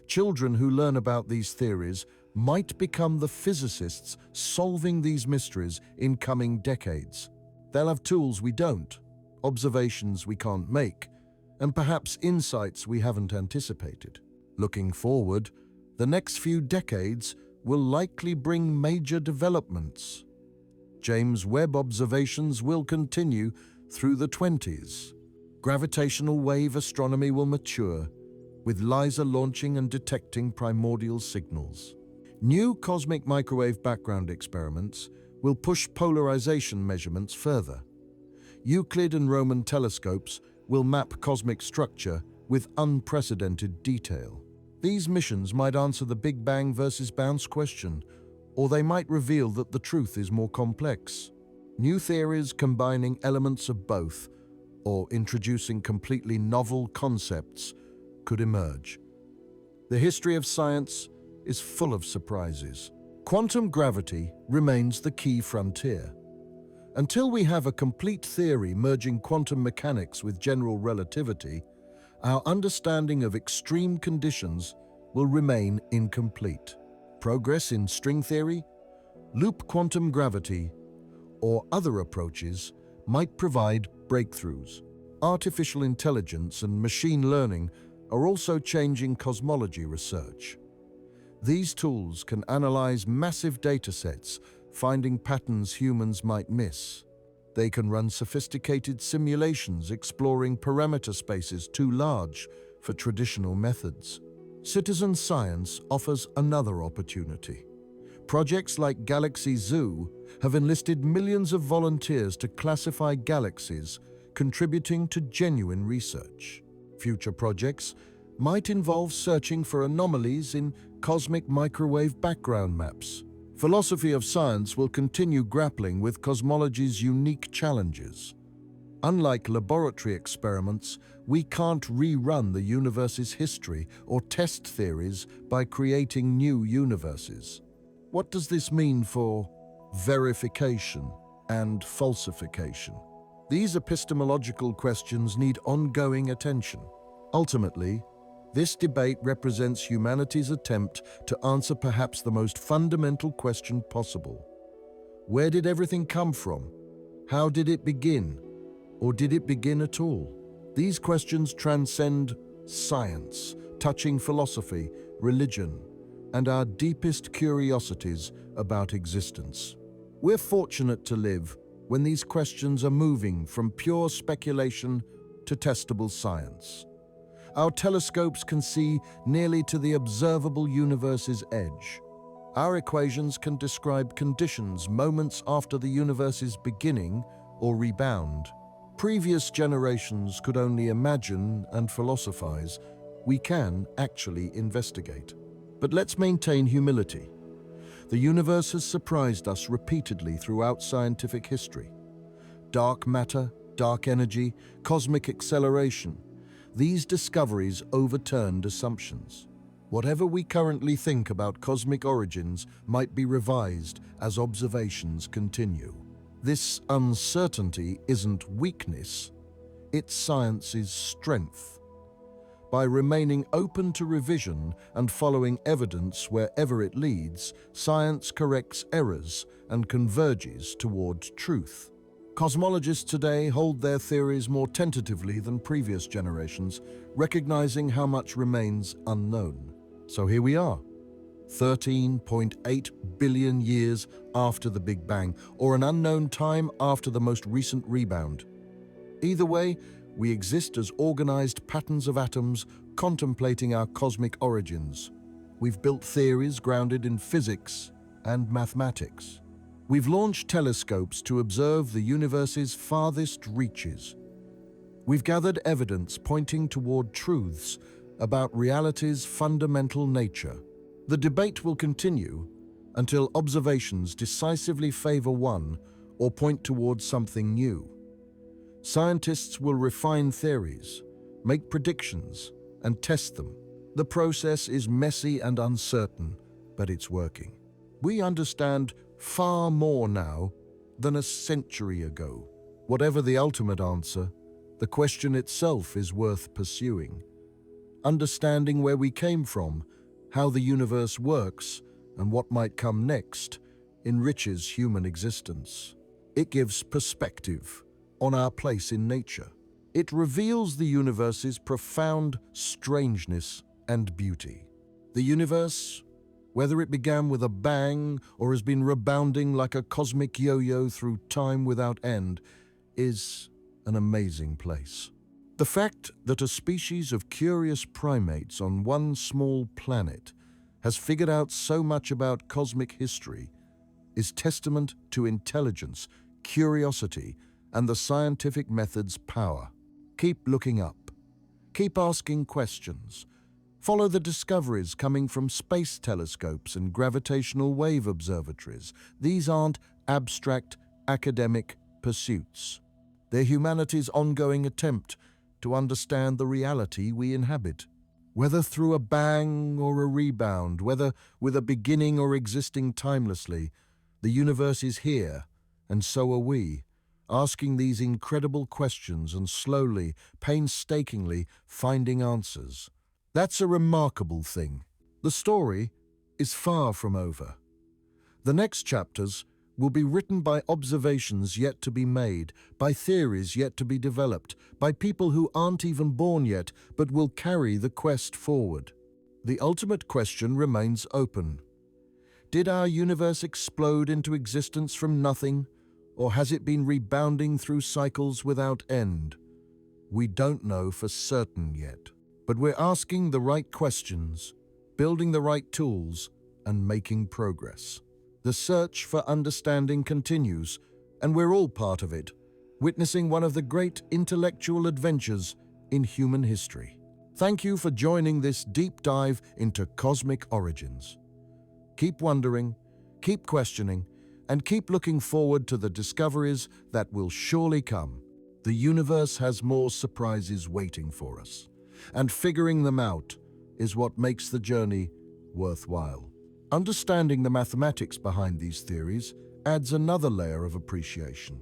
Children who learn about these theories might become the physicists solving these mysteries in coming decades. They'll have tools we don't, observations we can't make, and perhaps insights we haven't anticipated. Looking forward, the next few decades will likely bring major developments. James Webb observations will continue through the 20s. Gravitational wave astronomy will mature, with LISA launching and detecting primordial signals. New cosmic microwave background experiments will push polarization measurements further. Euclid and Roman telescopes will map cosmic structure with unprecedented detail. These missions might answer the Big Bang versus bounce question, or they might reveal that the truth is more complex. New theories combining elements of both, or introducing completely novel concepts, could emerge. The history of science is full of surprises. Quantum gravity remains the key frontier. Until we have a complete theory merging quantum mechanics with general relativity, our understanding of extreme conditions will remain incomplete. Progress in string theory, loop quantum gravity, or other approaches might provide breakthroughs. Artificial intelligence and machine learning are also changing cosmology research. These tools can analyze massive datasets, finding patterns humans might miss. They can run sophisticated simulations exploring parameter spaces too large for traditional methods. Citizen science offers another opportunity. Projects like Galaxy Zoo have enlisted millions of volunteers to classify galaxies, contributing to genuine research. Future projects might involve searching for anomalies in cosmic microwave background maps. Philosophy of science will continue grappling with cosmology's unique challenges. Unlike laboratory experiments, we can't rerun the universe's history or test theories by creating new universes. What does this mean for verification and falsification? These epistemological questions need ongoing attention. Ultimately, this debate represents humanity's attempt to answer perhaps the most fundamental question possible. Where did everything come from? How did it begin? Or did it begin at all? These questions transcend science, touching philosophy, religion, and our deepest curiosities about existence. We're fortunate to live when these questions are moving from pure speculation to testable science. Our telescopes can see nearly to the observable universe's edge. Our equations can describe conditions moments after the universe's beginning or rebound. Previous generations could only imagine and philosophize. We can actually investigate. But let's maintain humility. The universe has surprised us repeatedly throughout scientific history. Dark matter, dark energy, cosmic acceleration. These discoveries overturned assumptions. Whatever we currently think about cosmic origins might be revised as observations continue. This uncertainty isn't weakness, it's science's strength. By remaining open to revision and following evidence wherever it leads, science corrects errors and converges toward truth. Cosmologists today hold their theories more tentatively than previous generations, recognizing how much remains unknown. So here we are, 13.8 billion years after the Big Bang, or an unknown time after the most recent rebound. Either way, we exist as organized patterns of atoms contemplating our cosmic origins. We've built theories grounded in physics and mathematics. We've launched telescopes to observe the universe's farthest reaches. We've gathered evidence pointing toward truths about reality's fundamental nature. The debate will continue until observations decisively favor one or point towards something new. Scientists will refine theories, make predictions, and test them. The process is messy and uncertain, but it's working. We understand far more now than a century ago. Whatever the ultimate answer, the question itself is worth pursuing. Understanding where we came from, how the universe works, and what might come next enriches human existence. It gives perspective on our place in nature. It reveals the universe's profound strangeness and beauty. The universe, whether it began with a bang or has been rebounding like a cosmic yo-yo through time without end, is an amazing place. The fact that a species of curious primates on one small planet has figured out so much about cosmic history is testament to intelligence, curiosity, and the scientific method's power. Keep looking up. Keep asking questions. Follow the discoveries coming from space telescopes and gravitational wave observatories. These aren't abstract academic pursuits. They're humanity's ongoing attempt to understand the reality we inhabit. Whether through a bang or a rebound, whether with a beginning or existing timelessly, the universe is here, and so are we, asking these incredible questions and slowly, painstakingly finding answers. That's a remarkable thing. The story is far from over. The next chapters will be written by observations yet to be made, by theories yet to be developed, by people who aren't even born yet, but will carry the quest forward. The ultimate question remains open. Did our universe explode into existence from nothing, or has it been rebounding through cycles without end? We don't know for certain yet. But we're asking the right questions, building the right tools, and making progress. The search for understanding continues, and we're all part of it, witnessing one of the great intellectual adventures in human history. Thank you for joining this deep dive into cosmic origins. Keep wondering, keep questioning, and keep looking forward to the discoveries that will surely come. The universe has more surprises waiting for us, and figuring them out is what makes the journey worthwhile. Understanding the mathematics behind these theories adds another layer of appreciation.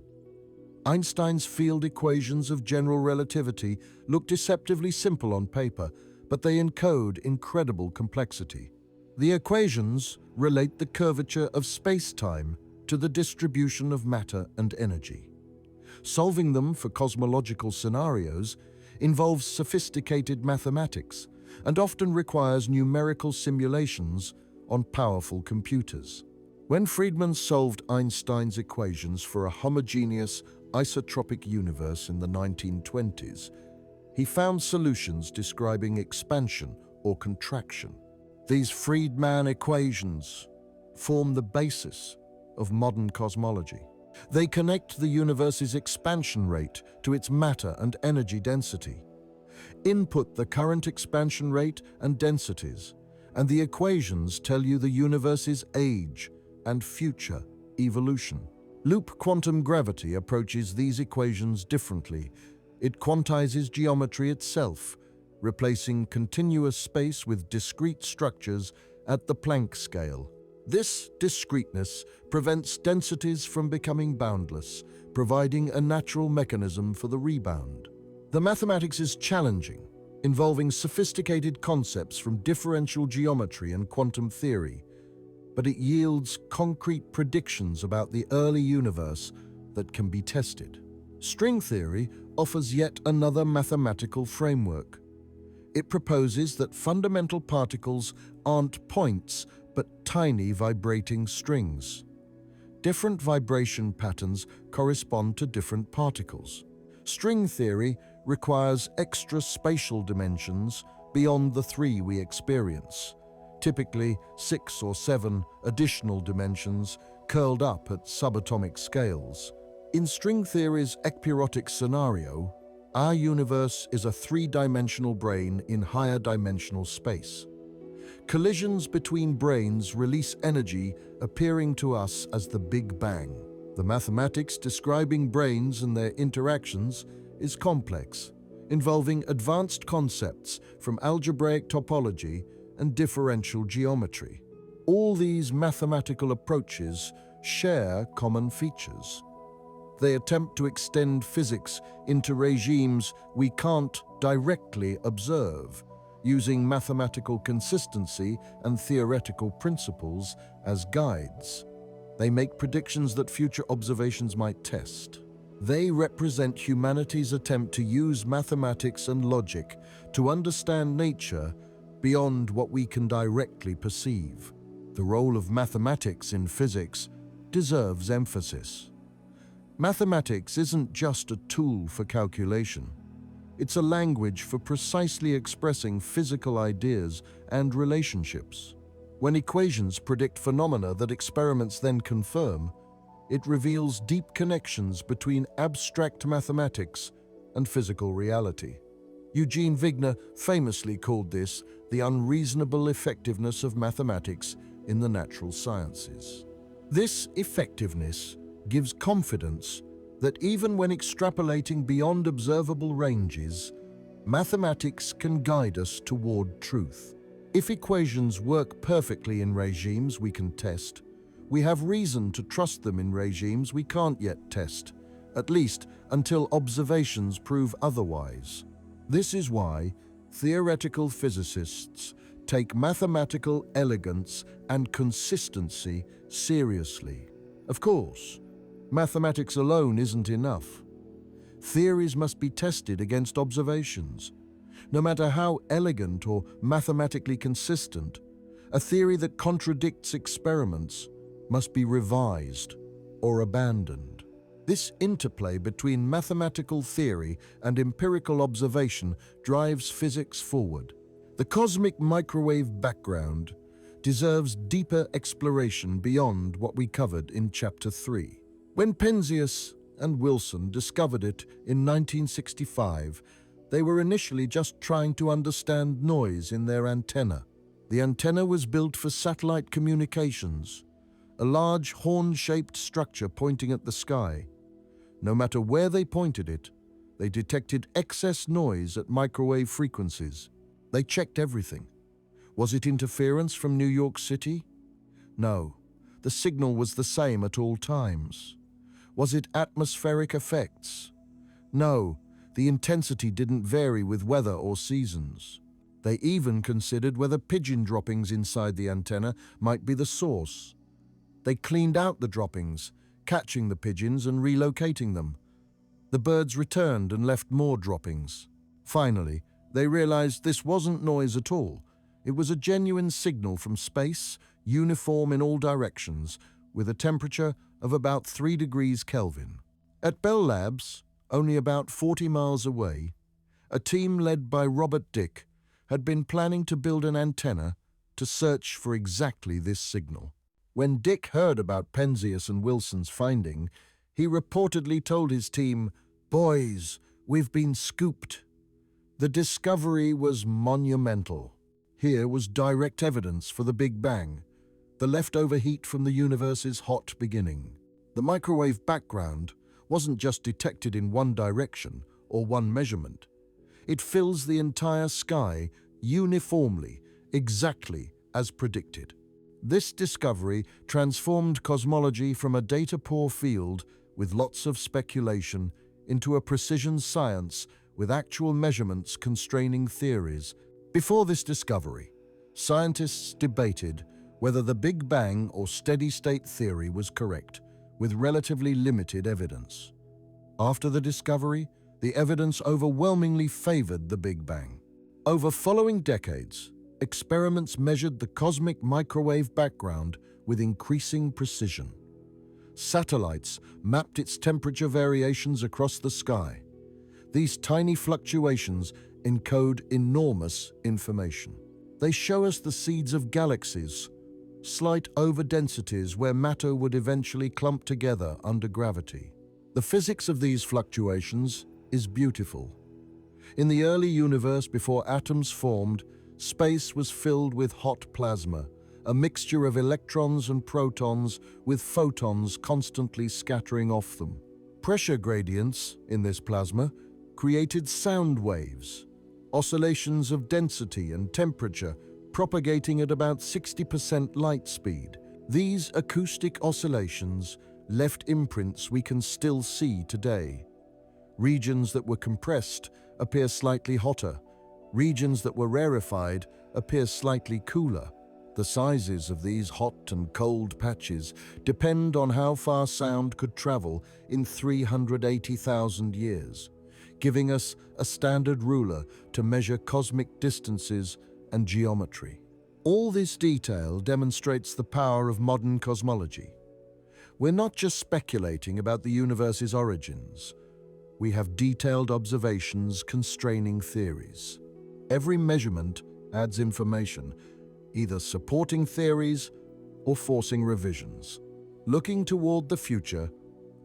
Einstein's field equations of general relativity look deceptively simple on paper, but they encode incredible complexity. The equations relate the curvature of spacetime to the distribution of matter and energy. Solving them for cosmological scenarios involves sophisticated mathematics and often requires numerical simulations on powerful computers. When Friedmann solved Einstein's equations for a homogeneous isotropic universe in the 1920s, he found solutions describing expansion or contraction. These Friedmann equations form the basis of modern cosmology. They connect the universe's expansion rate to its matter and energy density. Input the current expansion rate and densities, and the equations tell you the universe's age and future evolution. Loop quantum gravity approaches these equations differently. It quantizes geometry itself, replacing continuous space with discrete structures at the Planck scale. This discreteness prevents densities from becoming boundless, providing a natural mechanism for the rebound. The mathematics is challenging, involving sophisticated concepts from differential geometry and quantum theory, but it yields concrete predictions about the early universe that can be tested. String theory offers yet another mathematical framework. It proposes that fundamental particles aren't points, but tiny vibrating strings. Different vibration patterns correspond to different particles. String theory requires extra spatial dimensions beyond the 3 we experience, typically 6 or 7 additional dimensions curled up at subatomic scales. In string theory's Epyotic scenario, our universe is a 3-dimensional brane in higher dimensional space. Collisions between branes release energy appearing to us as the Big Bang. The mathematics describing branes and their interactions is complex, involving advanced concepts from algebraic topology and differential geometry. All these mathematical approaches share common features. They attempt to extend physics into regimes we can't directly observe, using mathematical consistency and theoretical principles as guides. They make predictions that future observations might test. They represent humanity's attempt to use mathematics and logic to understand nature beyond what we can directly perceive. The role of mathematics in physics deserves emphasis. Mathematics isn't just a tool for calculation. It's a language for precisely expressing physical ideas and relationships. When equations predict phenomena that experiments then confirm, it reveals deep connections between abstract mathematics and physical reality. Eugene Wigner famously called this the unreasonable effectiveness of mathematics in the natural sciences. This effectiveness gives confidence that even when extrapolating beyond observable ranges, mathematics can guide us toward truth. If equations work perfectly in regimes we can test, we have reason to trust them in regimes we can't yet test, at least until observations prove otherwise. This is why theoretical physicists take mathematical elegance and consistency seriously. Of course, mathematics alone isn't enough. Theories must be tested against observations. No matter how elegant or mathematically consistent, a theory that contradicts experiments must be revised or abandoned. This interplay between mathematical theory and empirical observation drives physics forward. The cosmic microwave background deserves deeper exploration beyond what we covered in Chapter 3. When Penzias and Wilson discovered it in 1965, they were initially just trying to understand noise in their antenna. The antenna was built for satellite communications, a large horn-shaped structure pointing at the sky. No matter where they pointed it, they detected excess noise at microwave frequencies. They checked everything. Was it interference from New York City? No, the signal was the same at all times. Was it atmospheric effects? No, the intensity didn't vary with weather or seasons. They even considered whether pigeon droppings inside the antenna might be the source. They cleaned out the droppings, catching the pigeons and relocating them. The birds returned and left more droppings. Finally, they realized this wasn't noise at all. It was a genuine signal from space, uniform in all directions, with a temperature of about 3 degrees Kelvin. At Bell Labs, only about 40 miles away, a team led by Robert Dick had been planning to build an antenna to search for exactly this signal. When Dick heard about Penzias and Wilson's finding, he reportedly told his team, "Boys, we've been scooped." The discovery was monumental. Here was direct evidence for the Big Bang, the leftover heat from the universe's hot beginning. The microwave background wasn't just detected in one direction or one measurement. It fills the entire sky uniformly, exactly as predicted. This discovery transformed cosmology from a data-poor field with lots of speculation into a precision science with actual measurements constraining theories. Before this discovery, scientists debated whether the Big Bang or steady-state theory was correct, with relatively limited evidence. After the discovery, the evidence overwhelmingly favored the Big Bang. Over following decades, experiments measured the cosmic microwave background with increasing precision. Satellites mapped its temperature variations across the sky. These tiny fluctuations encode enormous information. They show us the seeds of galaxies, slight overdensities where matter would eventually clump together under gravity. The physics of these fluctuations is beautiful. In the early universe before atoms formed, space was filled with hot plasma, a mixture of electrons and protons with photons constantly scattering off them. Pressure gradients in this plasma created sound waves, oscillations of density and temperature propagating at about 60% light speed. These acoustic oscillations left imprints we can still see today. Regions that were compressed appear slightly hotter. Regions that were rarefied appear slightly cooler. The sizes of these hot and cold patches depend on how far sound could travel in 380,000 years, giving us a standard ruler to measure cosmic distances and geometry. All this detail demonstrates the power of modern cosmology. We're not just speculating about the universe's origins. We have detailed observations constraining theories. Every measurement adds information, either supporting theories or forcing revisions. Looking toward the future,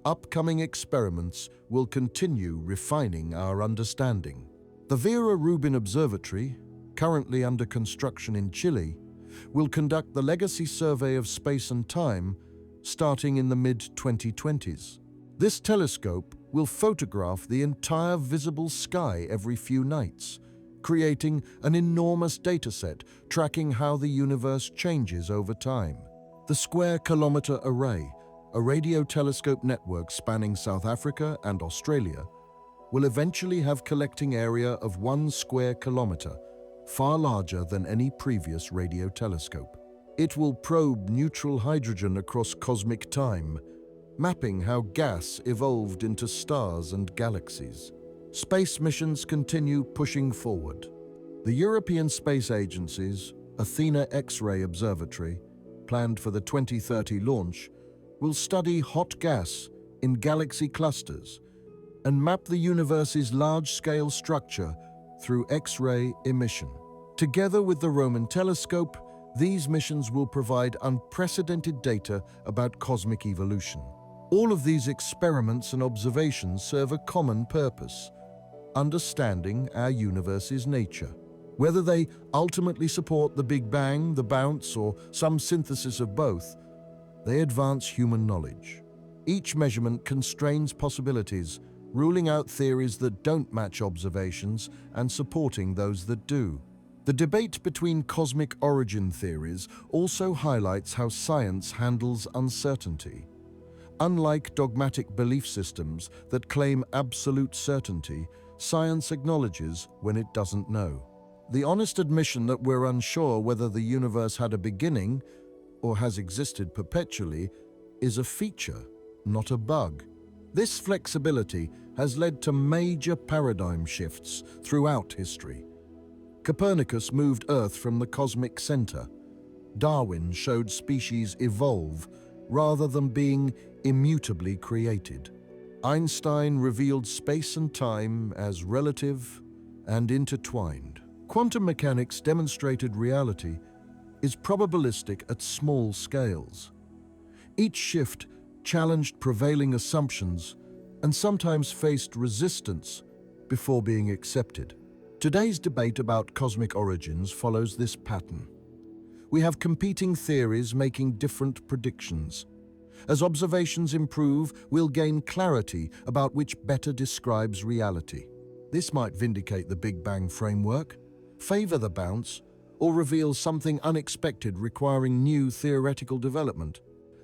upcoming experiments will continue refining our understanding. The Vera Rubin Observatory, currently under construction in Chile, will conduct the legacy survey of space and time starting in the mid-2020s. This telescope will photograph the entire visible sky every few nights, creating an enormous dataset tracking how the universe changes over time. The Square Kilometre Array, a radio telescope network spanning South Africa and Australia, will eventually have collecting area of 1 square kilometre, far larger than any previous radio telescope. It will probe neutral hydrogen across cosmic time, mapping how gas evolved into stars and galaxies. Space missions continue pushing forward. The European Space Agency's Athena X-ray Observatory, planned for the 2030 launch, will study hot gas in galaxy clusters and map the universe's large-scale structure through X-ray emission. Together with the Roman telescope, These missions will provide unprecedented data about cosmic evolution. All of these experiments and observations serve a common purpose: understanding our universe's nature. Whether they ultimately support the Big Bang, the bounce, or some synthesis of both, they advance human knowledge. Each measurement constrains possibilities, ruling out theories that don't match observations and supporting those that do. The debate between cosmic origin theories also highlights how science handles uncertainty. Unlike dogmatic belief systems that claim absolute certainty, science acknowledges when it doesn't know. The honest admission that we're unsure whether the universe had a beginning or has existed perpetually is a feature, not a bug. This flexibility has led to major paradigm shifts throughout history. Copernicus moved Earth from the cosmic center. Darwin showed species evolve rather than being immutably created. Einstein revealed space and time as relative and intertwined. Quantum mechanics demonstrated reality is probabilistic at small scales. Each shift challenged prevailing assumptions and sometimes faced resistance before being accepted. Today's debate about cosmic origins follows this pattern. We have competing theories making different predictions. As observations improve, we'll gain clarity about which better describes reality. This might vindicate the Big Bang framework, favor the bounce, or reveal something unexpected requiring new theoretical development.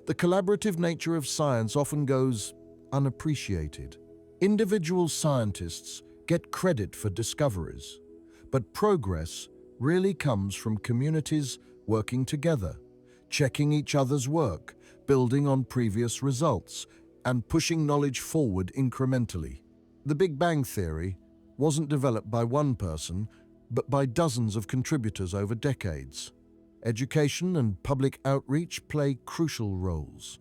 The collaborative nature of science often goes unappreciated. Individual scientists get credit for discoveries, but progress really comes from communities working together, checking each other's work, building on previous results, and pushing knowledge forward incrementally. The Big Bang theory wasn't developed by one person, but by dozens of contributors over decades. Education and public outreach play crucial roles.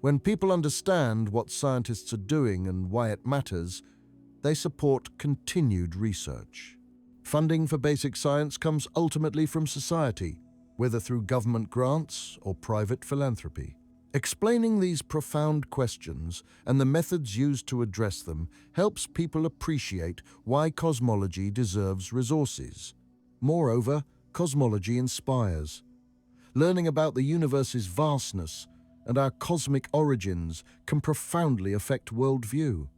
When people understand what scientists are doing and why it matters, they support continued research. Funding for basic science comes ultimately from society, whether through government grants or private philanthropy. Explaining these profound questions and the methods used to address them helps people appreciate why cosmology deserves resources. Moreover, cosmology inspires. Learning about the universe's vastness and our cosmic origins can profoundly affect worldview.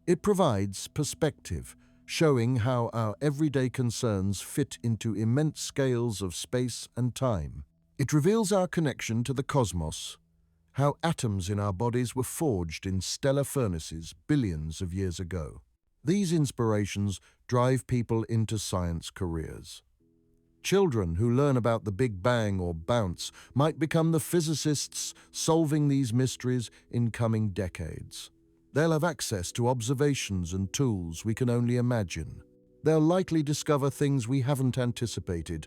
It provides perspective, showing how our everyday concerns fit into immense scales of space and time. It reveals our connection to the cosmos, how atoms in our bodies were forged in stellar furnaces billions of years ago. These inspirations drive people into science careers. Children who learn about the Big Bang or bounce might become the physicists solving these mysteries in coming decades. They'll have access to observations and tools we can only imagine. They'll likely discover things we haven't anticipated.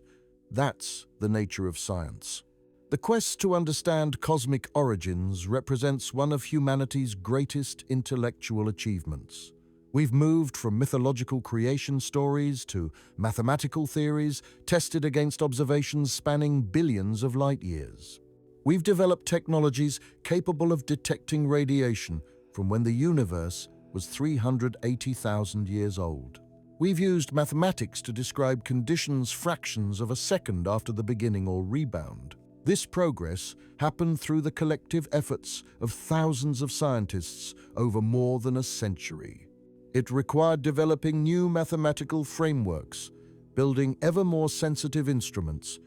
That's the nature of science. The quest to understand cosmic origins represents one of humanity's greatest intellectual achievements. We've moved from mythological creation stories to mathematical theories tested against observations spanning billions of light years. We've developed technologies capable of detecting radiation from when the universe was 380,000 years old. We've used mathematics to describe conditions fractions of a second after the beginning or rebound. This progress happened through the collective efforts of thousands of scientists over more than a century. It required developing new mathematical frameworks, building ever more sensitive instruments,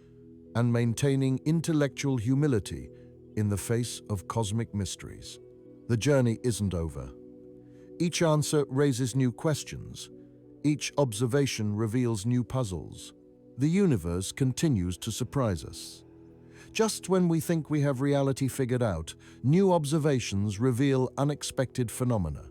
and maintaining intellectual humility in the face of cosmic mysteries. The journey isn't over. Each answer raises new questions. Each observation reveals new puzzles. The universe continues to surprise us. Just when we think we have reality figured out, new observations reveal unexpected phenomena.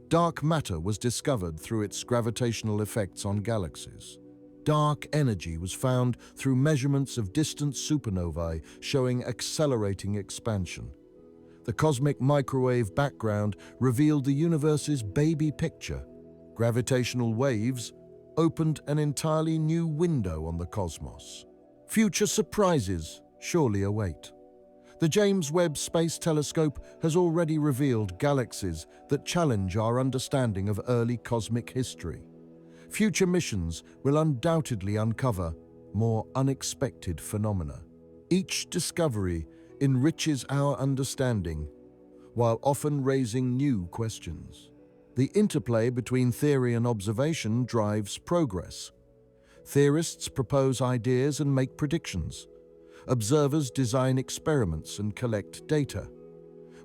Dark matter was discovered through its gravitational effects on galaxies. Dark energy was found through measurements of distant supernovae showing accelerating expansion. The cosmic microwave background revealed the universe's baby picture. Gravitational waves opened an entirely new window on the cosmos. Future surprises surely await. The James Webb Space Telescope has already revealed galaxies that challenge our understanding of early cosmic history. Future missions will undoubtedly uncover more unexpected phenomena. Each discovery enriches our understanding, while often raising new questions. The interplay between theory and observation drives progress. Theorists propose ideas and make predictions. Observers design experiments and collect data.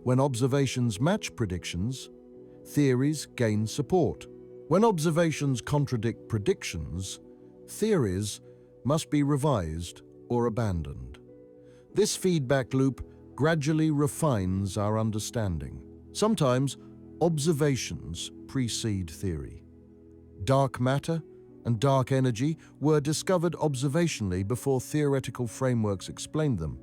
When observations match predictions, theories gain support. When observations contradict predictions, theories must be revised or abandoned. This feedback loop gradually refines our understanding. Sometimes, observations precede theory. Dark matter and dark energy were discovered observationally before theoretical frameworks explained them.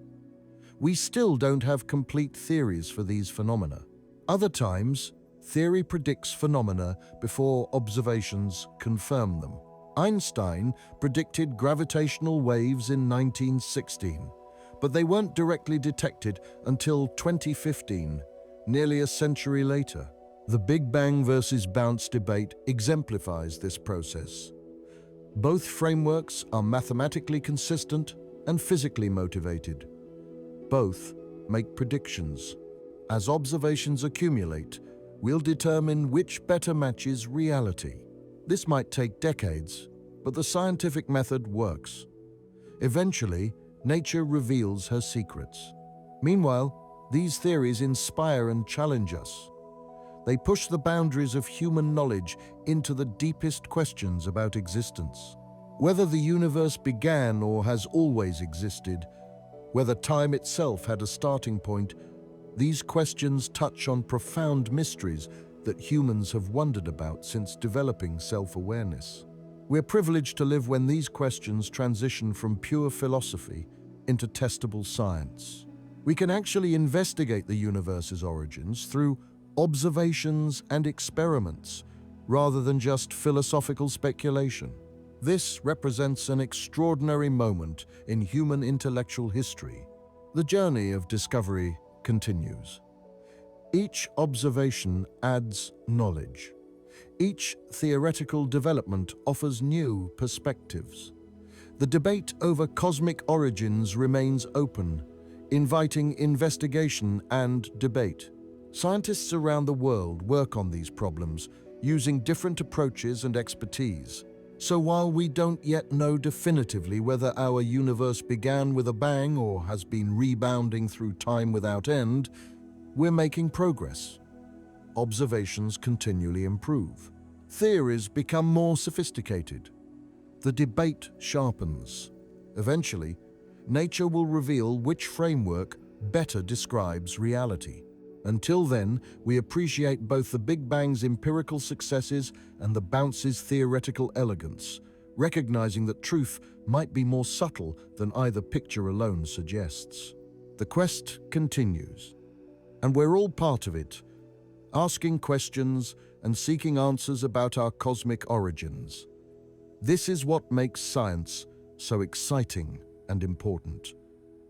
We still don't have complete theories for these phenomena. Other times, theory predicts phenomena before observations confirm them. Einstein predicted gravitational waves in 1916, but they weren't directly detected until 2015, nearly a century later. The Big Bang versus bounce debate exemplifies this process. Both frameworks are mathematically consistent and physically motivated. Both make predictions. As observations accumulate, we'll determine which better matches reality. This might take decades, but the scientific method works. Eventually, nature reveals her secrets. Meanwhile, these theories inspire and challenge us. They push the boundaries of human knowledge into the deepest questions about existence. Whether the universe began or has always existed, whether time itself had a starting point, these questions touch on profound mysteries that humans have wondered about since developing self-awareness. We're privileged to live when these questions transition from pure philosophy into testable science. We can actually investigate the universe's origins through observations and experiments, rather than just philosophical speculation. This represents an extraordinary moment in human intellectual history. The journey of discovery continues. Each observation adds knowledge. Each theoretical development offers new perspectives. The debate over cosmic origins remains open, inviting investigation and debate. Scientists around the world work on these problems, using different approaches and expertise. So while we don't yet know definitively whether our universe began with a bang or has been rebounding through time without end, we're making progress. Observations continually improve. Theories become more sophisticated. The debate sharpens. Eventually, nature will reveal which framework better describes reality. Until then, we appreciate both the Big Bang's empirical successes and the bounce's theoretical elegance, recognizing that truth might be more subtle than either picture alone suggests. The quest continues, and we're all part of it, asking questions and seeking answers about our cosmic origins. This is what makes science so exciting and important.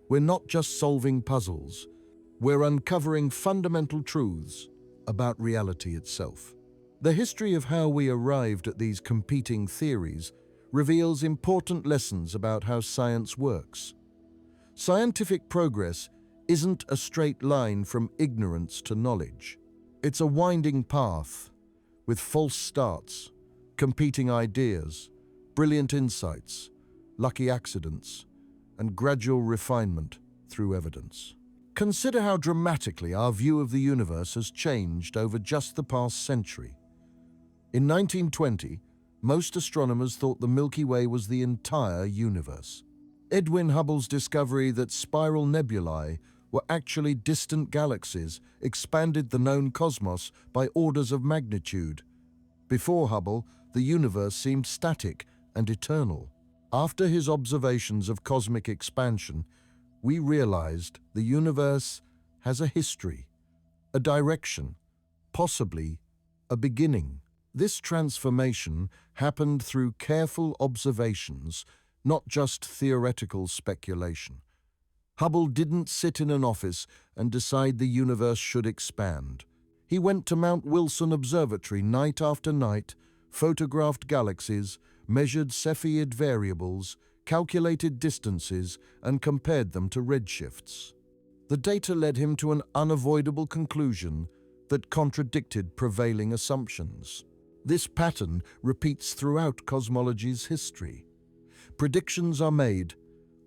We're not just solving puzzles, we're uncovering fundamental truths about reality itself. The history of how we arrived at these competing theories reveals important lessons about how science works. Scientific progress isn't a straight line from ignorance to knowledge. It's a winding path, with false starts, competing ideas, brilliant insights, lucky accidents, and gradual refinement through evidence. Consider how dramatically our view of the universe has changed over just the past century. In 1920, most astronomers thought the Milky Way was the entire universe. Edwin Hubble's discovery that spiral nebulae were actually distant galaxies expanded the known cosmos by orders of magnitude. Before Hubble, the universe seemed static and eternal. After his observations of cosmic expansion, we realized the universe has a history, a direction, possibly a beginning. This transformation happened through careful observations, not just theoretical speculation. Hubble didn't sit in an office and decide the universe should expand. He went to Mount Wilson Observatory night after night, photographed galaxies, measured Cepheid variables, calculated distances, and compared them to redshifts. The data led him to an unavoidable conclusion that contradicted prevailing assumptions. This pattern repeats throughout cosmology's history. Predictions are made,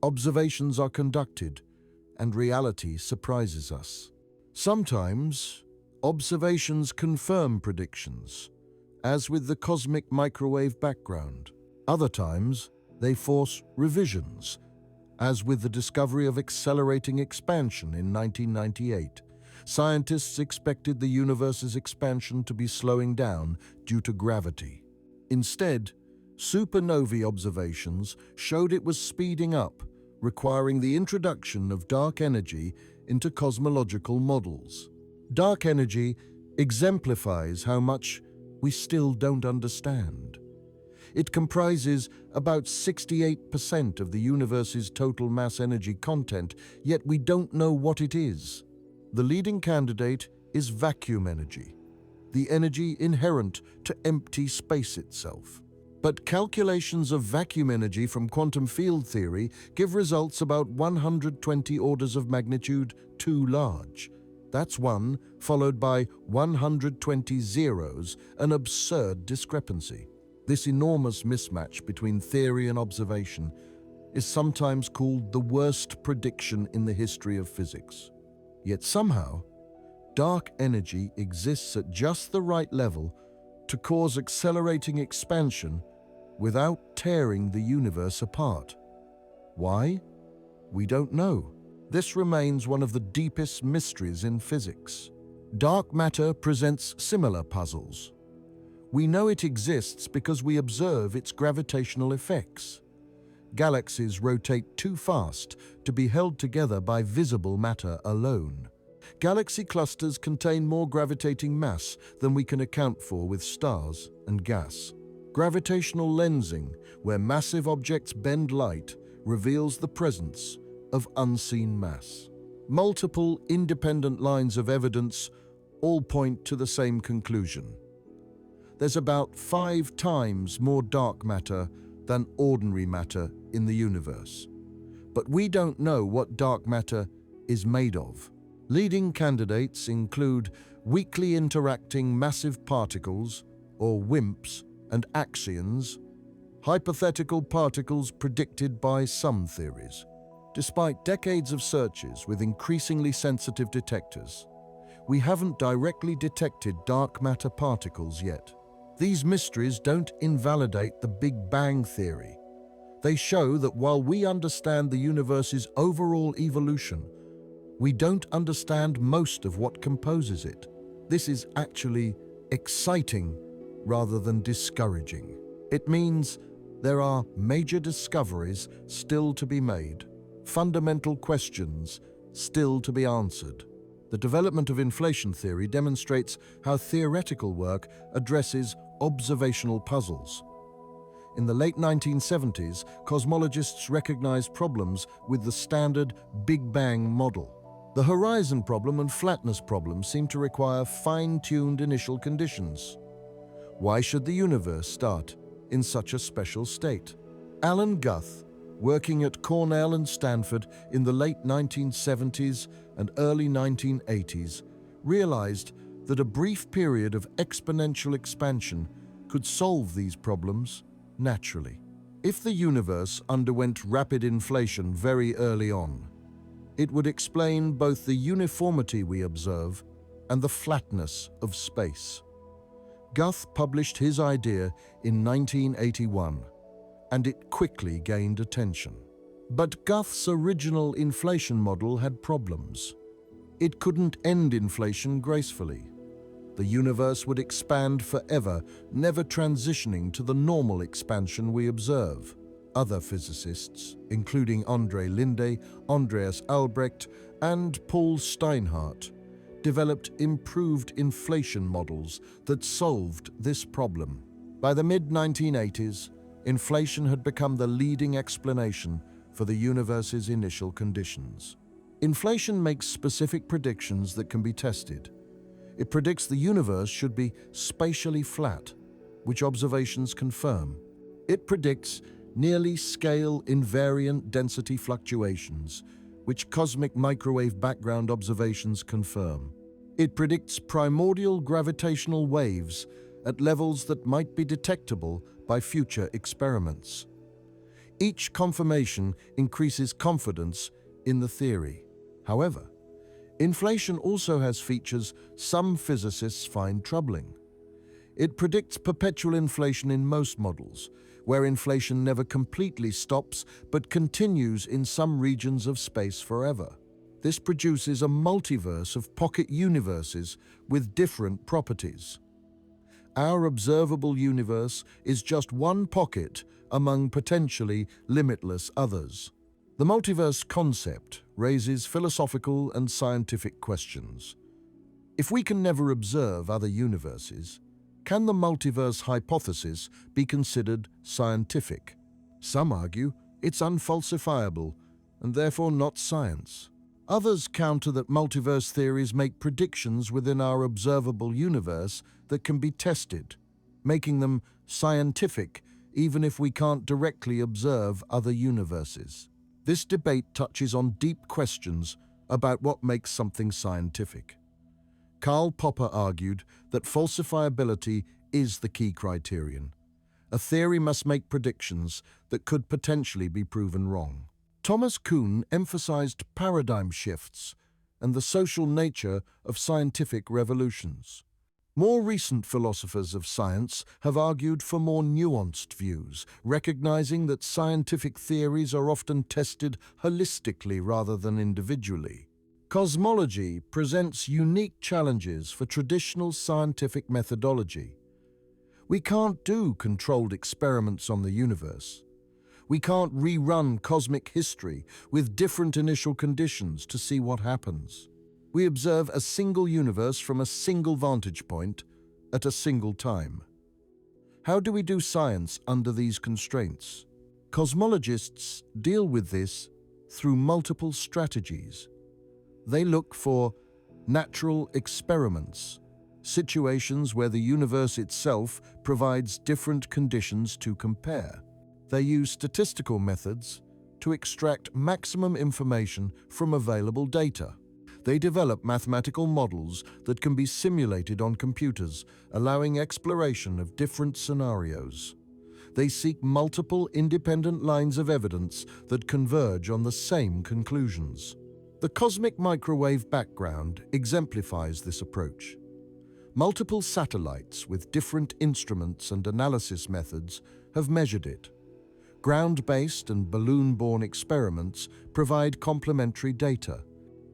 observations are conducted, and reality surprises us. Sometimes, observations confirm predictions, as with the cosmic microwave background. Other times, they force revisions, as with the discovery of accelerating expansion in 1998. Scientists expected the universe's expansion to be slowing down due to gravity. Instead, supernovae observations showed it was speeding up, requiring the introduction of dark energy into cosmological models. Dark energy exemplifies how much we still don't understand. It comprises about 68% of the universe's total mass energy content, yet we don't know what it is. The leading candidate is vacuum energy, the energy inherent to empty space itself. But calculations of vacuum energy from quantum field theory give results about 120 orders of magnitude too large. That's 1 followed by 120 zeros, an absurd discrepancy. This enormous mismatch between theory and observation is sometimes called the worst prediction in the history of physics. Yet somehow, dark energy exists at just the right level to cause accelerating expansion without tearing the universe apart. Why? We don't know. This remains one of the deepest mysteries in physics. Dark matter presents similar puzzles. We know it exists because we observe its gravitational effects. Galaxies rotate too fast to be held together by visible matter alone. Galaxy clusters contain more gravitating mass than we can account for with stars and gas. Gravitational lensing, where massive objects bend light, reveals the presence of unseen mass. Multiple independent lines of evidence all point to the same conclusion. There's about 5 times more dark matter than ordinary matter in the universe. But we don't know what dark matter is made of. Leading candidates include weakly interacting massive particles, or WIMPs, and axions, hypothetical particles predicted by some theories. Despite decades of searches with increasingly sensitive detectors, we haven't directly detected dark matter particles yet. These mysteries don't invalidate the Big Bang theory. They show that while we understand the universe's overall evolution, we don't understand most of what composes it. This is actually exciting rather than discouraging. It means there are major discoveries still to be made, fundamental questions still to be answered. The development of inflation theory demonstrates how theoretical work addresses observational puzzles. In the late 1970s, cosmologists recognized problems with the standard Big Bang model. The horizon problem and flatness problem seem to require fine-tuned initial conditions. Why should the universe start in such a special state? Alan Guth, working at Cornell and Stanford in the late 1970s and early 1980s, realized that a brief period of exponential expansion could solve these problems naturally. If the universe underwent rapid inflation very early on, it would explain both the uniformity we observe and the flatness of space. Guth published his idea in 1981, and it quickly gained attention. But Guth's original inflation model had problems. It couldn't end inflation gracefully. The universe would expand forever, never transitioning to the normal expansion we observe. Other physicists, including André Linde, Andreas Albrecht, and Paul Steinhardt, developed improved inflation models that solved this problem. By the mid-1980s, inflation had become the leading explanation for the universe's initial conditions. Inflation makes specific predictions that can be tested. It predicts the universe should be spatially flat, which observations confirm. It predicts nearly scale invariant density fluctuations, which cosmic microwave background observations confirm. It predicts primordial gravitational waves at levels that might be detectable by future experiments. Each confirmation increases confidence in the theory. However, inflation also has features some physicists find troubling. It predicts perpetual inflation in most models, where inflation never completely stops but continues in some regions of space forever. This produces a multiverse of pocket universes with different properties. Our observable universe is just one pocket among potentially limitless others. The multiverse concept raises philosophical and scientific questions. If we can never observe other universes, can the multiverse hypothesis be considered scientific? Some argue it's unfalsifiable and therefore not science. Others counter that multiverse theories make predictions within our observable universe that can be tested, making them scientific even if we can't directly observe other universes. This debate touches on deep questions about what makes something scientific. Karl Popper argued that falsifiability is the key criterion. A theory must make predictions that could potentially be proven wrong. Thomas Kuhn emphasized paradigm shifts and the social nature of scientific revolutions. More recent philosophers of science have argued for more nuanced views, recognizing that scientific theories are often tested holistically rather than individually. Cosmology presents unique challenges for traditional scientific methodology. We can't do controlled experiments on the universe. We can't rerun cosmic history with different initial conditions to see what happens. We observe a single universe from a single vantage point at a single time. How do we do science under these constraints? Cosmologists deal with this through multiple strategies. They look for natural experiments, situations where the universe itself provides different conditions to compare. They use statistical methods to extract maximum information from available data. They develop mathematical models that can be simulated on computers, allowing exploration of different scenarios. They seek multiple independent lines of evidence that converge on the same conclusions. The cosmic microwave background exemplifies this approach. Multiple satellites with different instruments and analysis methods have measured it. Ground-based and balloon-borne experiments provide complementary data.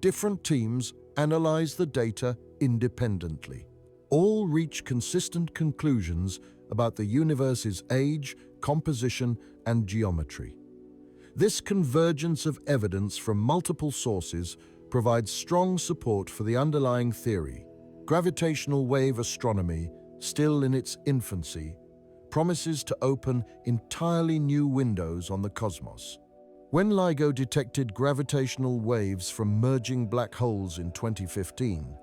Different teams analyze the data independently. All reach consistent conclusions about the universe's age, composition, and geometry. This convergence of evidence from multiple sources provides strong support for the underlying theory. Gravitational wave astronomy, still in its infancy, promises to open entirely new windows on the cosmos. When LIGO detected gravitational waves from merging black holes in 2015,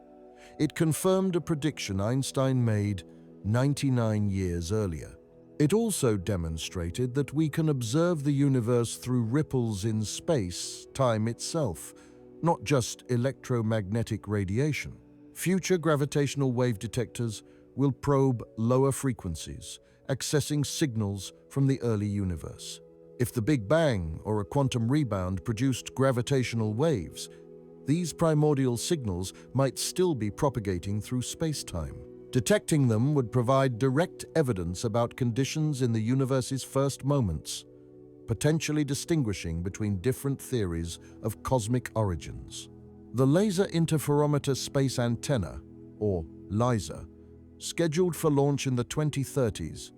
it confirmed a prediction Einstein made 99 years earlier. It also demonstrated that we can observe the universe through ripples in space, time itself, not just electromagnetic radiation. Future gravitational wave detectors will probe lower frequencies, accessing signals from the early universe. If the Big Bang or a quantum rebound produced gravitational waves, these primordial signals might still be propagating through spacetime. Detecting them would provide direct evidence about conditions in the universe's first moments, potentially distinguishing between different theories of cosmic origins. The Laser Interferometer Space Antenna, or LISA, scheduled for launch in the 2030s,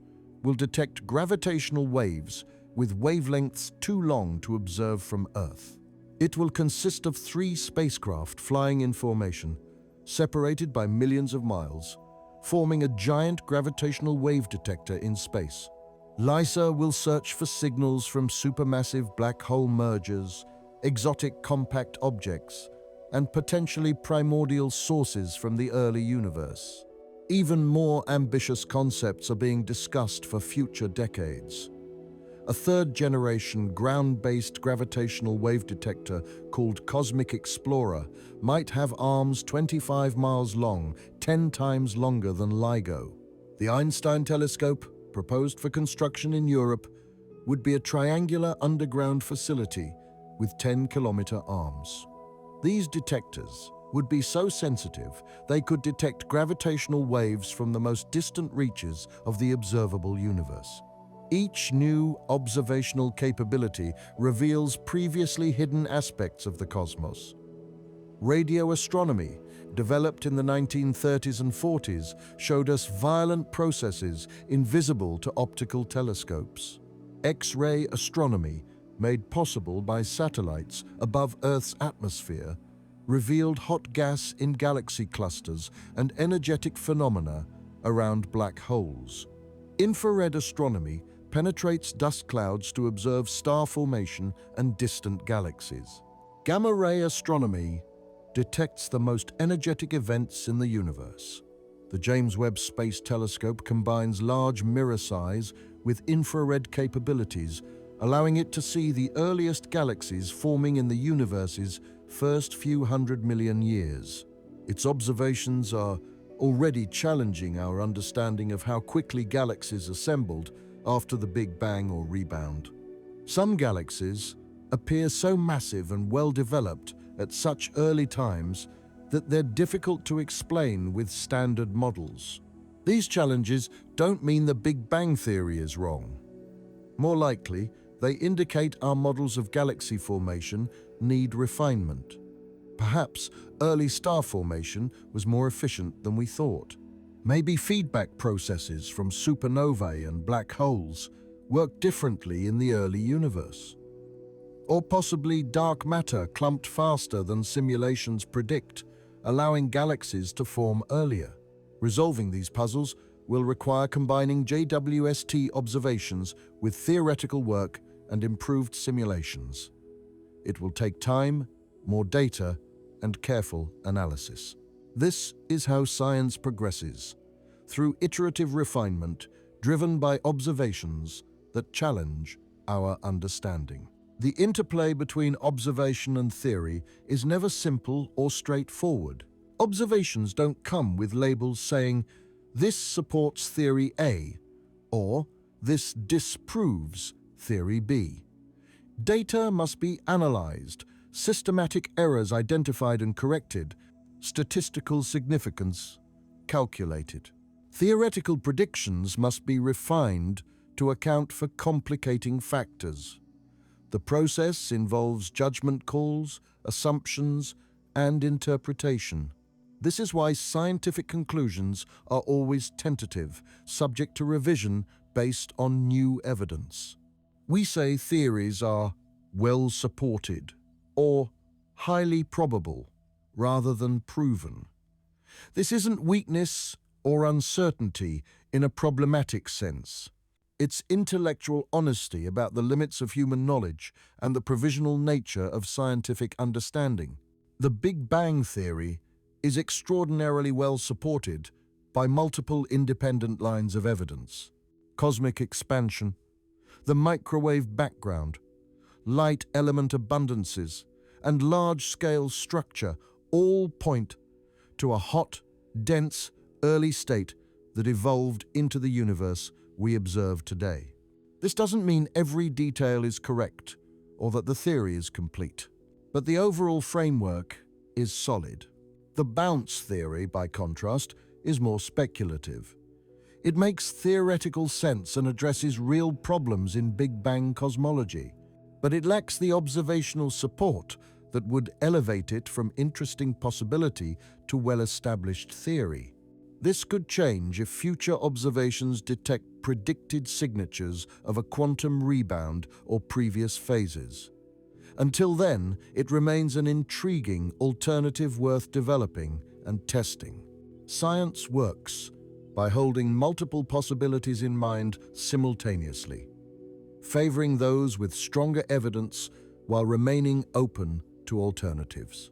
will detect gravitational waves with wavelengths too long to observe from Earth. It will consist of 3 spacecraft flying in formation, separated by millions of miles, forming a giant gravitational wave detector in space. LISA will search for signals from supermassive black hole mergers, exotic compact objects, and potentially primordial sources from the early universe. Even more ambitious concepts are being discussed for future decades. A third-generation ground-based gravitational wave detector called Cosmic Explorer might have arms 25 miles long, 10 times longer than LIGO. The Einstein telescope, proposed for construction in Europe, would be a triangular underground facility with 10-kilometer arms. These detectors would be so sensitive they could detect gravitational waves from the most distant reaches of the observable universe. Each new observational capability reveals previously hidden aspects of the cosmos. Radio astronomy, developed in the 1930s and 40s, showed us violent processes invisible to optical telescopes. X-ray astronomy, made possible by satellites above Earth's atmosphere, revealed hot gas in galaxy clusters and energetic phenomena around black holes. Infrared astronomy penetrates dust clouds to observe star formation and distant galaxies. Gamma ray astronomy detects the most energetic events in the universe. The James Webb Space Telescope combines large mirror size with infrared capabilities, allowing it to see the earliest galaxies forming in the universe's first few 100 million years. Its observations are already challenging our understanding of how quickly galaxies assembled after the Big Bang or rebound. Some galaxies appear so massive and well-developed at such early times that they're difficult to explain with standard models. These challenges don't mean the Big Bang theory is wrong. More likely, they indicate our models of galaxy formation need refinement. Perhaps early star formation was more efficient than we thought. Maybe feedback processes from supernovae and black holes worked differently in the early universe. Or possibly dark matter clumped faster than simulations predict, allowing galaxies to form earlier. Resolving these puzzles will require combining JWST observations with theoretical work and improved simulations. It will take time, more data, and careful analysis. This is how science progresses, through iterative refinement driven by observations that challenge our understanding. The interplay between observation and theory is never simple or straightforward. Observations don't come with labels saying, "This supports theory A," or "This disproves theory B." Data must be analyzed, systematic errors identified and corrected, statistical significance calculated. Theoretical predictions must be refined to account for complicating factors. The process involves judgment calls, assumptions, and interpretation. This is why scientific conclusions are always tentative, subject to revision based on new evidence. We say theories are well supported or highly probable rather than proven. This isn't weakness or uncertainty in a problematic sense. It's intellectual honesty about the limits of human knowledge and the provisional nature of scientific understanding. The Big Bang theory is extraordinarily well supported by multiple independent lines of evidence. Cosmic expansion, the microwave background, light element abundances, and large-scale structure all point to a hot, dense, early state that evolved into the universe we observe today. This doesn't mean every detail is correct or that the theory is complete, but the overall framework is solid. The bounce theory, by contrast, is more speculative. It makes theoretical sense and addresses real problems in Big Bang cosmology, but it lacks the observational support that would elevate it from interesting possibility to well-established theory. This could change if future observations detect predicted signatures of a quantum rebound or previous phases. Until then, it remains an intriguing alternative worth developing and testing. Science works by holding multiple possibilities in mind simultaneously, favoring those with stronger evidence while remaining open to alternatives.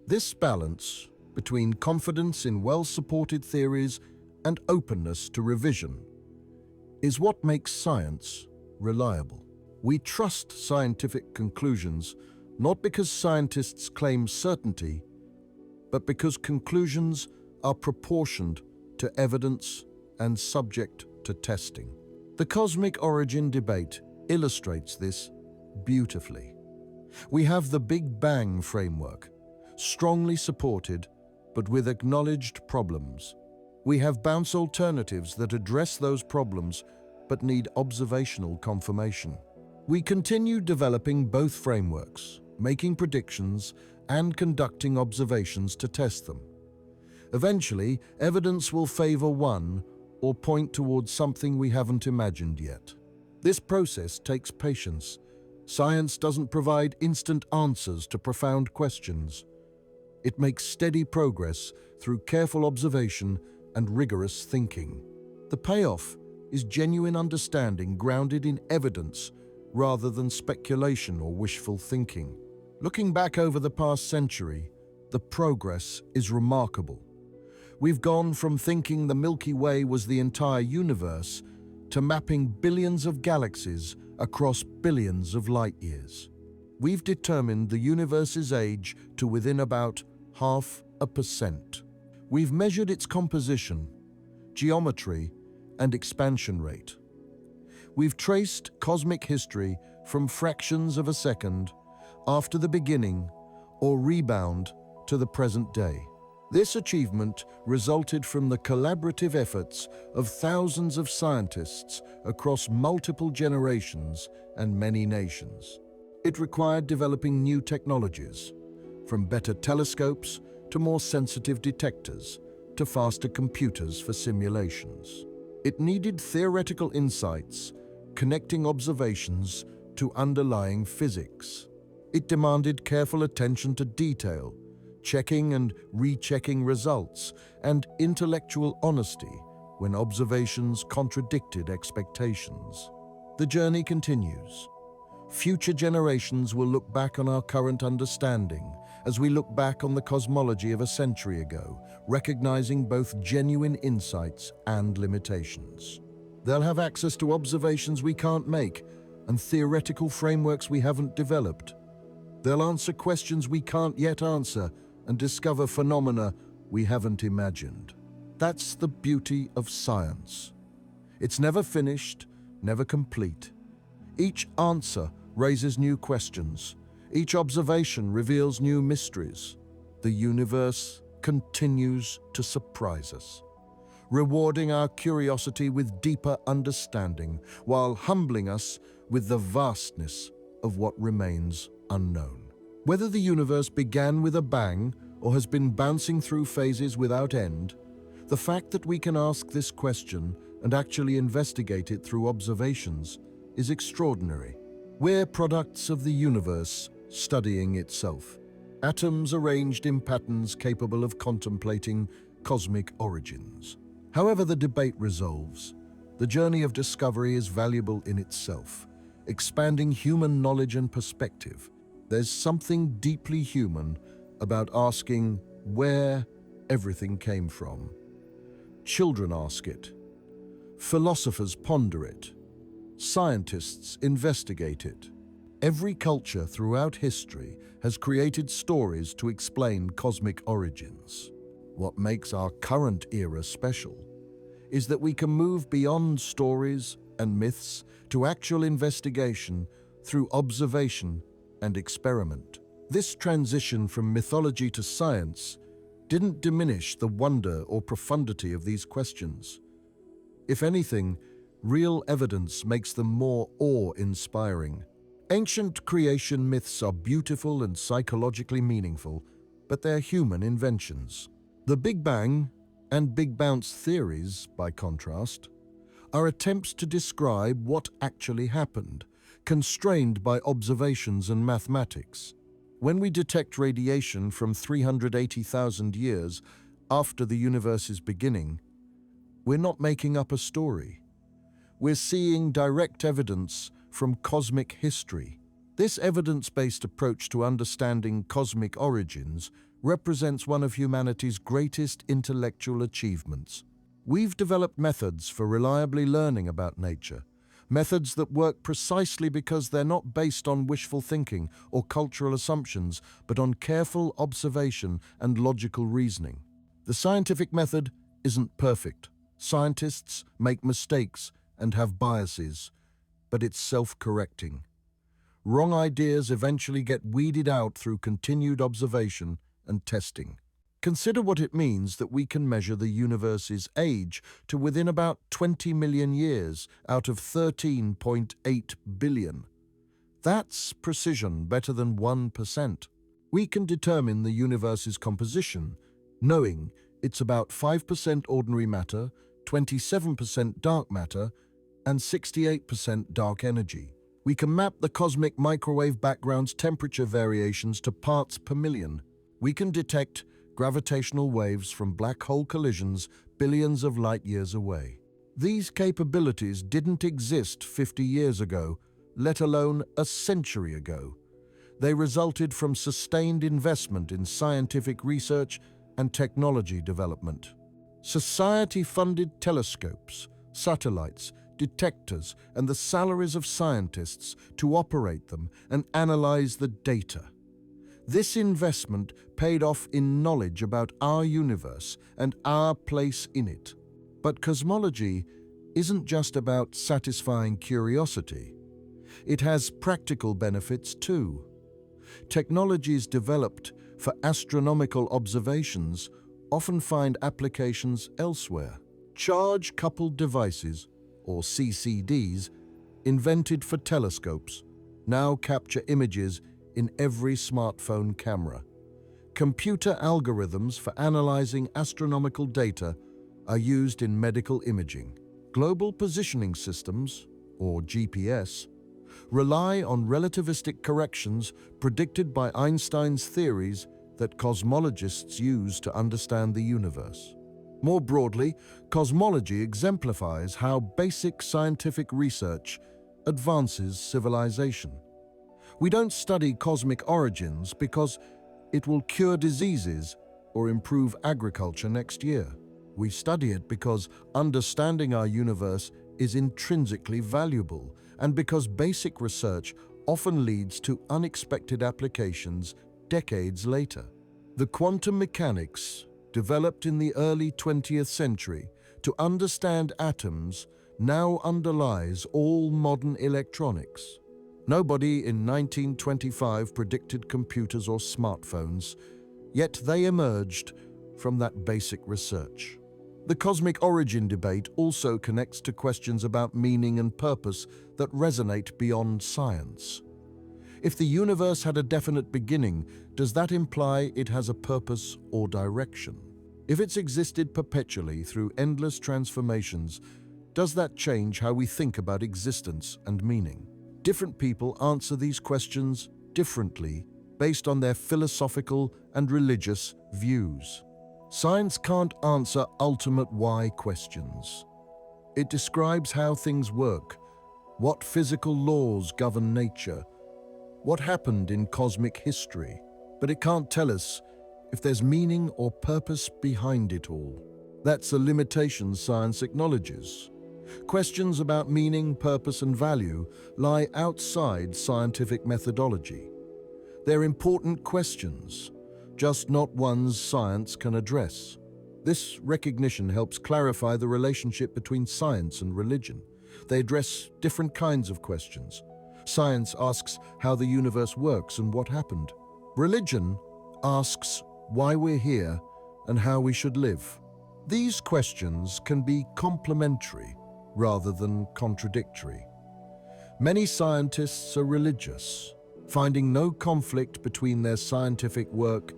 This balance between confidence in well-supported theories and openness to revision is what makes science reliable. We trust scientific conclusions not because scientists claim certainty, but because conclusions are proportioned to evidence and subject to testing. The cosmic origin debate illustrates this beautifully. We have the Big Bang framework, strongly supported but with acknowledged problems. We have bounce alternatives that address those problems but need observational confirmation. We continue developing both frameworks, making predictions and conducting observations to test them. Eventually, evidence will favor one or point towards something we haven't imagined yet. This process takes patience. Science doesn't provide instant answers to profound questions. It makes steady progress through careful observation and rigorous thinking. The payoff is genuine understanding grounded in evidence rather than speculation or wishful thinking. Looking back over the past century, the progress is remarkable. We've gone from thinking the Milky Way was the entire universe to mapping billions of galaxies across billions of light years. We've determined the universe's age to within about 0.5%. We've measured its composition, geometry, and expansion rate. We've traced cosmic history from fractions of a second after the beginning or rebound to the present day. This achievement resulted from the collaborative efforts of thousands of scientists across multiple generations and many nations. It required developing new technologies, from better telescopes to more sensitive detectors to faster computers for simulations. It needed theoretical insights, connecting observations to underlying physics. It demanded careful attention to detail, checking and rechecking results, and intellectual honesty when observations contradicted expectations. The journey continues. Future generations will look back on our current understanding as we look back on the cosmology of a century ago, recognizing both genuine insights and limitations. They'll have access to observations we can't make and theoretical frameworks we haven't developed. They'll answer questions we can't yet answer and discover phenomena we haven't imagined. That's the beauty of science. It's never finished, never complete. Each answer raises new questions. Each observation reveals new mysteries. The universe continues to surprise us, rewarding our curiosity with deeper understanding, while humbling us with the vastness of what remains unknown. Whether the universe began with a bang or has been bouncing through phases without end, the fact that we can ask this question and actually investigate it through observations is extraordinary. We're products of the universe studying itself, atoms arranged in patterns capable of contemplating cosmic origins. However the debate resolves, the journey of discovery is valuable in itself, expanding human knowledge and perspective. There's something deeply human about asking where everything came from. Children ask it. Philosophers ponder it. Scientists investigate it. Every culture throughout history has created stories to explain cosmic origins. What makes our current era special is that we can move beyond stories and myths to actual investigation through observation and experiment. This transition from mythology to science didn't diminish the wonder or profundity of these questions. If anything, real evidence makes them more awe-inspiring. Ancient creation myths are beautiful and psychologically meaningful, but they're human inventions. The Big Bang and Big Bounce theories, by contrast, are attempts to describe what actually happened, constrained by observations and mathematics. When we detect radiation from 380,000 years after the universe's beginning, We're not making up a story. We're seeing direct evidence from cosmic history. This evidence-based approach to understanding cosmic origins represents one of humanity's greatest intellectual achievements. We've developed methods for reliably learning about nature, methods that work precisely because they're not based on wishful thinking or cultural assumptions, but on careful observation and logical reasoning. The scientific method isn't perfect. Scientists make mistakes and have biases, but it's self-correcting. Wrong ideas eventually get weeded out through continued observation and testing. Consider what it means that we can measure the universe's age to within about 20 million years out of 13.8 billion. That's precision better than 1%. We can determine the universe's composition, knowing it's about 5% ordinary matter, 27% dark matter, and 68% dark energy. We can map the cosmic microwave background's temperature variations to parts per million. We can detect gravitational waves from black hole collisions billions of light years away. These capabilities didn't exist 50 years ago, let alone a century ago. They resulted from sustained investment in scientific research and technology development. Society-funded telescopes, satellites, detectors, and the salaries of scientists to operate them and analyze the data. This investment paid off in knowledge about our universe and our place in it. But cosmology isn't just about satisfying curiosity. It has practical benefits too. Technologies developed for astronomical observations often find applications elsewhere. Charge-coupled devices, or CCDs, invented for telescopes, now capture images in every smartphone camera. Computer algorithms for analyzing astronomical data are used in medical imaging. Global positioning systems, or GPS, rely on relativistic corrections predicted by Einstein's theories that cosmologists use to understand the universe. More broadly, cosmology exemplifies how basic scientific research advances civilization. We don't study cosmic origins because it will cure diseases or improve agriculture next year. We study it because understanding our universe is intrinsically valuable and because basic research often leads to unexpected applications decades later. The quantum mechanics, developed in the early 20th century to understand atoms, now underlies all modern electronics. Nobody in 1925 predicted computers or smartphones, yet they emerged from that basic research. The cosmic origin debate also connects to questions about meaning and purpose that resonate beyond science. If the universe had a definite beginning, does that imply it has a purpose or direction? If it's existed perpetually through endless transformations, does that change how we think about existence and meaning? Different people answer these questions differently based on their philosophical and religious views. Science can't answer ultimate why questions. It describes how things work, what physical laws govern nature, what happened in cosmic history, but it can't tell us if there's meaning or purpose behind it all. That's a limitation science acknowledges. Questions about meaning, purpose, and value lie outside scientific methodology. They're important questions, just not ones science can address. This recognition helps clarify the relationship between science and religion. They address different kinds of questions. Science asks how the universe works and what happened. Religion asks why we're here and how we should live. These questions can be complementary rather than contradictory. Many scientists are religious, finding no conflict between their scientific work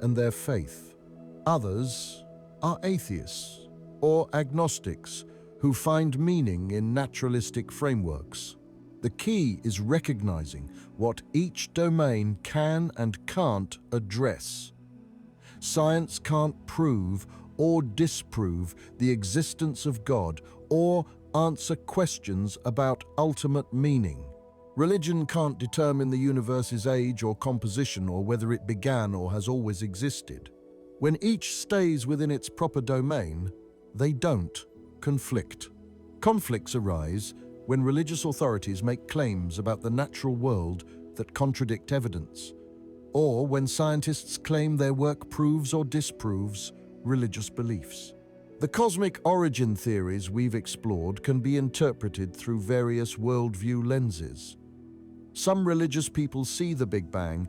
and their faith. Others are atheists or agnostics who find meaning in naturalistic frameworks. The key is recognizing what each domain can and can't address. Science can't prove or disprove the existence of God or answer questions about ultimate meaning. Religion can't determine the universe's age or composition or whether it began or has always existed. When each stays within its proper domain, they don't conflict. Conflicts arise when religious authorities make claims about the natural world that contradict evidence, or when scientists claim their work proves or disproves religious beliefs. The cosmic origin theories we've explored can be interpreted through various worldview lenses. Some religious people see the Big Bang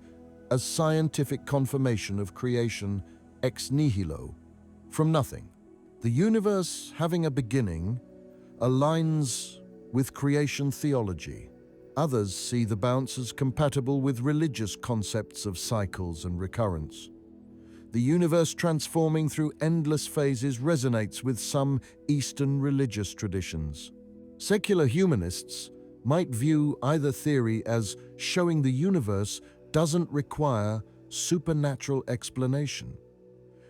as scientific confirmation of creation ex nihilo, from nothing. The universe having a beginning aligns with creation theology. Others see the bounce as compatible with religious concepts of cycles and recurrence. The universe transforming through endless phases resonates with some Eastern religious traditions. Secular humanists might view either theory as showing the universe doesn't require supernatural explanation.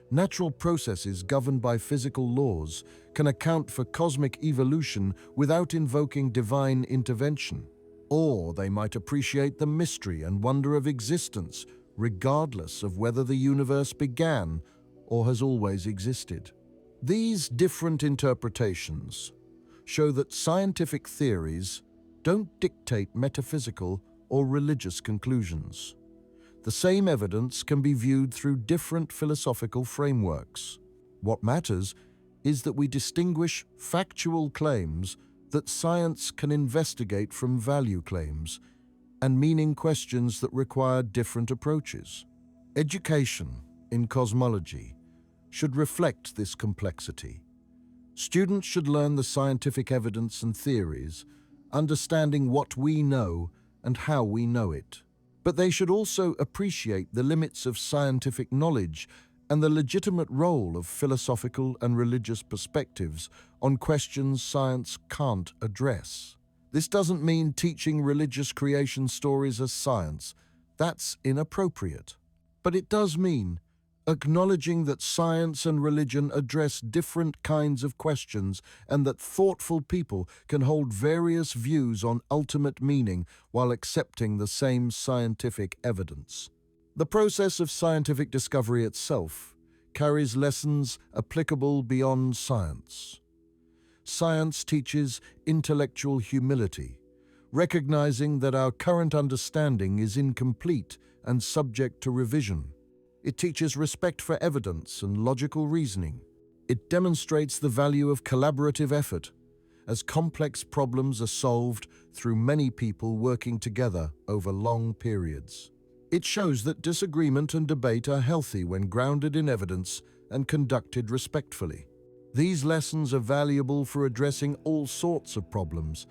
Natural processes governed by physical laws can account for cosmic evolution without invoking divine intervention. Or they might appreciate the mystery and wonder of existence, regardless of whether the universe began or has always existed. These different interpretations show that scientific theories don't dictate metaphysical or religious conclusions. The same evidence can be viewed through different philosophical frameworks. What matters is that we distinguish factual claims that science can investigate from value claims and meaning questions that require different approaches. Education in cosmology should reflect this complexity. Students should learn the scientific evidence and theories, understanding what we know and how we know it. But they should also appreciate the limits of scientific knowledge and the legitimate role of philosophical and religious perspectives on questions science can't address. This doesn't mean teaching religious creation stories as science. That's inappropriate. But it does mean acknowledging that science and religion address different kinds of questions and that thoughtful people can hold various views on ultimate meaning while accepting the same scientific evidence. The process of scientific discovery itself carries lessons applicable beyond science. Science teaches intellectual humility, recognizing that our current understanding is incomplete and subject to revision. It teaches respect for evidence and logical reasoning. It demonstrates the value of collaborative effort, as complex problems are solved through many people working together over long periods. It shows that disagreement and debate are healthy when grounded in evidence and conducted respectfully. These lessons are valuable for addressing all sorts of problems,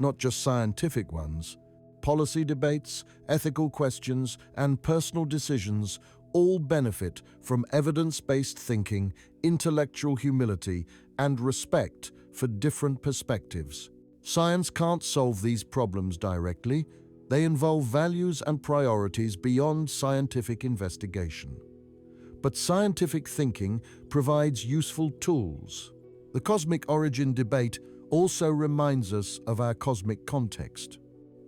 not just scientific ones. Policy debates, ethical questions, and personal decisions all benefit from evidence-based thinking, intellectual humility, and respect for different perspectives. Science can't solve these problems directly. They involve values and priorities beyond scientific investigation. But scientific thinking provides useful tools. The cosmic origin debate also reminds us of our cosmic context.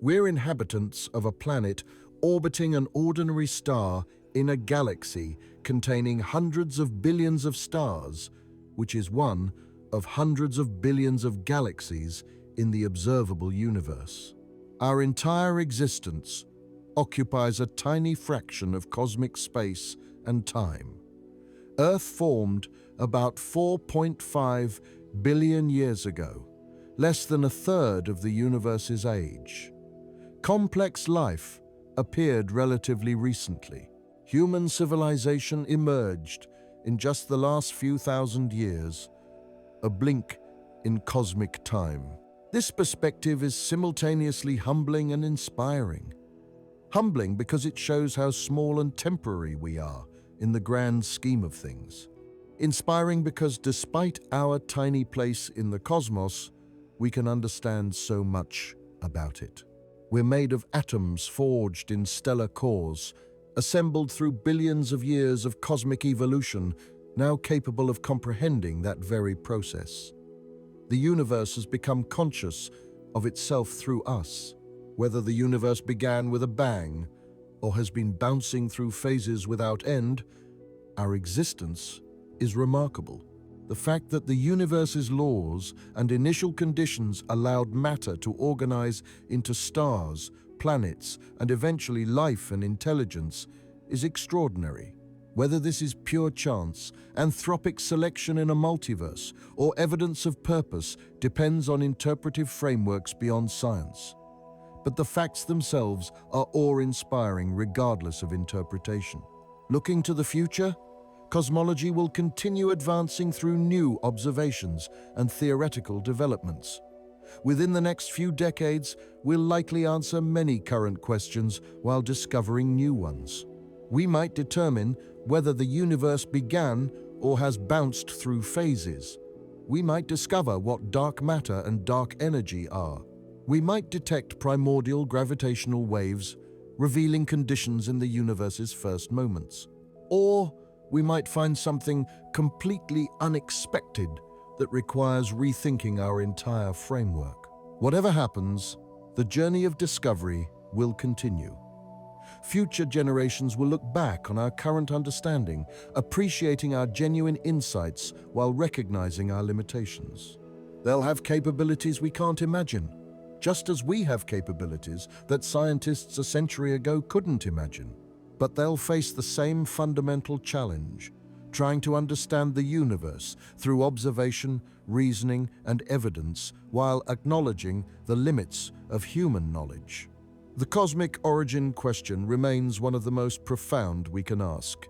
We're inhabitants of a planet orbiting an ordinary star in a galaxy containing hundreds of billions of stars, which is one of hundreds of billions of galaxies in the observable universe. Our entire existence occupies a tiny fraction of cosmic space and time. Earth formed about 4.5 billion years ago, less than a third of the universe's age. Complex life appeared relatively recently. Human civilization emerged in just the last few thousand years, a blink in cosmic time. This perspective is simultaneously humbling and inspiring. Humbling because it shows how small and temporary we are in the grand scheme of things. Inspiring because despite our tiny place in the cosmos, we can understand so much about it. We're made of atoms forged in stellar cores, assembled through billions of years of cosmic evolution, now capable of comprehending that very process. The universe has become conscious of itself through us. Whether the universe began with a bang or has been bouncing through phases without end, our existence is remarkable. The fact that the universe's laws and initial conditions allowed matter to organize into stars, planets, and eventually life and intelligence is extraordinary. Whether this is pure chance, anthropic selection in a multiverse, or evidence of purpose depends on interpretive frameworks beyond science. But the facts themselves are awe-inspiring regardless of interpretation. Looking to the future, cosmology will continue advancing through new observations and theoretical developments. Within the next few decades, we'll likely answer many current questions while discovering new ones. We might determine whether the universe began or has bounced through phases. We might discover what dark matter and dark energy are. We might detect primordial gravitational waves, revealing conditions in the universe's first moments. Or we might find something completely unexpected that requires rethinking our entire framework. Whatever happens, the journey of discovery will continue. Future generations will look back on our current understanding, appreciating our genuine insights while recognizing our limitations. They'll have capabilities we can't imagine, just as we have capabilities that scientists a century ago couldn't imagine. But they'll face the same fundamental challenge, trying to understand the universe through observation, reasoning, and evidence while acknowledging the limits of human knowledge. The cosmic origin question remains one of the most profound we can ask.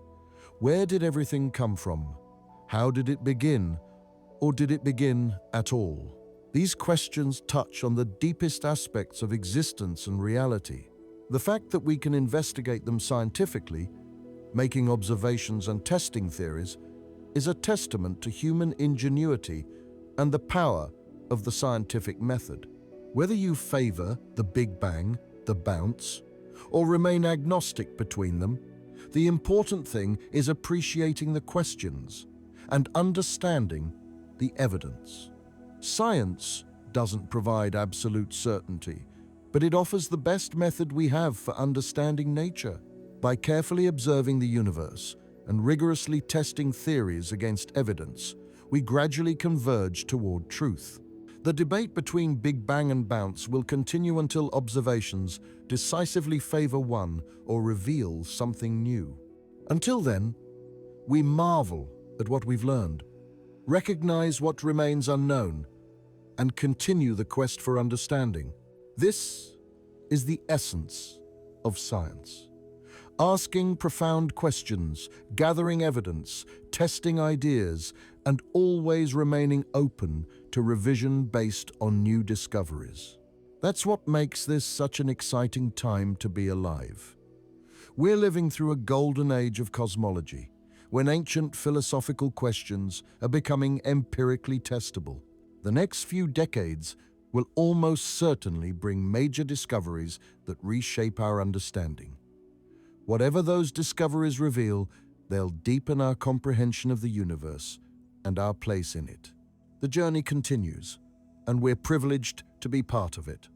Where did everything come from? How did it begin? Or did it begin at all? These questions touch on the deepest aspects of existence and reality. The fact that we can investigate them scientifically, making observations and testing theories, is a testament to human ingenuity and the power of the scientific method. Whether you favor the Big Bang, the bounce, or remain agnostic between them, the important thing is appreciating the questions and understanding the evidence. Science doesn't provide absolute certainty, but it offers the best method we have for understanding nature. By carefully observing the universe and rigorously testing theories against evidence, we gradually converge toward truth. The debate between Big Bang and bounce will continue until observations decisively favor one or reveal something new. Until then, we marvel at what we've learned, recognize what remains unknown, and continue the quest for understanding. This is the essence of science. Asking profound questions, gathering evidence, testing ideas, and always remaining open to revision based on new discoveries. That's what makes this such an exciting time to be alive. We're living through a golden age of cosmology, when ancient philosophical questions are becoming empirically testable. The next few decades will almost certainly bring major discoveries that reshape our understanding. Whatever those discoveries reveal, they'll deepen our comprehension of the universe and our place in it. The journey continues, and we're privileged to be part of it.